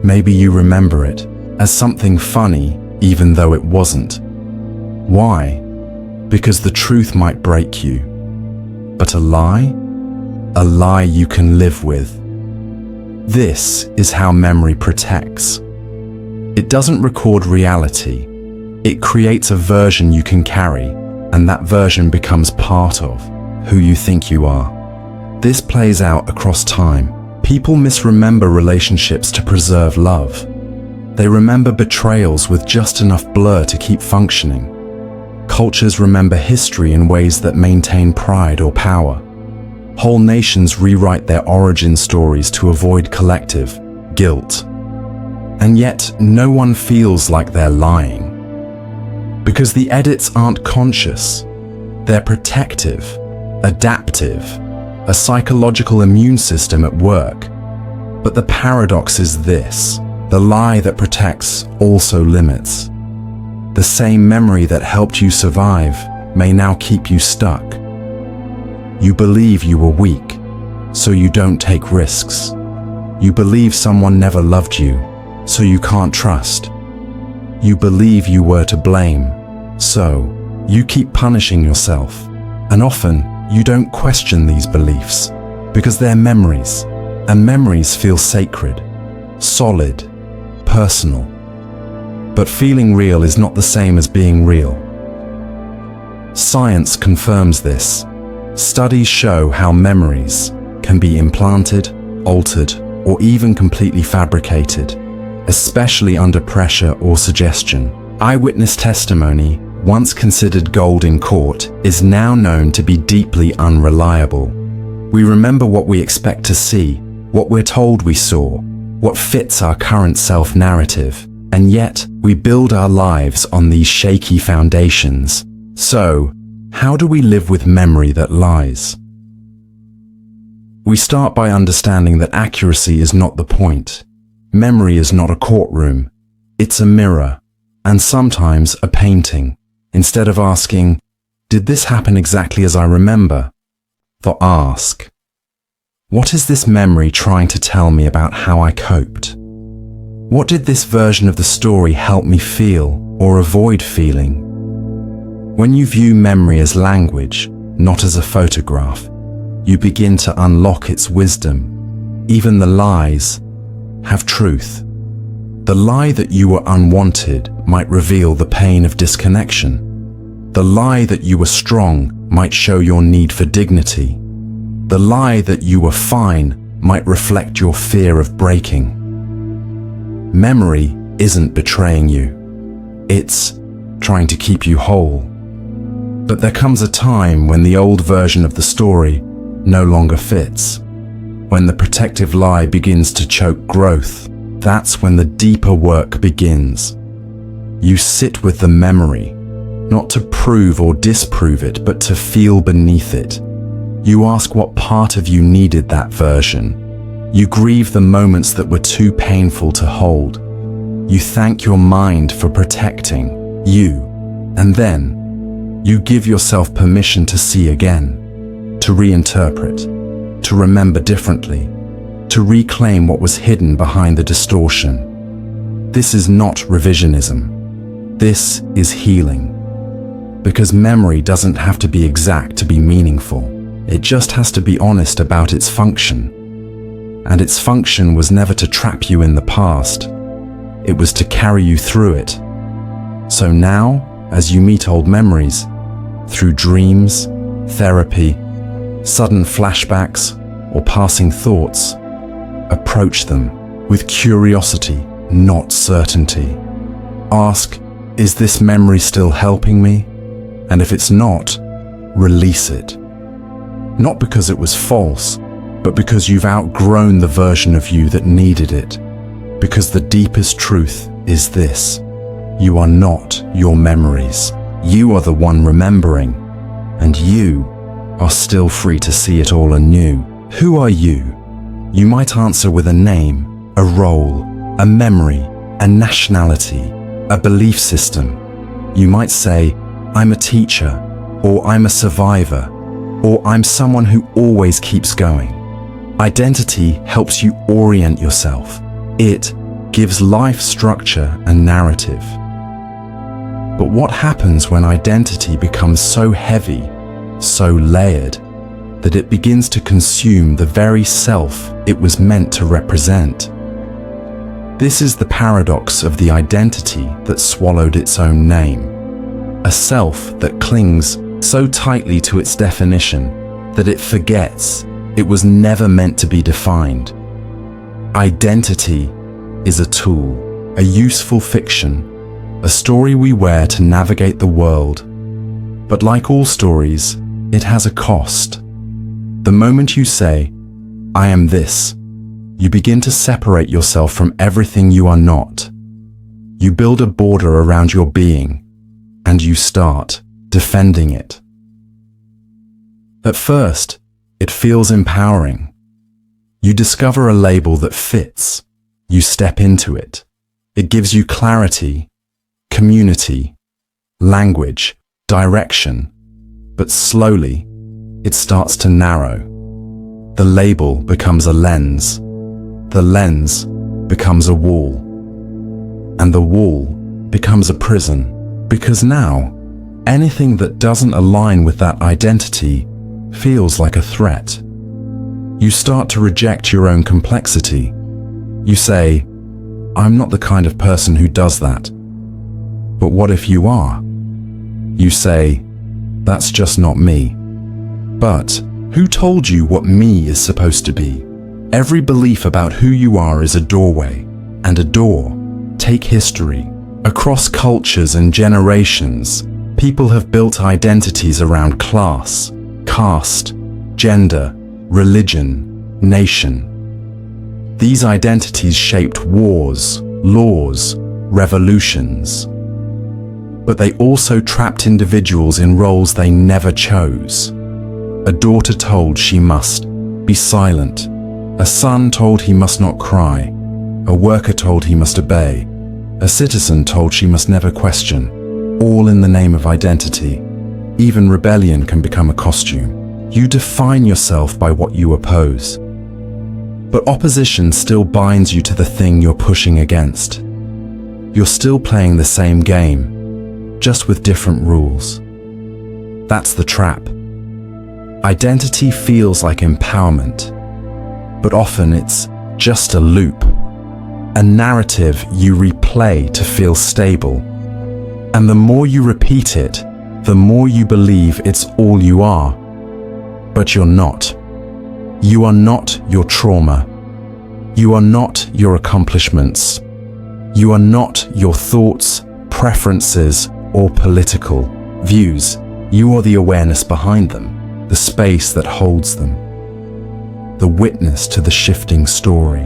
Maybe you remember it as something funny, even though it wasn't. Why? Because the truth might break you. But a lie you can live with. This is how memory protects. It doesn't record reality. It creates a version you can carry, and that version becomes part of who you think you are. This plays out across time. People misremember relationships to preserve love. They remember betrayals with just enough blur to keep functioning. Cultures remember history in ways that maintain pride or power. Whole nations rewrite their origin stories to avoid collective guilt. And yet, no one feels like they're lying. Because the edits aren't conscious. They're protective, adaptive, a psychological immune system at work. But the paradox is this: The lie that protects also limits. The same memory that helped you survive may now keep you stuck. You believe you were weak, so you don't take risks. You believe someone never loved you, so you can't trust. You believe you were to blame, so you keep punishing yourself. And often, you don't question these beliefs because they're memories, and memories feel sacred, solid, personal. But feeling real is not the same as being real. Science confirms this. Studies show how memories can be implanted, altered, or even completely fabricated, especially under pressure or suggestion. Eyewitness testimony, once considered gold in court, is now known to be deeply unreliable. We remember what we expect to see, what we're told we saw, what fits our current self-narrative, and yet we build our lives on these shaky foundations. So, how do we live with memory that lies? We start by understanding that accuracy is not the point. Memory is not a courtroom. It's a mirror, and sometimes a painting. Instead of asking, "Did this happen exactly as I remember?" ask, "What is this memory trying to tell me about how I coped? What did this version of the story help me feel or avoid feeling?" When you view memory as language, not as a photograph, you begin to unlock its wisdom. Even the lies have truth. The lie that you were unwanted might reveal the pain of disconnection. The lie that you were strong might show your need for dignity. The lie that you were fine might reflect your fear of breaking. Memory isn't betraying you. It's trying to keep you whole. But there comes a time when the old version of the story no longer fits. When the protective lie begins to choke growth, that's when the deeper work begins. You sit with the memory, not to prove or disprove it, but to feel beneath it. You ask what part of you needed that version. You grieve the moments that were too painful to hold. You thank your mind for protecting you, and then you give yourself permission to see again, to reinterpret, to remember differently, to reclaim what was hidden behind the distortion. This is not revisionism. This is healing. Because memory doesn't have to be exact to be meaningful. It just has to be honest about its function. And its function was never to trap you in the past. It was to carry you through it. So now, as you meet old memories, through dreams, therapy, sudden flashbacks, or passing thoughts, approach them with curiosity, not certainty. Ask, is this memory still helping me? And if it's not, release it. Not because it was false, but because you've outgrown the version of you that needed it. Because the deepest truth is this: you are not your memories. You are the one remembering, and you are still free to see it all anew. Who are you? You might answer with a name, a role, a memory, a nationality, a belief system. You might say, I'm a teacher, or I'm a survivor, or I'm someone who always keeps going. Identity helps you orient yourself. It gives life structure and narrative. But what happens when identity becomes so heavy, so layered, that it begins to consume the very self it was meant to represent? This is the paradox of the identity that swallowed its own name. A self that clings so tightly to its definition that it forgets it was never meant to be defined. Identity is a tool, a useful fiction, a story we wear to navigate the world. But like all stories, it has a cost. The moment you say, I am this, you begin to separate yourself from everything you are not. You build a border around your being, and you start defending it. At first, it feels empowering. You discover a label that fits. You step into it. It gives you clarity, community, language, direction, but slowly it starts to narrow. The label becomes a lens. The lens becomes a wall. And the wall becomes a prison, because now anything that doesn't align with that identity feels like a threat. You start to reject your own complexity. You say, I'm not the kind of person who does that. But what if you are? You say, that's just not me. But who told you what me is supposed to be? Every belief about who you are is a doorway, and a door, take history. Across cultures and generations, people have built identities around class, caste, gender, religion, nation. These identities shaped wars, laws, revolutions. But they also trapped individuals in roles they never chose. A daughter told she must be silent. A son told he must not cry. A worker told he must obey. A citizen told she must never question. All in the name of identity. Even rebellion can become a costume. You define yourself by what you oppose. But opposition still binds you to the thing you're pushing against. You're still playing the same game, just with different rules. That's the trap. Identity feels like empowerment, but often it's just a loop, a narrative you replay to feel stable. And the more you repeat it, the more you believe it's all you are. But you're not. You are not your trauma. You are not your accomplishments. You are not your thoughts, preferences, or political views. You are the awareness behind them, the space that holds them, the witness to the shifting story.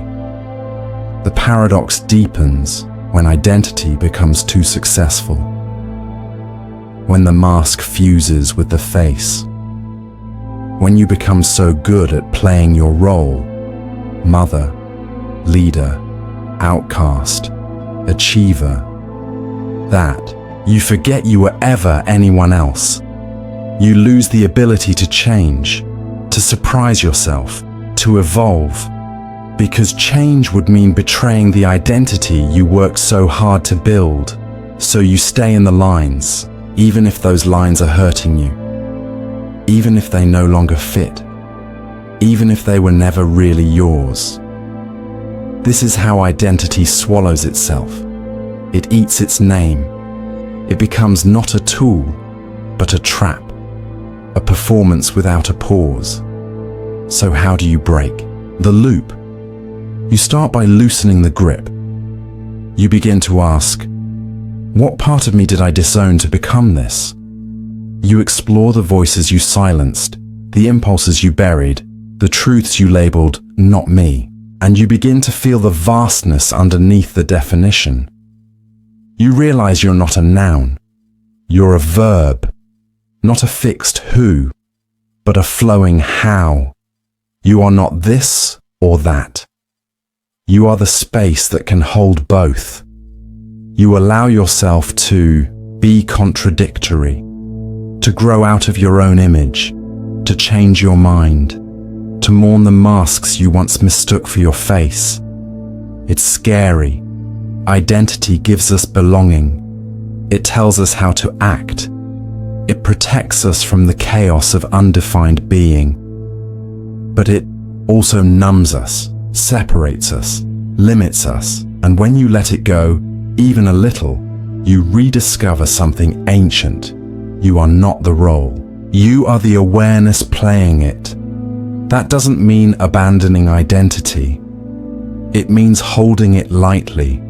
The paradox deepens when identity becomes too successful, when the mask fuses with the face, when you become so good at playing your role, mother, leader, outcast, achiever, that you forget you were ever anyone else. You lose the ability to change, to surprise yourself, to evolve, because change would mean betraying the identity you worked so hard to build. So you stay in the lines, even if those lines are hurting you, even if they no longer fit, even if they were never really yours. This is how identity swallows itself. It eats its name. It becomes not a tool, but a trap, a performance without a pause. So how do you break the loop? You start by loosening the grip. You begin to ask, what part of me did I disown to become this? You explore the voices you silenced, the impulses you buried, the truths you labeled not me, and you begin to feel the vastness underneath the definition. You realize you're not a noun. You're a verb, not a fixed who, but a flowing how. You are not this or that. You are the space that can hold both. You allow yourself to be contradictory, to grow out of your own image, to change your mind, to mourn the masks you once mistook for your face. It's scary. Identity gives us belonging. It tells us how to act. It protects us from the chaos of undefined being. But it also numbs us, separates us, limits us, and when you let it go, even a little, you rediscover something ancient. You are not the role. You are the awareness playing it. That doesn't mean abandoning identity. It means holding it lightly,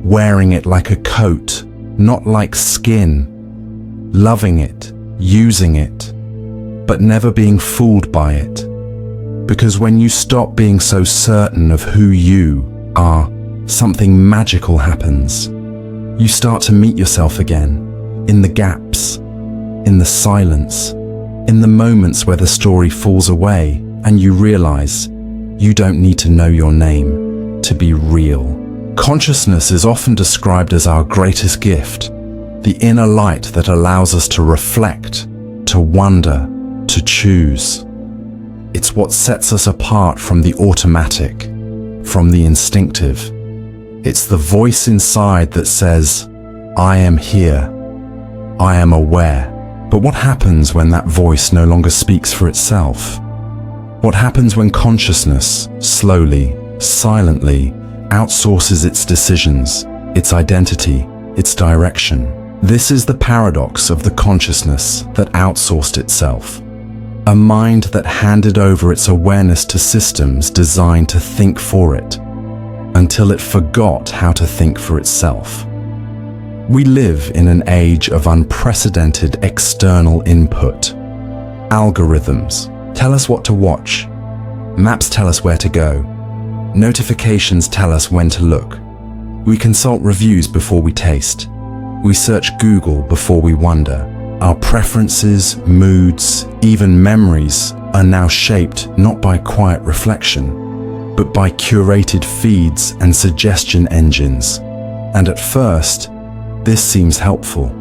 wearing it like a coat, not like skin, loving it, using it, but never being fooled by it. Because when you stop being so certain of who you are, something magical happens. You start to meet yourself again, in the gaps, in the silence, in the moments where the story falls away and you realize you don't need to know your name to be real. Consciousness is often described as our greatest gift, the inner light that allows us to reflect, to wonder, to choose. It's what sets us apart from the automatic, from the instinctive. It's the voice inside that says, I am here, I am aware. But what happens when that voice no longer speaks for itself? What happens when consciousness, slowly, silently, outsources its decisions, its identity, its direction? This is the paradox of the consciousness that outsourced itself. A mind that handed over its awareness to systems designed to think for it, until it forgot how to think for itself. We live in an age of unprecedented external input. Algorithms tell us what to watch. Maps tell us where to go. Notifications tell us when to look. We consult reviews before we taste. We search Google before we wonder. Our preferences, moods, even memories are now shaped not by quiet reflection, but by curated feeds and suggestion engines. And at first, this seems helpful,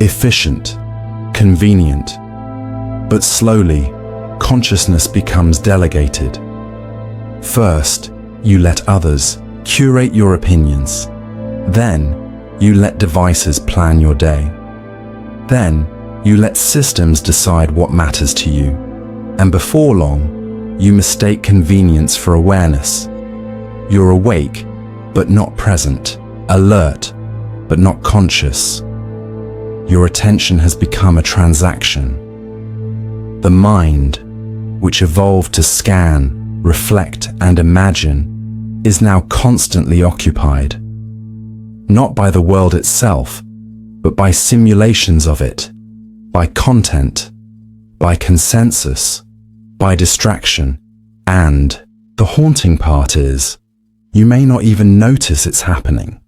efficient, convenient. But slowly, consciousness becomes delegated. First, you let others curate your opinions. Then, you let devices plan your day. Then, you let systems decide what matters to you. And before long, you mistake convenience for awareness. You're awake, but not present, alert, but not conscious. Your attention has become a transaction. The mind, which evolved to scan, reflect, and imagine, is now constantly occupied. Not by the world itself, but by simulations of it, by content, by consensus, by distraction, and the haunting part is, you may not even notice it's happening.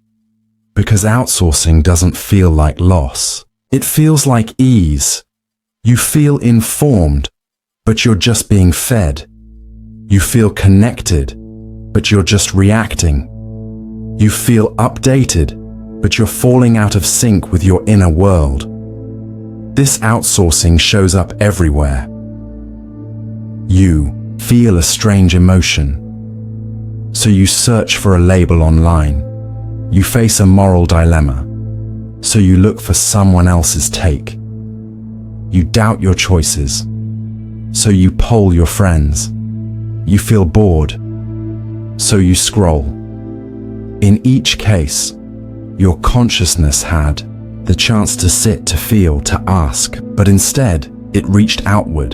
Because outsourcing doesn't feel like loss. It feels like ease. You feel informed, but you're just being fed. You feel connected, but you're just reacting. You feel updated, but you're falling out of sync with your inner world. This outsourcing shows up everywhere. You feel a strange emotion. So you search for a label online. You face a moral dilemma. So you look for someone else's take. You doubt your choices. So you poll your friends. You feel bored. So you scroll. In each case, your consciousness had the chance to sit, to feel, to ask, but instead it reached outward,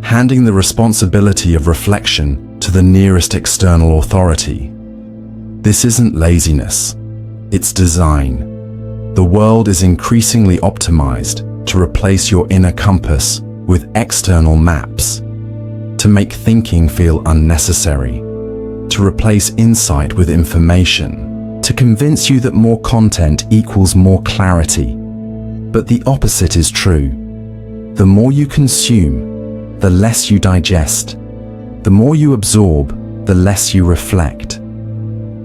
handing the responsibility of reflection to the nearest external authority. This isn't laziness, it's design. The world is increasingly optimized to replace your inner compass with external maps, to make thinking feel unnecessary, to replace insight with information, to convince you that more content equals more clarity. But the opposite is true. The more you consume, the less you digest. The more you absorb, the less you reflect.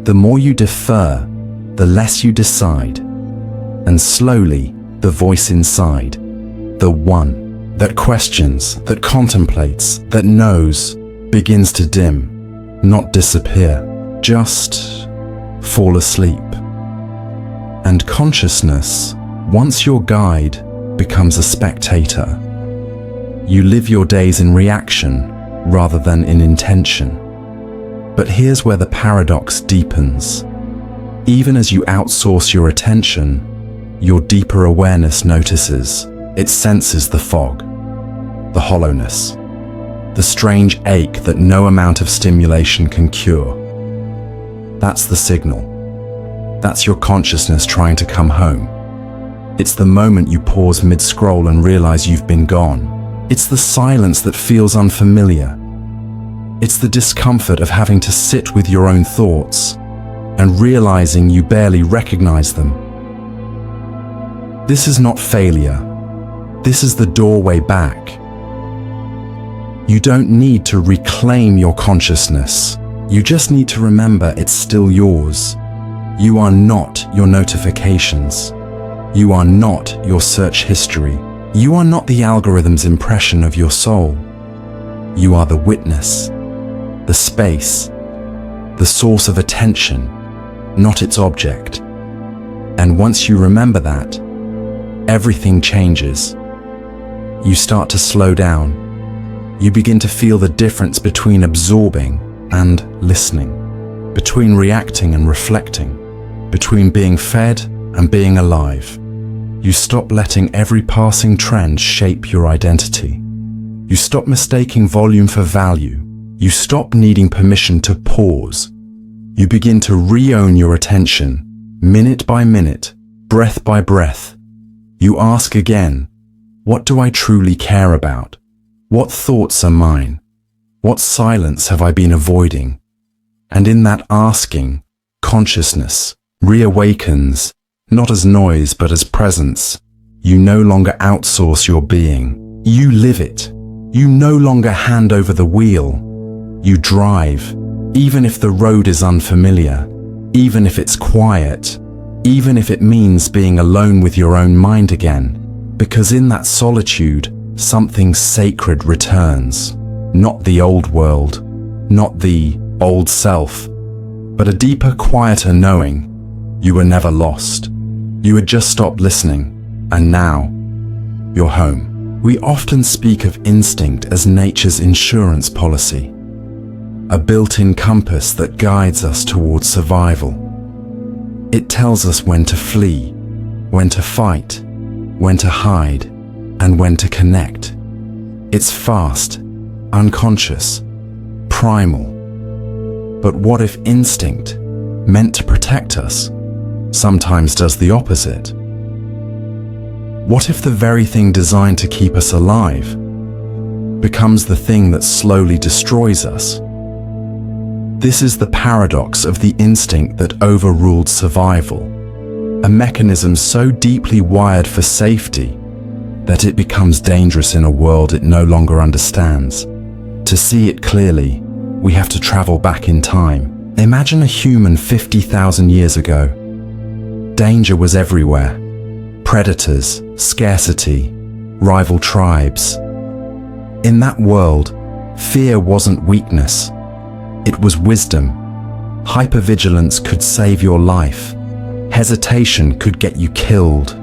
The more you defer, the less you decide. And slowly, the voice inside, the one that questions, that contemplates, that knows, begins to dim, not disappear, just fall asleep. And consciousness, once your guide, becomes a spectator. You live your days in reaction rather than in intention. But here's where the paradox deepens. Even as you outsource your attention, your deeper awareness notices. It senses the fog, the hollowness, the strange ache that no amount of stimulation can cure. That's the signal. That's your consciousness trying to come home. It's the moment you pause mid-scroll and realize you've been gone. It's the silence that feels unfamiliar. It's the discomfort of having to sit with your own thoughts and realizing you barely recognize them. This is not failure. This is the doorway back. You don't need to reclaim your consciousness. You just need to remember it's still yours. You are not your notifications. You are not your search history. You are not the algorithm's impression of your soul. You are the witness, the space, the source of attention, not its object. And once you remember that, everything changes. You start to slow down. You begin to feel the difference between absorbing and listening, between reacting and reflecting, between being fed and being alive. You stop letting every passing trend shape your identity. You stop mistaking volume for value. You stop needing permission to pause. You begin to re-own your attention, minute by minute, breath by breath. You ask again, what do I truly care about? What thoughts are mine? What silence have I been avoiding? And in that asking, consciousness reawakens, not as noise but as presence. You no longer outsource your being. You live it. You no longer hand over the wheel. You drive, even if the road is unfamiliar, even if it's quiet, even if it means being alone with your own mind again. Because in that solitude, something sacred returns. Not the old world, not the old self, but a deeper, quieter knowing. You were never lost. You had just stopped listening, and now, you're home. We often speak of instinct as nature's insurance policy, a built-in compass that guides us towards survival. It tells us when to flee, when to fight, when to hide, and when to connect. It's fast, unconscious, primal. But what if instinct, meant to protect us, sometimes does the opposite? What if the very thing designed to keep us alive becomes the thing that slowly destroys us? This is the paradox of the instinct that overruled survival, a mechanism so deeply wired for safety that it becomes dangerous in a world it no longer understands. To see it clearly, we have to travel back in time. Imagine a human 50,000 years ago. Danger was everywhere. Predators, scarcity, rival tribes. In that world, fear wasn't weakness. It was wisdom. Hypervigilance could save your life. Hesitation could get you killed.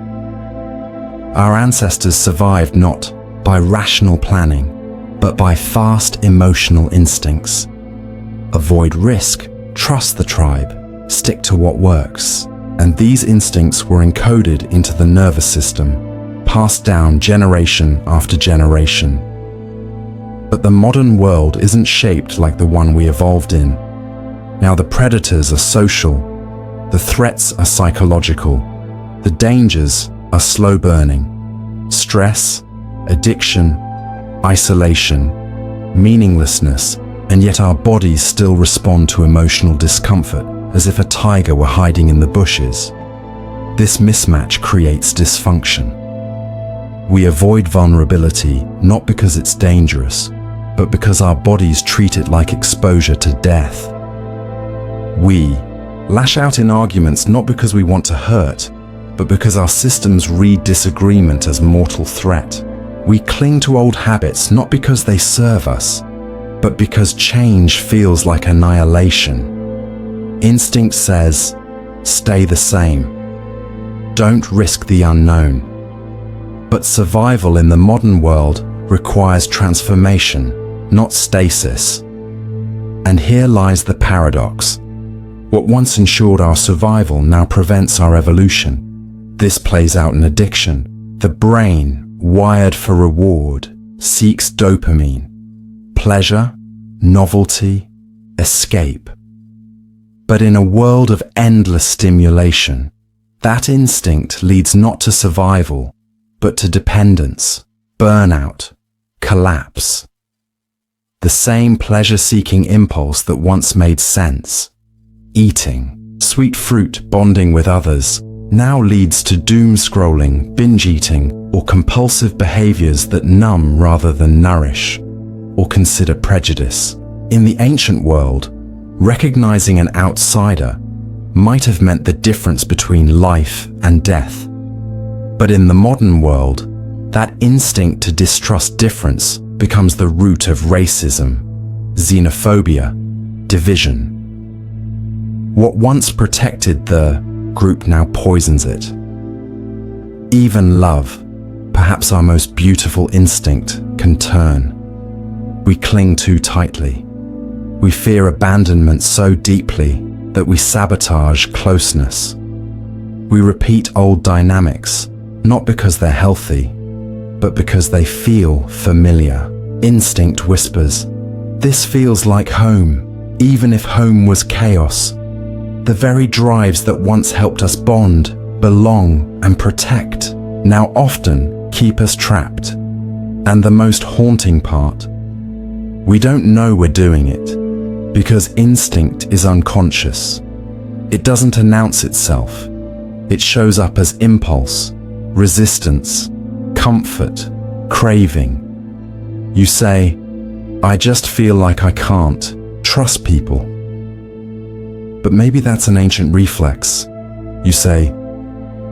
Our ancestors survived not by rational planning, but by fast emotional instincts. Avoid risk, trust the tribe, stick to what works. And these instincts were encoded into the nervous system, passed down generation after generation. But the modern world isn't shaped like the one we evolved in. Now the predators are social, the threats are psychological, the dangers are slow burning. Stress, addiction, isolation, meaninglessness, and yet our bodies still respond to emotional discomfort as if a tiger were hiding in the bushes. This mismatch creates dysfunction. We avoid vulnerability not because it's dangerous, but because our bodies treat it like exposure to death. We lash out in arguments not because we want to hurt, but because our systems read disagreement as mortal threat. We cling to old habits not because they serve us, but because change feels like annihilation. Instinct says, stay the same. Don't risk the unknown. But survival in the modern world requires transformation, not stasis. And here lies the paradox. What once ensured our survival now prevents our evolution. This plays out in addiction. The brain, wired for reward, seeks dopamine, pleasure, novelty, escape. But in a world of endless stimulation, that instinct leads not to survival, but to dependence, burnout, collapse. The same pleasure-seeking impulse that once made sense, eating, sweet fruit, bonding with others, now leads to doom scrolling, binge eating, or compulsive behaviors that numb rather than nourish, or consider prejudice. In the ancient world, recognizing an outsider might have meant the difference between life and death. But in the modern world, that instinct to distrust difference becomes the root of racism, xenophobia, division. What once protected the group now poisons it. Even love, perhaps our most beautiful instinct, can turn. We cling too tightly. We fear abandonment so deeply that we sabotage closeness. We repeat old dynamics, not because they're healthy, but because they feel familiar. Instinct whispers, "This feels like home," even if home was chaos. The very drives that once helped us bond, belong, and protect now often keep us trapped. And the most haunting part, we don't know we're doing it because instinct is unconscious. It doesn't announce itself. It shows up as impulse, resistance, comfort, craving. You say, "I just feel like I can't trust people." But maybe that's an ancient reflex. You say,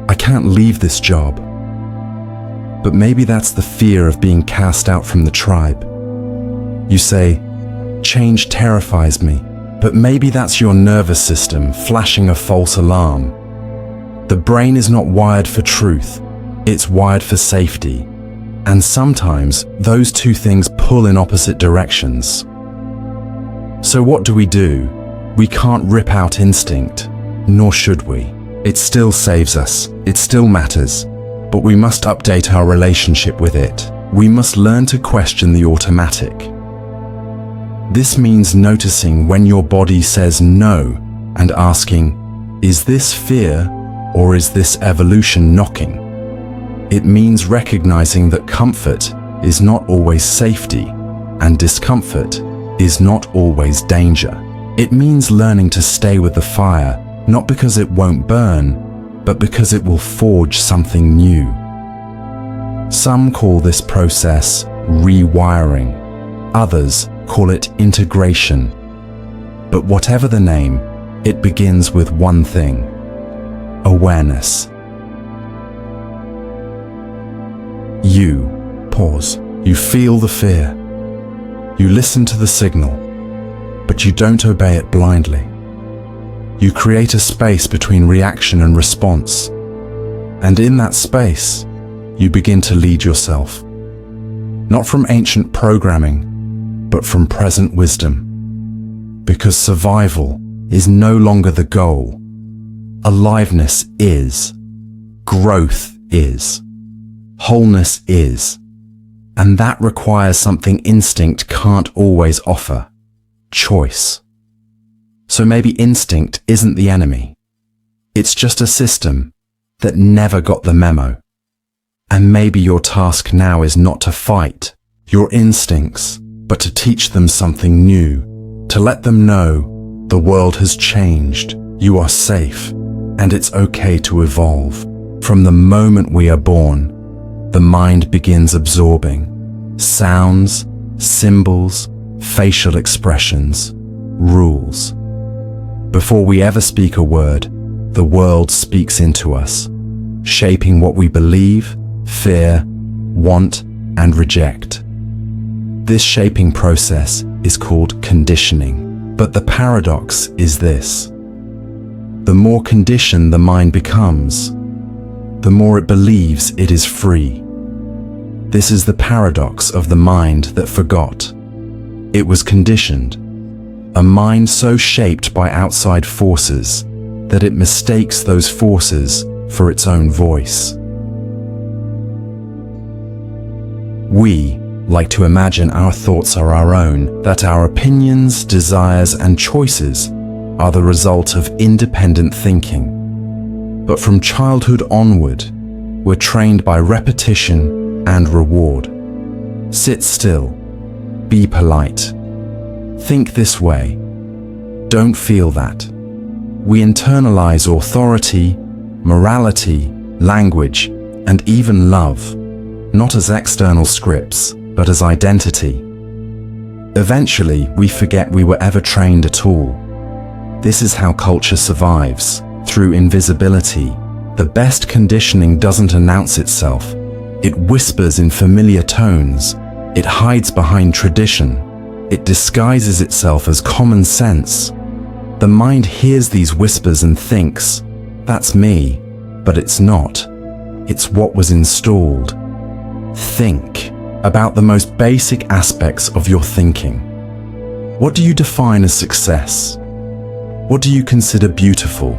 "I can't leave this job." But maybe that's the fear of being cast out from the tribe. You say, "Change terrifies me." But maybe that's your nervous system flashing a false alarm. The brain is not wired for truth, it's wired for safety. And sometimes those two things pull in opposite directions. So what do? We can't rip out instinct, nor should we. It still saves us, it still matters, but we must update our relationship with it. We must learn to question the automatic. This means noticing when your body says no and asking, is this fear or is this evolution knocking? It means recognizing that comfort is not always safety and discomfort is not always danger. It means learning to stay with the fire, not because it won't burn, but because it will forge something new. Some call this process rewiring. Others call it integration. But whatever the name, it begins with one thing: awareness. You pause. You feel the fear. You listen to the signal, but you don't obey it blindly. You create a space between reaction and response. And in that space, you begin to lead yourself. Not from ancient programming, but from present wisdom. Because survival is no longer the goal. Aliveness is. Growth is. Wholeness is. And that requires something instinct can't always offer: choice. So maybe instinct isn't the enemy. It's just a system that never got the memo. And maybe your task now is not to fight your instincts, but to teach them something new, to let them know the world has changed, you are safe, and it's okay to evolve. From the moment we are born, the mind begins absorbing sounds, symbols, facial expressions, rules. Before we ever speak a word, the world speaks into us, shaping what we believe, fear, want, and reject. This shaping process is called conditioning. But the paradox is this: the more conditioned the mind becomes, the more it believes it is free. This is the paradox of the mind that forgot. It was conditioned, a mind so shaped by outside forces that it mistakes those forces for its own voice. We like to imagine our thoughts are our own, that our opinions, desires, and choices are the result of independent thinking. But from childhood onward, we're trained by repetition and reward. Sit still. Be polite. Think this way. Don't feel that. We internalize authority, morality, language, and even love, not as external scripts, but as identity. Eventually, we forget we were ever trained at all. This is how culture survives, through invisibility. The best conditioning doesn't announce itself. It whispers in familiar tones. It hides behind tradition. It disguises itself as common sense. The mind hears these whispers and thinks, "That's me," but it's not. It's what was installed. Think about the most basic aspects of your thinking. What do you define as success? What do you consider beautiful?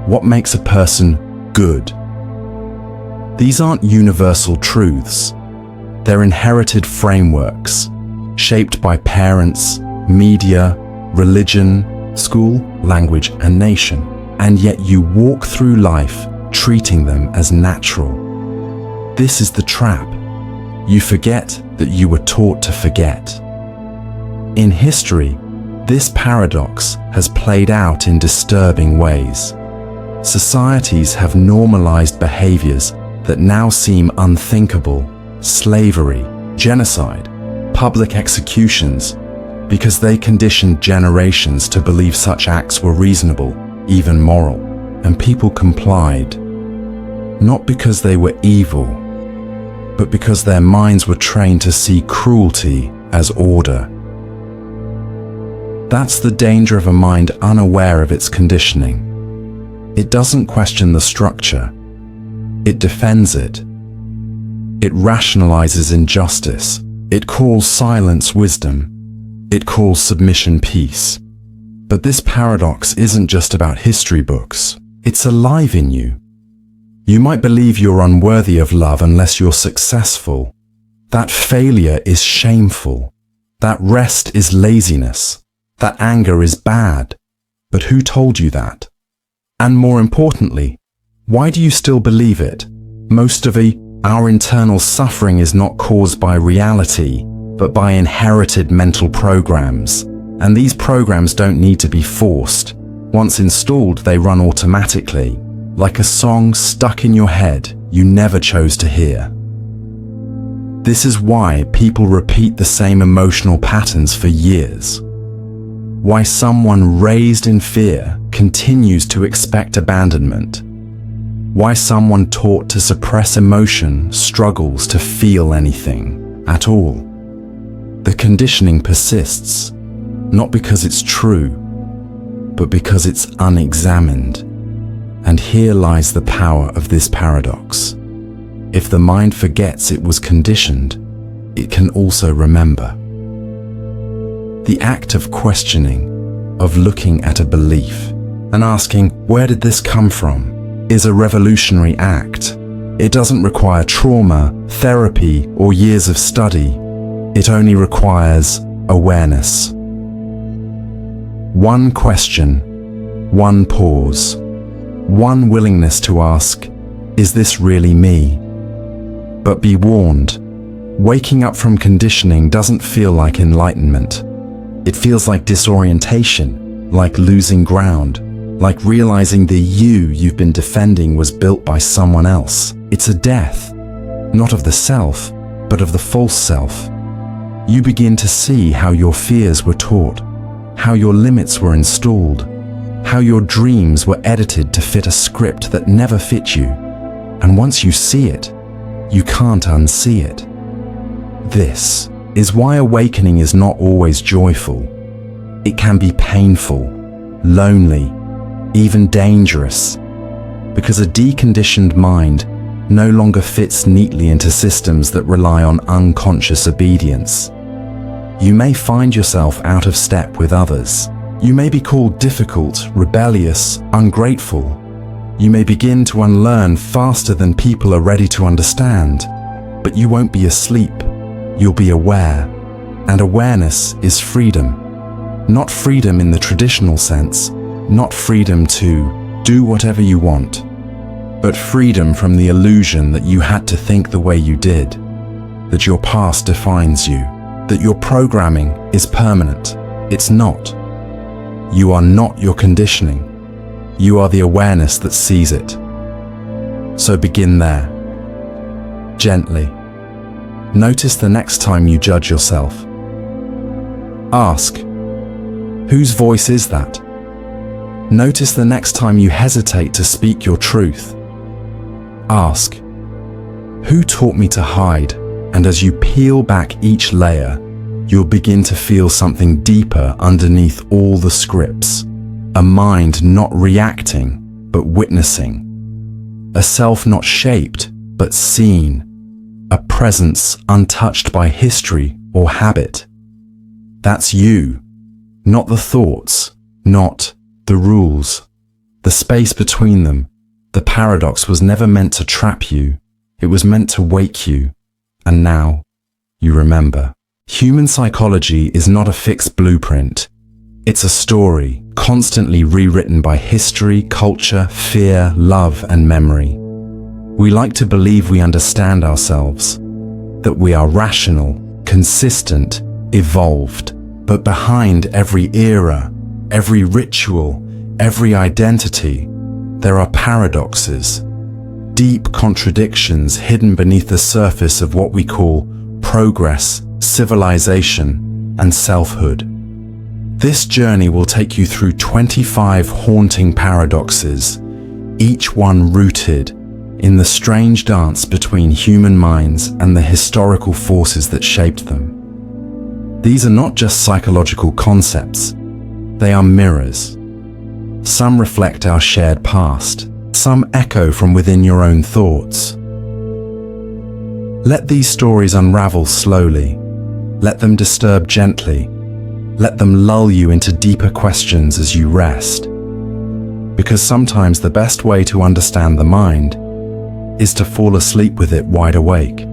What makes a person good? These aren't universal truths. They're inherited frameworks, shaped by parents, media, religion, school, language, and nation. And yet you walk through life treating them as natural. This is the trap. You forget that you were taught to forget. In history, this paradox has played out in disturbing ways. Societies have normalized behaviors that now seem unthinkable: slavery, genocide, public executions, because they conditioned generations to believe such acts were reasonable, even moral, and people complied. Not because they were evil, but because their minds were trained to see cruelty as order. That's the danger of a mind unaware of its conditioning. It doesn't question the structure. It defends it. It rationalizes injustice. It calls silence wisdom. It calls submission peace. But this paradox isn't just about history books. It's alive in you. You might believe you're unworthy of love unless you're successful. That failure is shameful. That rest is laziness. That anger is bad. But who told you that? And more importantly, why do you still believe it? Most of our internal suffering is not caused by reality, but by inherited mental programs. And these programs don't need to be forced. Once installed, they run automatically, like a song stuck in your head you never chose to hear. This is why people repeat the same emotional patterns for years. Why someone raised in fear continues to expect abandonment. Why someone taught to suppress emotion struggles to feel anything at all. The conditioning persists, not because it's true, but because it's unexamined. And here lies the power of this paradox. If the mind forgets it was conditioned, it can also remember. The act of questioning, of looking at a belief and asking, where did this come from, is a revolutionary act. It doesn't require trauma, therapy, or years of study. It only requires awareness. One question, one pause, one willingness to ask, is this really me? But be warned, waking up from conditioning doesn't feel like enlightenment. It feels like disorientation, like losing ground, like realizing the you've been defending was built by someone else. It's a death, not of the self, but of the false self. You begin to see how your fears were taught, how your limits were installed, how your dreams were edited to fit a script that never fit you. And once you see it, you can't unsee it. This is why awakening is not always joyful. It can be painful, lonely, even dangerous, because a deconditioned mind no longer fits neatly into systems that rely on unconscious obedience. You may find yourself out of step with others. You may be called difficult, rebellious, ungrateful. You may begin to unlearn faster than people are ready to understand, but you won't be asleep. You'll be aware, and awareness is freedom. Not freedom in the traditional sense, not freedom to do whatever you want, but freedom from the illusion that you had to think the way you did, that your past defines you, that your programming is permanent. It's not. You are not your conditioning. You are the awareness that sees it. So begin there, gently. Notice the next time you judge yourself. Ask, whose voice is that? Notice the next time you hesitate to speak your truth. Ask, who taught me to hide? And as you peel back each layer, you'll begin to feel something deeper underneath all the scripts. A mind not reacting, but witnessing. A self not shaped, but seen. A presence untouched by history or habit. That's you, not the thoughts, not the rules. The space between them, the paradox was never meant to trap you. It was meant to wake you. And now, you remember. Human psychology is not a fixed blueprint. It's a story, constantly rewritten by history, culture, fear, love, and memory. We like to believe we understand ourselves, that we are rational, consistent, evolved. But behind every era, every ritual, every identity, there are paradoxes, deep contradictions hidden beneath the surface of what we call progress, civilization, and selfhood. This journey will take you through 25 haunting paradoxes, each one rooted in the strange dance between human minds and the historical forces that shaped them. These are not just psychological concepts, they are mirrors. Some reflect our shared past, some echo from within your own thoughts. Let these stories unravel slowly. Let them disturb gently. Let them lull you into deeper questions as you rest. Because sometimes the best way to understand the mind is to fall asleep with it wide awake.